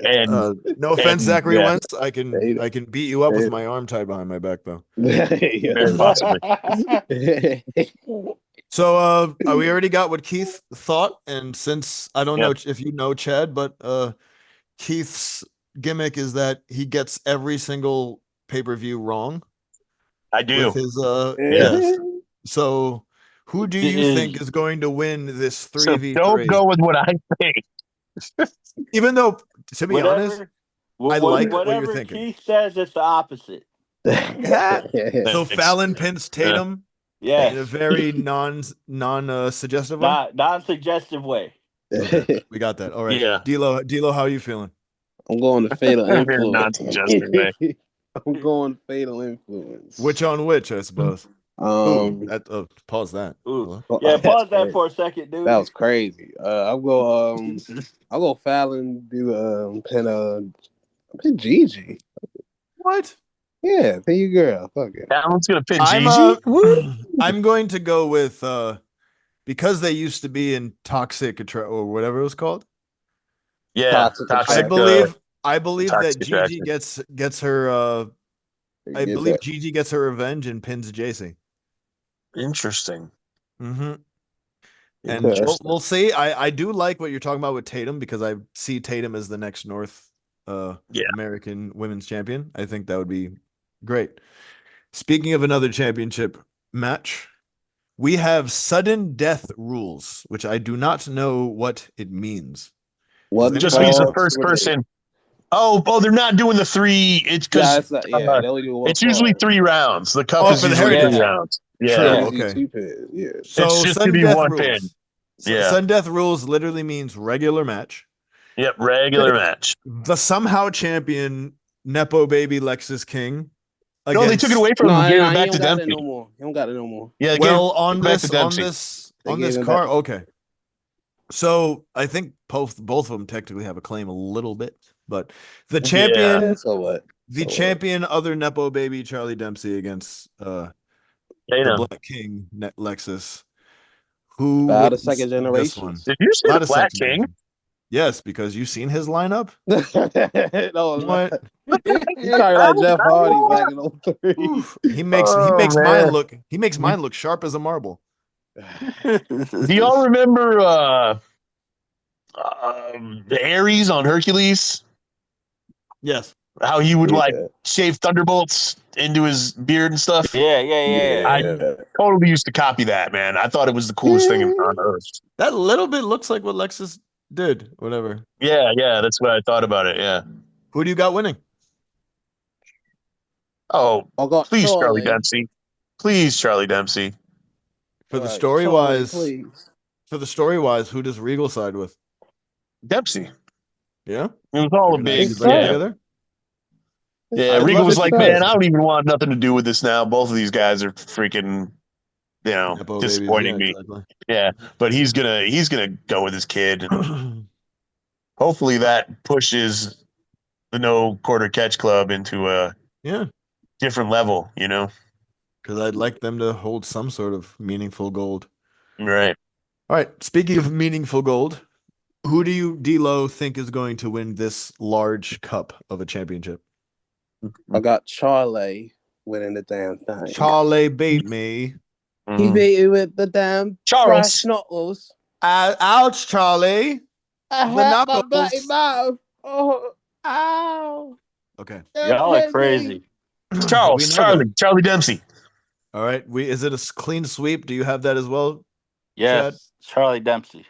And no offense, Zachary Wentz. I can beat you up with my arm tied behind my back, though. Very possibly. So we already got what Keith thought, and since I don't know if you know Chad, but Keith's gimmick is that he gets every single pay-per-view wrong. I do. With his yes. So, who do you think is going to win this 3v3? So don't go with what I think. Even though, to be honest, I like what you're thinking. Whatever Keith says, it's the opposite. So Fallon pins Tatum. Yeah. In a very non-suggestive way. Non-suggestive way. Okay, we got that. All right. Yeah. Dilo, how are you feeling? I'm going to Fatal Influence. Non-suggestive way. I'm going Fatal Influence. Which on which, I suppose. Pause that. Yeah, pause that for a second, dude. That was crazy. I'll go Fallon. Pin Gigi. What? Yeah, pin your girl. Fuck it. Fallon's gonna pin Gigi. I'm going to go with because they used to be in Toxic or whatever it was called. Yeah, I believe that Gigi gets her. I believe Gigi gets her revenge and pins JC. Interesting. Mm-hmm. And we'll see. I do like what you're talking about with Tatum because I see Tatum as the next North American Women's Champion. I think that would be great. Speaking of another championship match, we have sudden death rules, which I do not know what it means. Well, it just means the first person. Oh, they're not doing the three. It's because it's usually 3 rounds. The cup is usually 3 rounds. Yeah. Okay. Yeah. So it's just to be one pin. Yeah. Sudden death rules literally means regular match. Yep, regular match. The somehow champion Nepo baby Lexus King. No, they took it away from him. Gave it back to Dempsey. You don't got it no more. Yeah. Well, on this card, okay. So I think both of them technically have a claim a little bit, but the champion, champion, other Nepo baby Charlie Dempsey against the Black King Lexus, who the second generation. Did you say the Black King? Yes, because you've seen his lineup. No, what? He's talking like Jeff Hardy back in 03. He makes mine look sharp as a marble. Do y'all remember the Ares on Hercules? Yes. How he would shave thunderbolts into his beard and stuff? Yeah. I totally used to copy that, man. I thought it was the coolest thing on earth. That little bit looks like what Lexus did, whatever. Yeah, that's what I thought about it, yeah. Who do you got winning? Oh, please, Charlie Dempsey. Please, Charlie Dempsey. For the All right, story Charlie, wise, please. who does Regal side with? Dempsey. Yeah, It was all a they're gonna big, actually bring it yeah. together. Yeah, I'd Regal love was it like, because man, I don't even want nothing to do with this now. Both of these guys are freaking, Nepo babies. Yeah, disappointing me. exactly. Yeah, but he's gonna go with his kid, and hopefully that pushes the No Quarter Catch Club into a Yeah, different level. You know, because I'd like them to hold some sort of meaningful gold. right? All right. Speaking of meaningful gold, who do you, D-Lo, think is going to win this large cup of a championship? I got Charlie winning the damn thing. Charlie beat me. He beat you with the damn brass Charles. knuckles. Ouch, Charlie. I The hurt my knuckles. bloody mouth. Oh, ow. Okay. Don't Y'all are hit me. crazy. Charles, We know that. Charlie Dempsey. All right. Is it a clean sweep? Do you have that as well? Yes, Chad? Charlie Dempsey.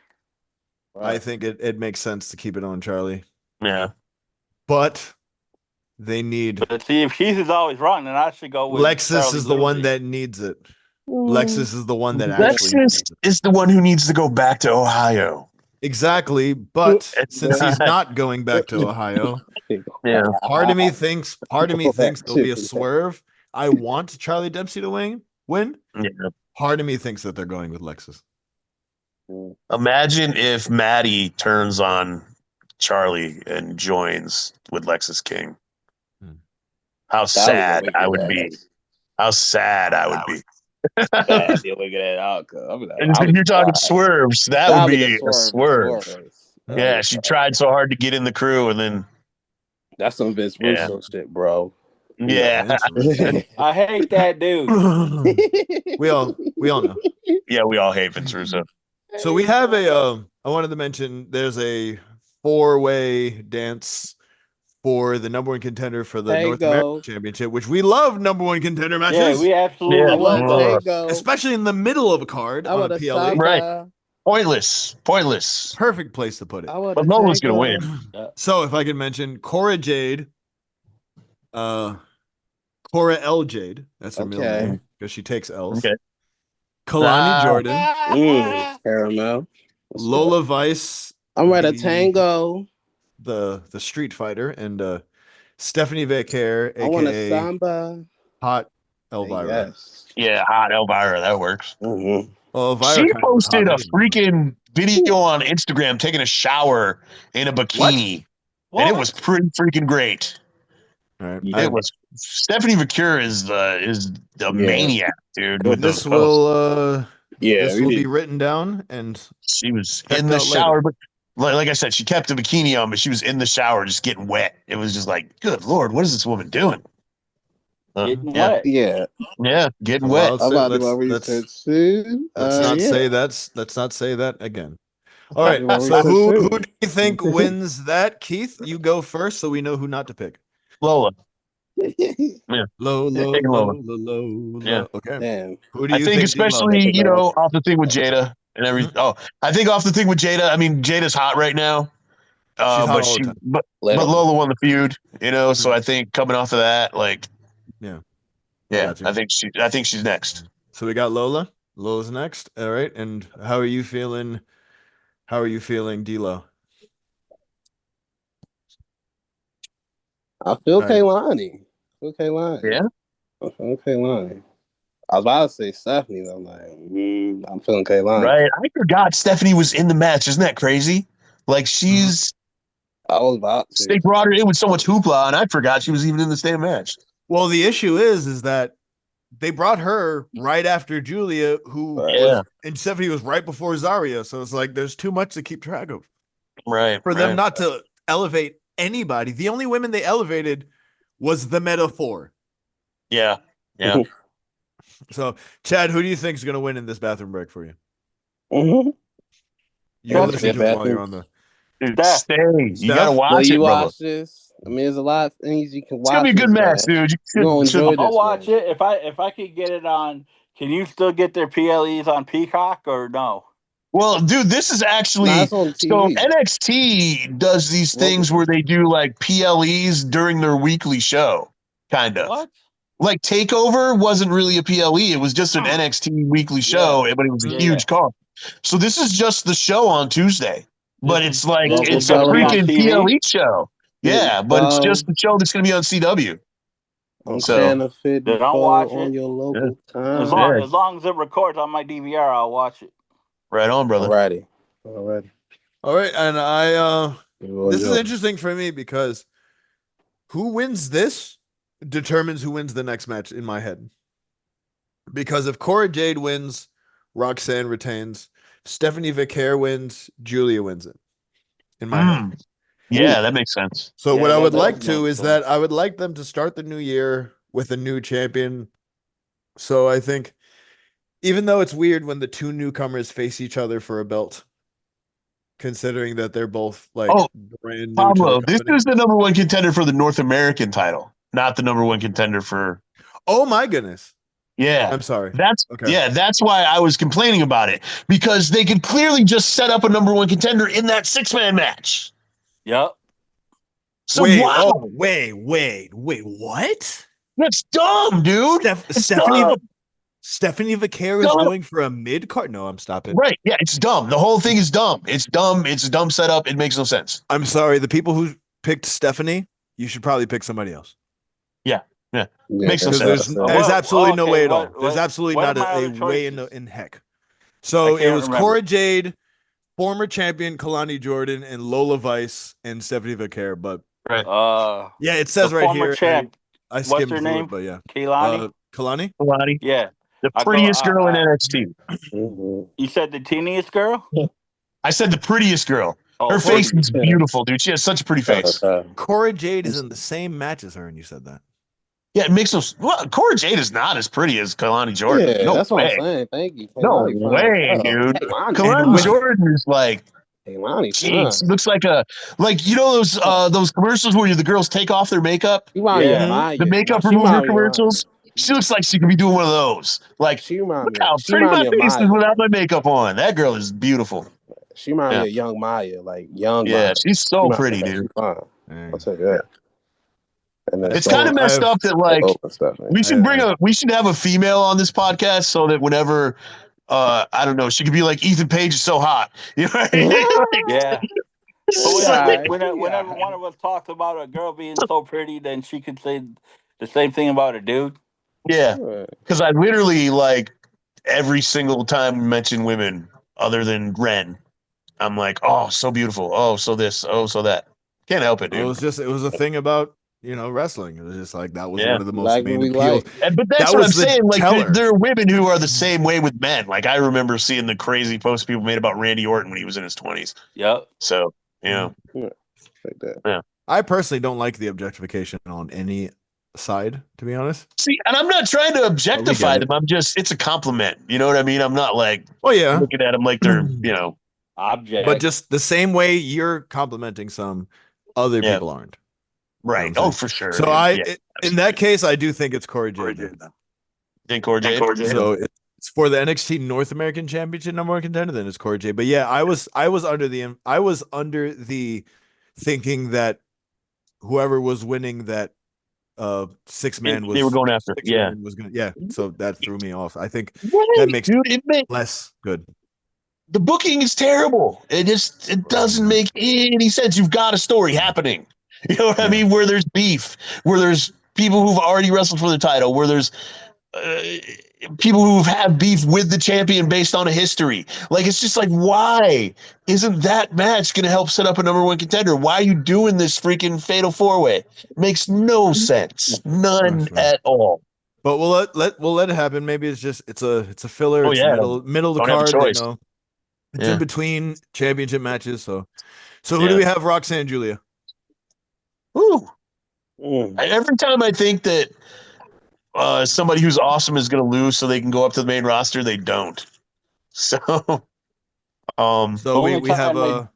I think it makes sense to keep it on Charlie. Yeah. But they need But see, if Keith is always wrong, then I should go with Lexus Charlie is the one Dempsey. that needs it. Lexus is the one that actually Lexus needs it. is the one who needs to go back to Ohio. Exactly. But since he's not going back to Ohio, Yeah. part of me thinks there'll be a swerve. I want Charlie Dempsey to win. Yeah. Part of me thinks that they're going with Lexus. Imagine if Maddie turns on Charlie and joins with Lexus King. How sad I would be. How sad I would be. Bad deal with that outcome. And you're talking swerves. That would be a swerve. Yeah, she tried so hard to get in the crew, and then that's some Vince Russo shit, bro. Yeah. I hate that dude. we all know. Yeah, we all hate Vince Russo. So we have I wanted to mention there's a 4-way dance for the number one contender for the North American Championship, which we love number one contender matches. Yeah, we absolutely love those. Especially in the middle of a card on a PLE. Right. Pointless. Perfect place to put it. But Lola's going to win. So if I could mention Cora Jade, Cora L. Jade, that's her middle name because she takes L's. Okay. Kalani Jordan. Caramel. Lola Vice. I'm ready to tango. The Street Fighter and Stephanie Vaquer, aka I want a samba. Hot Elvira. Yes. Yeah, hot Elvira. That works. Mm-hmm. Well, Elvira she kind of posted a hot freaking video on Instagram taking a shower in a bikini. And it was pretty freaking great. All right. It was Stephanie Vaquer is the maniac, dude. With This those will yeah, this will be written down, and she was in the shower, but like I said, she kept the bikini on, but she was in the shower just getting wet. It was just like, good Lord, what is this woman doing? Getting wet. Yeah, getting wet. I'm about to do my research too. Let's not say that. Let's not say that again. All right. So who do you think wins that? Keith, you go first, so we know who not to pick. Lola. Yeah. Lola. Yeah. Okay. Damn. Who do you I think especially, off the thing with Jada and everything. I think off the thing with Jada, I mean, Jada's hot right now. But Lola won the feud, so I think coming off of that, I think she's next. So we got Lola. Lola's next. All right. And how are you feeling? D-Lo? I feel Kaylani. Yeah. I feel Kaylani. I was about to say Stephanie, but I'm like, I'm feeling Kaylani. Right. I forgot Stephanie was in the match. Isn't that crazy? Like she's. I was about to. They brought her in with so much hoopla, and I forgot she was even in the same match. Well, the issue is that they brought her right after Julia, and Stephanie was right before Zarya. So it's like there's too much to keep track of. Right. For them not to elevate anybody. The only women they elevated was the metaphor. Yeah. So, Chad, who do you think is going to win in this bathroom break for you? Mm-hmm. You're listening to it while you're on the. Dude, stay. You gotta watch it, brother. This. I mean, there's a lot of things you can watch. It's gonna be a good match, dude. I'll watch it if I could get it on. Can you still get their PLEs on Peacock or no? Well, dude, this is actually so NXT does these things where they do like PLEs during their weekly show, kind of. What? like Takeover wasn't really a PLE. It was just an NXT weekly show, but it was a huge card. So this is just the show on Tuesday, but it's like Local it's a television. freaking PLE show. Yeah, but it's just the show that's going to be on CW. On So Channel Then 54 I'll watch on it. your local time. As long as it records on my DVR, I'll watch it. Right on, brother. Alrighty. All right, and this is interesting for me because who wins this determines who wins the next match in my head. Because if Cora Jade wins, Roxanne retains. Stephanie Vicaire wins, Julia wins it. In my head. Yeah, that makes sense. So what I would like to is that I would like them to start the new year with a new champion. So I think even though it's weird when the two newcomers face each other for a belt, considering that they're both like brand new Pablo, to the this company. is the number one contender for the North American title, not the number one contender for. Oh my goodness. Yeah. I'm sorry. That's why I was complaining about it, because they could clearly just set up a number one contender in that 6-man match. Yep. So wait, what? That's dumb, dude. Stephanie Vicaire is going for a mid card. No, I'm stopping. Right. Yeah, it's dumb. The whole thing is dumb. It's dumb. It's a dumb setup. It makes no sense. I'm sorry. The people who picked Stephanie, you should probably pick somebody else. Yeah. Makes no sense. There's absolutely no way at all. There's absolutely not a way in heck. So it was Cora Jade, former champion Kalani Jordan, and Lola Vice and Stephanie Vicaire. But yeah, it says right here. I skimmed through it, but yeah. Kalani? Kalani? Yeah. The prettiest girl in NXT. You said the teeniest girl? I said the prettiest girl. Her face is beautiful, dude. She has such a pretty face. Cora Jade is in the same match as her, and you said that. Yeah, it makes no. Well, Cora Jade is not as pretty as Kalani Jordan. Yeah, no that's way. what I'm saying. Thank you. No way, dude. Kalani Jordan is like. Jeez, looks like those commercials where the girls take off their makeup. The makeup remover commercials. She looks like she could be doing one of those. Like, look how pretty my face is without my makeup on. That girl is beautiful. She reminds me of young Maya, like young. Yeah, Maya. she's so pretty, dude. I'll tell you that. It's kind of messed up that like we should have a female on this podcast so that whenever I don't know, she could be like, Ethan Page is so hot. You know? Yeah. But whenever one of us talks about a girl being so pretty, then she could say the same thing about a dude. Yeah, because I literally like every single time we mention women other than Ren, I'm like, oh, so beautiful. Oh, so this. Oh, so that. Can't help it, dude. It was a thing about wrestling. It was just like that was one of the most main appeals. But that's what I'm saying. Like there are women who are the same way with men. Like I remember seeing the crazy posts people made about Randy Orton when he was in his 20s. Yep. So like that. Yeah. I personally don't like the objectification on any side, to be honest. See, and I'm not trying to objectify them. It's a compliment. You know what I mean? I'm not like looking at them like they're object. But just the same way you're complimenting some, other people aren't. Right. Oh, for sure. So in that case, I do think it's Cora Jade. Think Cora Jade? So it's for the NXT North American Championship number one contender. Then it's Cora Jade. But yeah, I was under the thinking that whoever was winning that 6-man was they were going after. Yeah. So that threw me off. I think that makes it less good. The booking is terrible. It doesn't make any sense. You've got a story happening. You know what I mean? Where there's beef, where there's people who've already wrestled for the title, where there's people who've had beef with the champion based on a history. Like, it's just like, why isn't that match going to help set up a number one contender? Why are you doing this freaking fatal 4-way? It makes no sense. None at all. But we'll let it happen. Maybe it's a filler. Oh, it's yeah. middle of the card. It's in between championship matches. So who do we have? Roxanne and Julia. Ooh. Every time I think that somebody who's awesome is going to lose so they can go up to the main roster, they don't. So we have an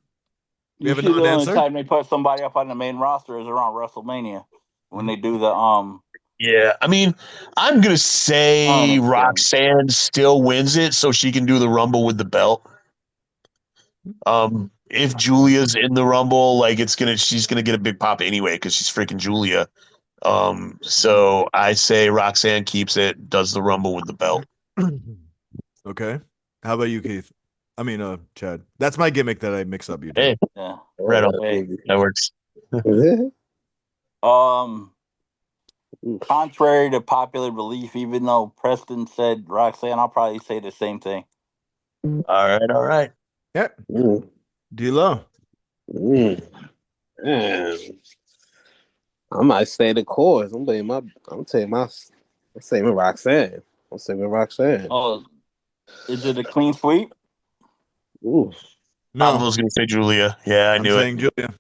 the only time they put somebody up on the main roster is around WrestleMania when they do the Yeah, I mean, I'm going to say Roxanne still wins it so she can do the Rumble with the belt. If Julia's in the Rumble, like she's gonna get a big pop anyway because she's freaking Julia. So I say Roxanne keeps it, does the Rumble with the belt. Okay. How about you, Keith? I mean, Chad. That's my gimmick that I mix up. You do. Hey, Yeah. right on. Hey. That works. Contrary to popular belief, even though Preston said Roxanne, I'll probably say the same thing. All right. Yeah. Mm. D-Lo. Mm. Man. I might stay the course. I'm saving Roxanne. I'm saving Roxanne. Oh, is it a clean sweep? Ooh. No, I was going to say Julia. Yeah, I I'm knew saying it. Julia.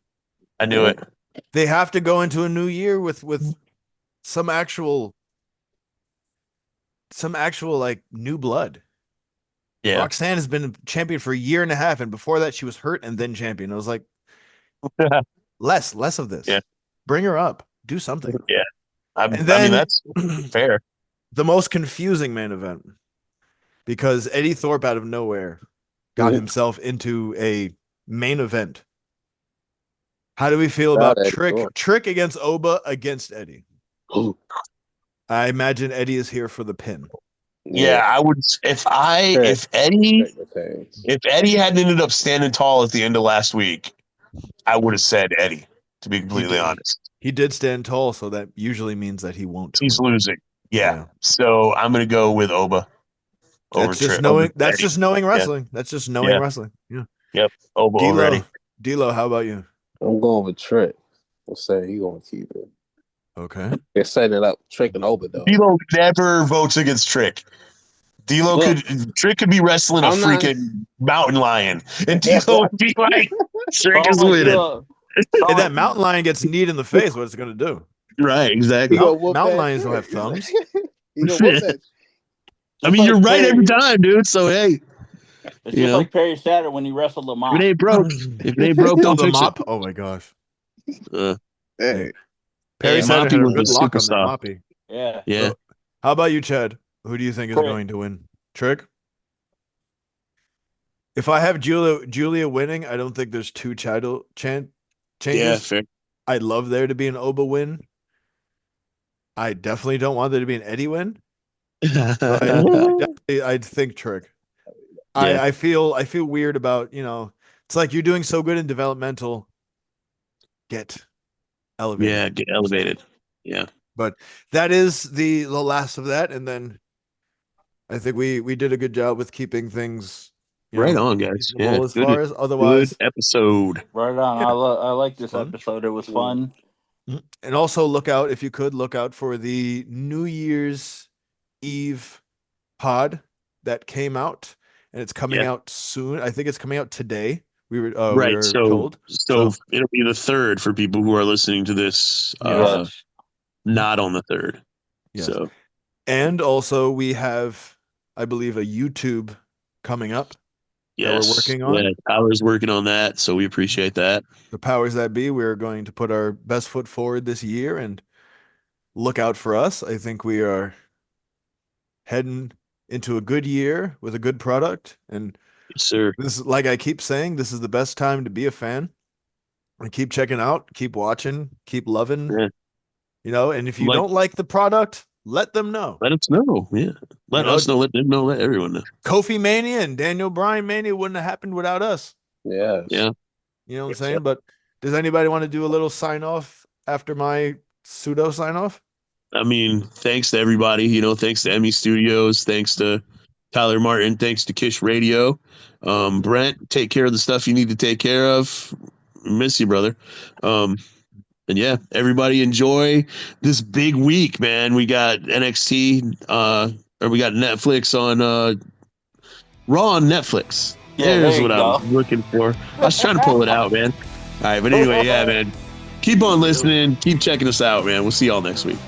I knew it. They have to go into a new year with some actual like new blood. Yeah. Roxanne has been champion for a year and a half, and before that she was hurt and then champion. I was like, less of this. Yeah. Bring her up. Do something. Yeah. I And mean, then that's fair. the most confusing main event, because Eddie Thorpe out of nowhere got himself into a main event. How do we feel about Trick against Oba against Eddie? I imagine Eddie is here for the pin. Yeah, I would. If Eddie hadn't ended up standing tall at the end of last week, I would have said Eddie. To be completely honest, he did stand tall, so that usually means that he won't. He's losing. Yeah. So I'm gonna go with Oba. That's just knowing. That's just knowing wrestling. That's just knowing wrestling. Yeah. Yep. Oba over Eddie. D-Lo, how about you? I'm going with Trick. We'll say he's gonna keep it. Okay. They're setting it up. Trick and Oba though. D-Lo never votes against Trick. Trick could be wrestling a freaking mountain lion, and D-Lo would be like, Trick is winning. If that mountain lion gets kneed in the face, what's it going to do? Right, exactly. Mountain lions don't have thumbs. I mean, you're right every time, dude. So hey, it's just like Perry Saturn when he wrestled the mop. If it ain't broke, don't fix mop? it. Oh my gosh. Hey. Perry Saturn had a good lock on that superstar. moppy. Yeah. Yeah. So, how about you, Chad? Who do you think is going to win? Trick? If I have Julia winning, I don't think there's two changes. Yeah, fair. I'd love there to be an Oba win. I definitely don't want there to be an Eddie win. I'd think Trick. Yeah. I feel weird about, it's like you're doing so good in developmental. Get elevated. Yeah, get elevated. Yeah. But that is the last of that. And then I think we did a good job with keeping things right on, guys. Yeah. As far as otherwise. Good episode. Right on. Yeah. I like this episode. It was fun. And also look out for the New Year's Eve pod that came out, and it's coming out soon. I think it's coming out today. We were told. So it'll be the 3rd for people who are listening to this. Not on the 3rd. Yes. So, and also we have, I believe, a YouTube coming up. Yes, that we're working on. Yeah, Power's working on that, so we appreciate that. The powers that be, we're going to put our best foot forward this year and look out for us. I think we are heading into a good year with a good product. And yes, sir. This is, like I keep saying, this is the best time to be a fan. And keep checking out, keep watching, keep loving. Yeah. And if you don't like the product, let them know. Let us know. Yeah. Let us know. Let them know. Let everyone know. Kofi Mania and Daniel Bryan Mania wouldn't have happened without us. Yeah. Yeah. You know what I'm saying? But does anybody want to do a little sign off after my pseudo sign off? I mean, thanks to everybody. Thanks to Emmy Studios. Thanks to Tyler Martin. Thanks to Kish Radio. Brent, take care of the stuff you need to take care of. Miss you, brother. And yeah, everybody enjoy this big week, man. We got NXT, we got Netflix on Raw on Netflix. Yeah, there's what I was looking for. I was trying to pull it out, man. All right, but anyway, yeah, man. Keep on listening. Keep checking us out, man. We'll see y'all next week.